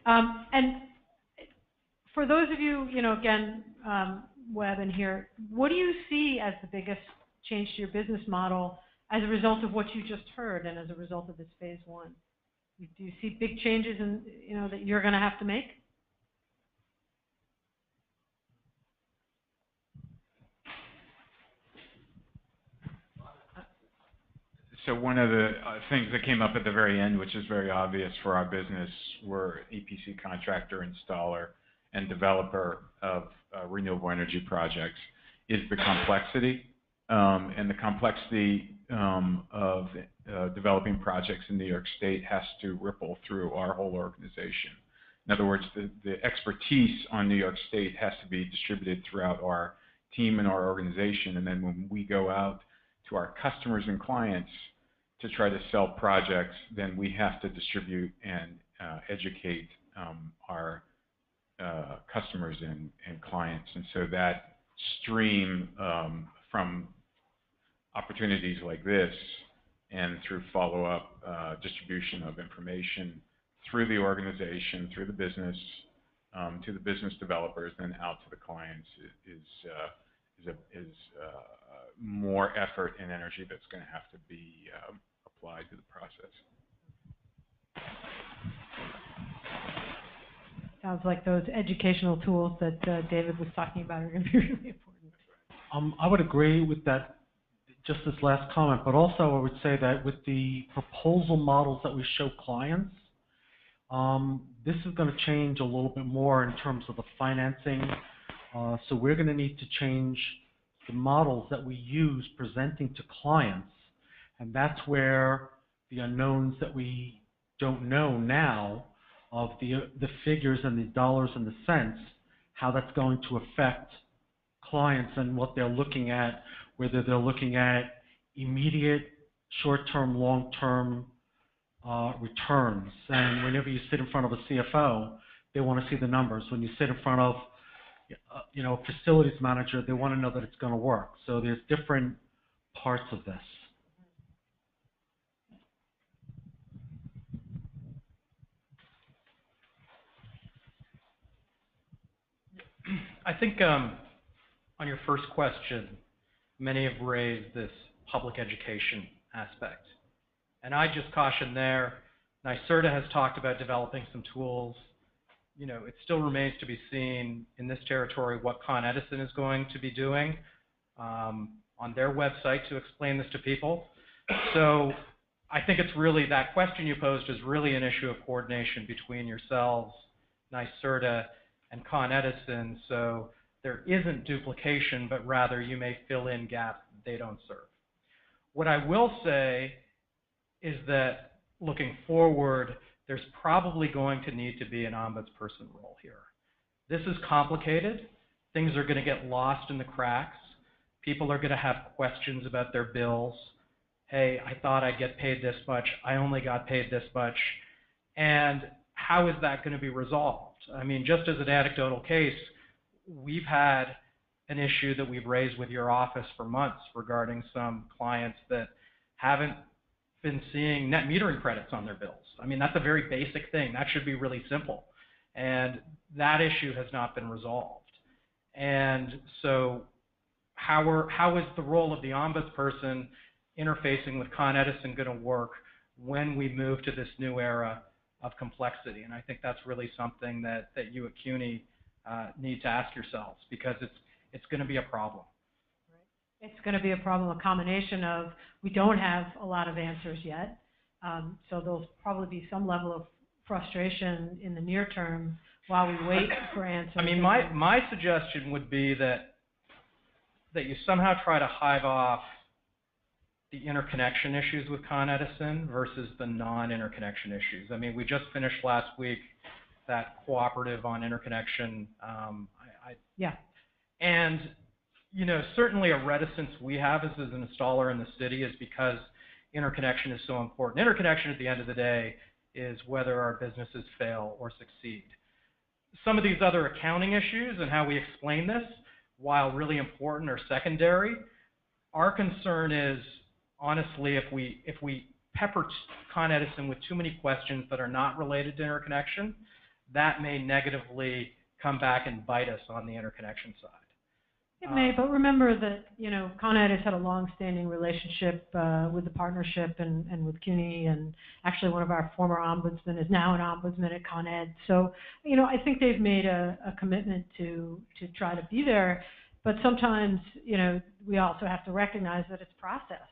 And for those of you, again, web and here, what do you see as the biggest change to your business model as a result of what you just heard and as a result of this phase one? Do you see big changes that you're going to have to make? So one of the things that came up at the very end, which is very obvious for our business, we're EPC contractor, installer, and developer of renewable energy projects, is the complexity. And the complexity of developing projects in New York State has to ripple through our whole organization. In other words, the expertise on New York State has to be distributed throughout our team and our organization. And then when we go out to our customers and clients to try to sell projects, then we have to distribute and educate our customers and clients. And so that stream from opportunities like this and through follow-up distribution of information through the organization, through the business, to the business developers, then out to the clients is more effort and energy that's going to have to be applied to the process. Sounds like those educational tools that David was talking about are going to be really important. I would agree with that just this last comment, but also I would say that with the proposal models that we show clients, this is going to change a little bit more in terms of the financing. So we're going to need to change the models that we use presenting to clients, and that's where the unknowns that we don't know now of the figures and the dollars and the cents, how that's going to affect clients and what they're looking at, whether they're looking at immediate, short-term, long-term returns. And whenever you sit in front of a CFO, they want to see the numbers. When you sit in front of a facilities manager, they want to know that it's going to work. So there's different parts of this. I think on your first question, many have raised this public education aspect. And I just caution there, NYSERDA has talked about developing some tools. It still remains to be seen in this territory what Con Edison is going to be doing on their website to explain this to people. So I think it's really, that question you posed is really an issue of coordination between yourselves, NYSERDA, and Con Edison, so there isn't duplication, but rather you may fill in gaps that they don't serve. What I will say is that looking forward, there's probably going to need to be an ombudsperson role here. This is complicated. Things are going to get lost in the cracks. People are going to have questions about their bills. Hey, I thought I'd get paid this much. I only got paid this much. And how is that going to be resolved? I mean, just as an anecdotal case, we've had an issue that we've raised with your office for months regarding some clients that haven't been seeing net metering credits on their bills. I mean, that's a very basic thing. That should be really simple. And that issue has not been resolved. And so how is the role of the ombudsperson interfacing with Con Edison going to work when we move to this new era of complexity? And I think that's really something that you at CUNY need to ask yourselves, because it's going to be a problem. It's going to be a problem, a combination of we don't have a lot of answers yet, so there'll probably be some level of frustration in the near term while we wait for answers. I mean, my suggestion would be that you somehow try to hive off the interconnection issues with Con Edison versus the non-interconnection issues. I mean, we just finished last week that cooperative on interconnection. Yeah. And certainly a reticence we have as an installer in the city is because interconnection is so important. Interconnection at the end of the day is whether our businesses fail or succeed. Some of these other accounting issues and how we explain this, while really important, are secondary. Our concern is, honestly, if we pepper Con Edison with too many questions that are not related to interconnection, that may negatively come back and bite us on the interconnection side. It may, but remember that, Con Ed has had a long-standing relationship with the partnership and with CUNY, and actually one of our former ombudsmen is now an ombudsman at Con Ed. So, I think they've made a commitment to try to be there, but sometimes, we also have to recognize that it's process.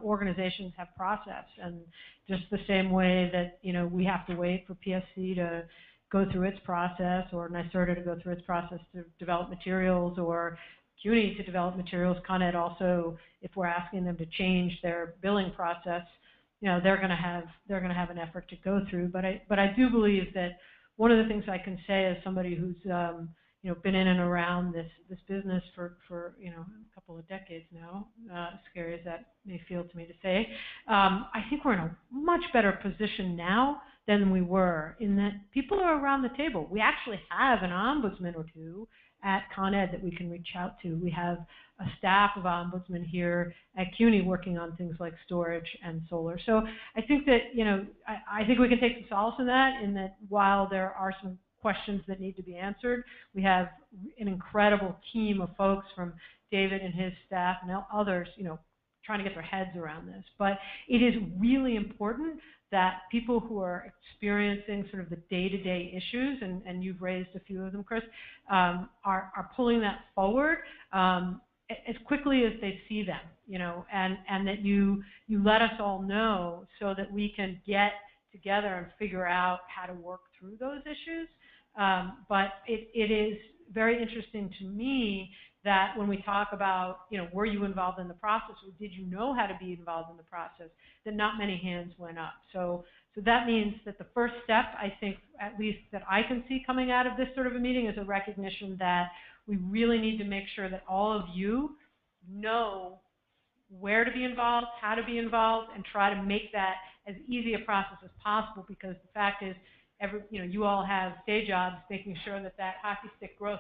Organizations have process, and just the same way that, we have to wait for PSC to go through its process, or NYSERDA to go through its process to develop materials, or CUNY to develop materials. Con Ed also, if we're asking them to change their billing process, they're going to have an effort to go through. But I do believe that one of the things I can say as somebody who's been in and around this business for a couple of decades now, as scary as that may feel to me to say, I think we're in a much better position now than we were, in that people are around the table. We actually have an ombudsman or two at Con Ed that we can reach out to. We have a staff of ombudsmen here at CUNY working on things like storage and solar. So I think that, I think we can take some solace in that while there are some questions that need to be answered, we have an incredible team of folks from David and his staff and others, trying to get their heads around this. But it is really important that people who are experiencing sort of the day-to-day issues, and you've raised a few of them, Chris, are pulling that forward as quickly as they see them, and that you let us all know so that we can get together and figure out how to work through those issues. But it is very interesting to me that when we talk about, were you involved in the process, or did you know how to be involved in the process, that not many hands went up. So that means that the first step, I think, at least that I can see coming out of this sort of a meeting, is a recognition that we really need to make sure that all of you know where to be involved, how to be involved, and try to make that as easy a process as possible, because the fact is, you all have day jobs making sure that hockey stick growth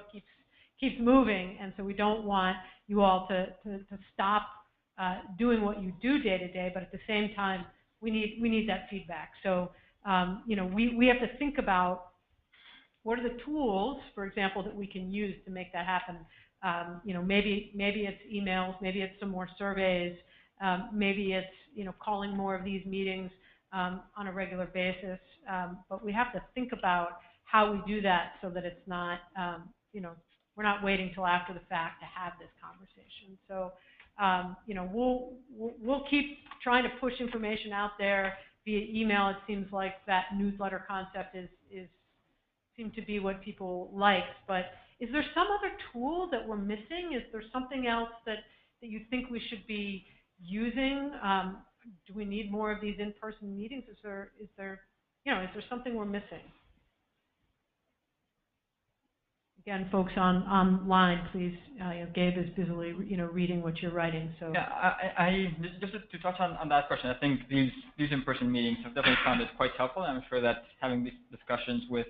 keeps moving, and so we don't want you all to stop doing what you do day to day, but at the same time, we need that feedback. So, we have to think about what are the tools, for example, that we can use to make that happen. Maybe it's emails, maybe it's some more surveys, maybe it's calling more of these meetings on a regular basis. But we have to think about how we do that so that it's not, we're not waiting till after the fact to have this conversation. So, we'll keep trying to push information out there via email. It seems like that newsletter concept seems to be what people like. But is there some other tool that we're missing? Is there something else that you think we should be using? Do we need more of these in-person meetings? Is there something we're missing? Again, folks online, please. Gabe is busily, reading what you're writing. So yeah, I just to touch on that question, I think these in-person meetings have definitely found it quite helpful. I'm sure that having these discussions with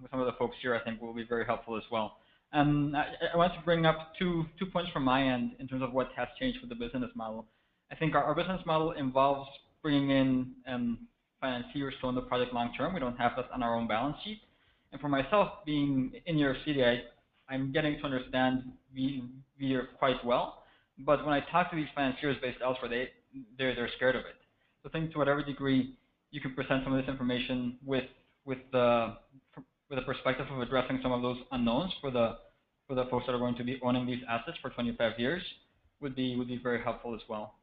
some of the folks here, I think, will be very helpful as well. I want to bring up two points from my end in terms of what has changed with the business model. I think our business model involves bringing in financiers to own the project long term. We don't have that on our own balance sheet. And for myself, being in New York City, I'm getting to understand VDER quite well. But when I talk to these financiers based elsewhere, they're scared of it. So I think to whatever degree you can present some of this information with the perspective of addressing some of those unknowns for the folks that are going to be owning these assets for 25 years would be very helpful as well.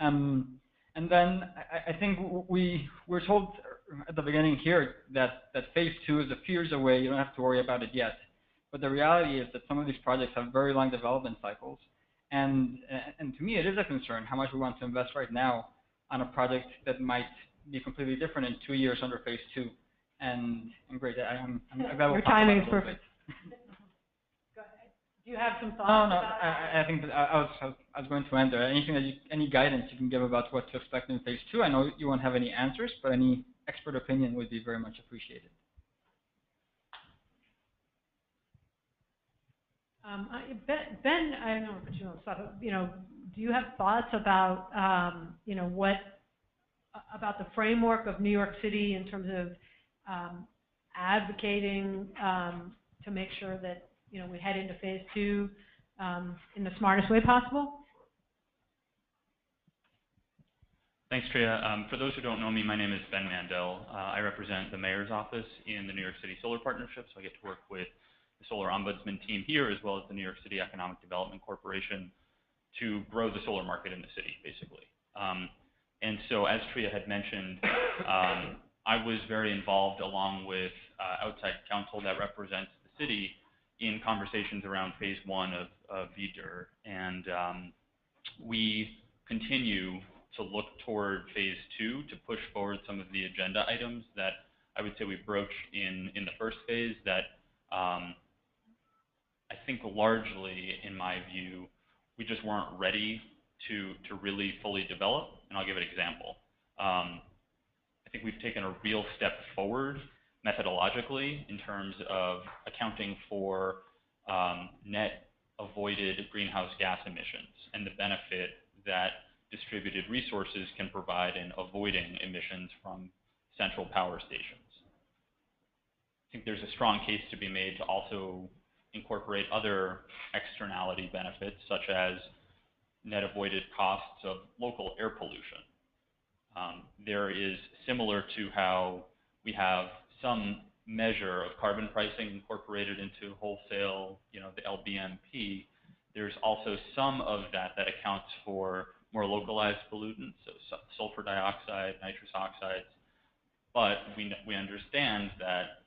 And then I think we're told at the beginning here that phase 2 is a few years away. You don't have to worry about it yet. But the reality is that some of these projects have very long development cycles, and to me it is a concern how much we want to invest right now on a project that might be completely different in 2 years under phase 2. And great, your timing is perfect. Do you have some thoughts? No, I think that I was going to end there. Any guidance you can give about what to expect in phase 2? I know you won't have any answers, but any expert opinion would be very much appreciated. Ben, I don't know if you want to stop. Do you have thoughts about about the framework of New York City in terms of advocating to make sure that we head into phase 2 in the smartest way possible? Thanks, Tria. For those who don't know me, my name is Ben Mandel. I represent the Mayor's Office in the New York City Solar Partnership, so I get to work with the Solar Ombudsman team here, as well as the New York City Economic Development Corporation, to grow the solar market in the city, basically. And so, as Tria had mentioned, I was very involved, along with outside counsel that represents the city, in conversations around phase 1 of VDER. And we continue to look toward phase 2 to push forward some of the agenda items that I would say we broached in the first phase that I think largely, in my view, we just weren't ready to really fully develop. And I'll give an example. I think we've taken a real step forward methodologically in terms of accounting for net avoided greenhouse gas emissions and the benefit that distributed resources can provide in avoiding emissions from central power stations. I think there's a strong case to be made to also incorporate other externality benefits, such as net avoided costs of local air pollution. There is, similar to how we have some measure of carbon pricing incorporated into wholesale, the LBMP, There's also some of that accounts for more localized pollutants, so sulfur dioxide, nitrous oxides. But we understand that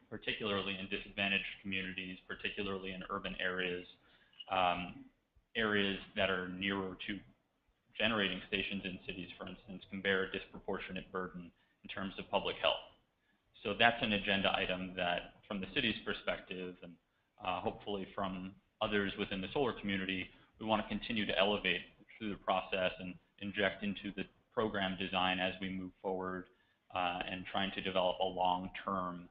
particularly in disadvantaged communities, particularly in urban areas, areas that are nearer to generating stations in cities, for instance, can bear a disproportionate burden in terms of public health. So that's an agenda item that, from the city's perspective, and hopefully from others within the solar community, we want to continue to elevate through the process and inject into the program design as we move forward, and trying to develop a long-term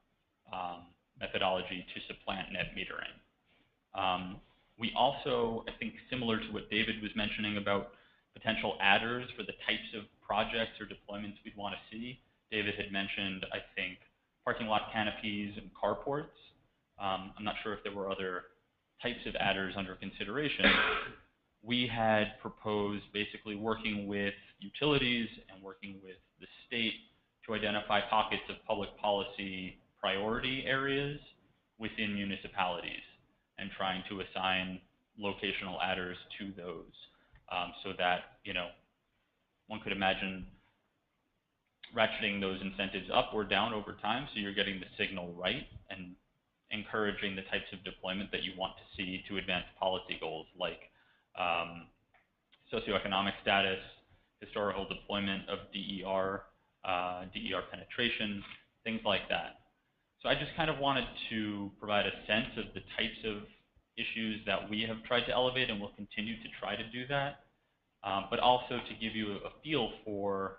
methodology to supplant net metering. We also, I think, similar to what David was mentioning about potential adders for the types of projects or deployments we'd want to see. David had mentioned, I think, parking lot canopies and carports. I'm not sure if there were other types of adders under consideration. We had proposed basically working with utilities and working with the state to identify pockets of public policy priority areas within municipalities and trying to assign locational adders to those, so that, one could imagine ratcheting those incentives up or down over time so you're getting the signal right and encouraging the types of deployment that you want to see to advance policy goals like socioeconomic status, historical deployment of DER, DER penetration, things like that. So I just kind of wanted to provide a sense of the types of issues that we have tried to elevate and will continue to try to do that, but also to give you a feel for,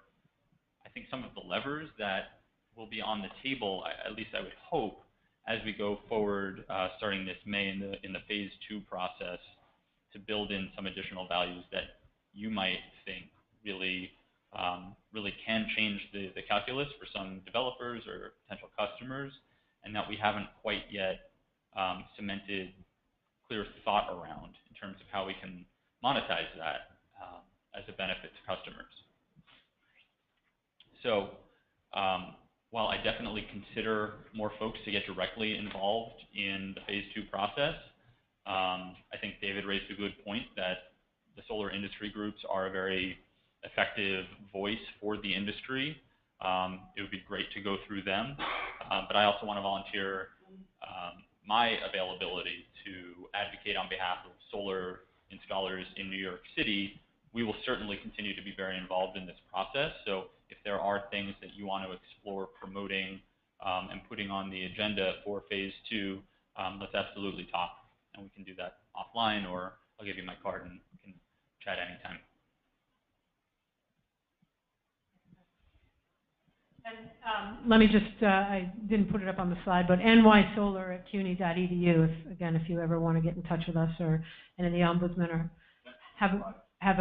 I think, some of the levers that will be on the table, at least I would hope, as we go forward starting this May in the Phase II process, to build in some additional values that you might think really can change the calculus for some developers or potential customers, and that we haven't quite yet cemented clear thought around in terms of how we can monetize that as a benefit to customers. So while I definitely consider more folks to get directly involved in the Phase II process, I think David raised a good point that the solar industry groups are a very effective voice for the industry. It would be great to go through them, but I also want to volunteer my availability to advocate on behalf of solar installers in New York City. We will certainly continue to be very involved in this process. So if there are things that you want to explore promoting and putting on the agenda for Phase II, let's absolutely talk, and we can do that offline, or I'll give you my card and we can chat anytime. And let me just, I didn't put it up on the slide, but nysolar@cuny.edu, if you ever want to get in touch with us, or any of the ombudsmen, or have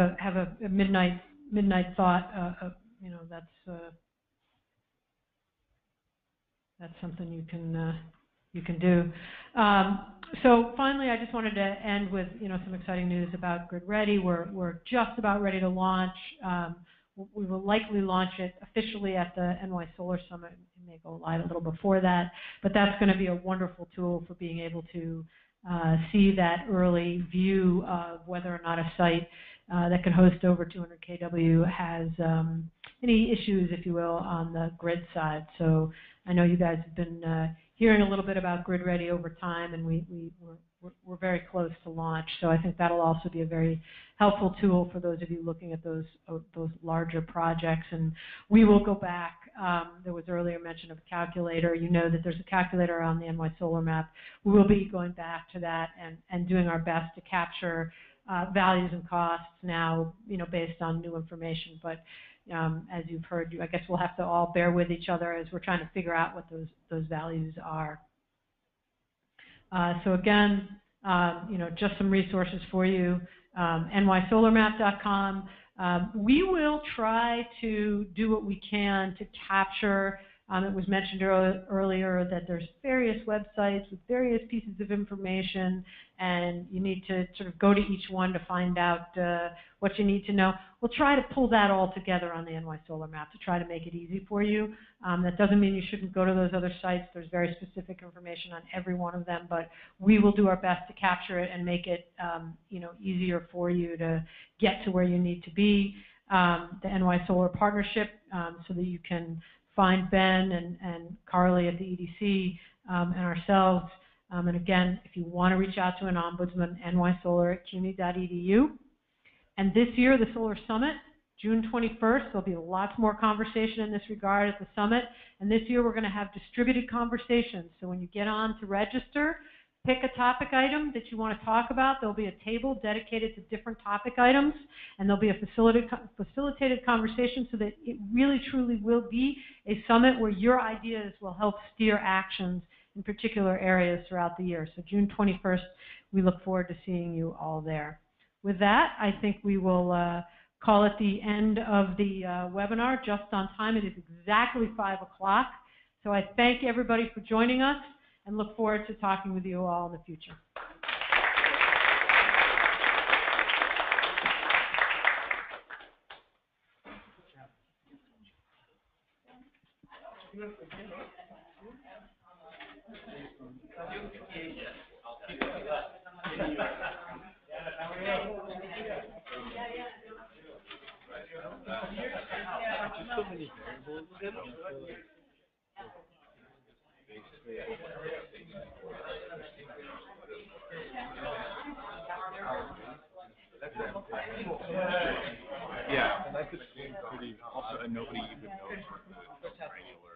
a midnight thought, that's something you can do. So finally, I just wanted to end with some exciting news about Grid Ready. We're just about ready to launch. We will likely launch it officially at the NY Solar Summit. It may go live a little before that, but that's going to be a wonderful tool for being able to see that early view of whether or not a site that can host over 200 kW has any issues, if you will, on the grid side. So I know you guys have been hearing a little bit about Grid Ready over time, and we're very close to launch. So I think that'll also be a very helpful tool for those of you looking at those larger projects. And we will go back. There was earlier mention of a calculator. You know that there's a calculator on the NY Solar Map. We will be going back to that and doing our best to capture values and costs now, based on new information. But as you've heard, I guess we'll have to all bear with each other as we're trying to figure out what those values are. So again, just some resources for you. nysolarmap.com. We will try to do what we can to capture It was mentioned earlier that there's various websites with various pieces of information, and you need to sort of go to each one to find out what you need to know. We'll try to pull that all together on the NY Solar Map to try to make it easy for you. That doesn't mean you shouldn't go to those other sites. There's very specific information on every one of them, but we will do our best to capture it and make it easier for you to get to where you need to be. The NY Solar Partnership, so that you can find Ben and Carly at the EDC and ourselves. And again, if you want to reach out to an ombudsman, nysolar@cuny.edu. And this year, the Solar Summit, June 21st, there'll be lots more conversation in this regard at the summit. And this year, we're going to have distributed conversations. So when you get on to register, pick a topic item that you want to talk about. There'll be a table dedicated to different topic items, and there'll be a facilitated conversation so that it really, truly will be a summit where your ideas will help steer actions in particular areas throughout the year. So June 21st, we look forward to seeing you all there. With that, I think we will call it the end of the webinar, just on time. It is exactly 5 o'clock. So I thank everybody for joining us and look forward to talking with you all in the future. Yeah, and that could seem pretty, also, and nobody even knows what the granular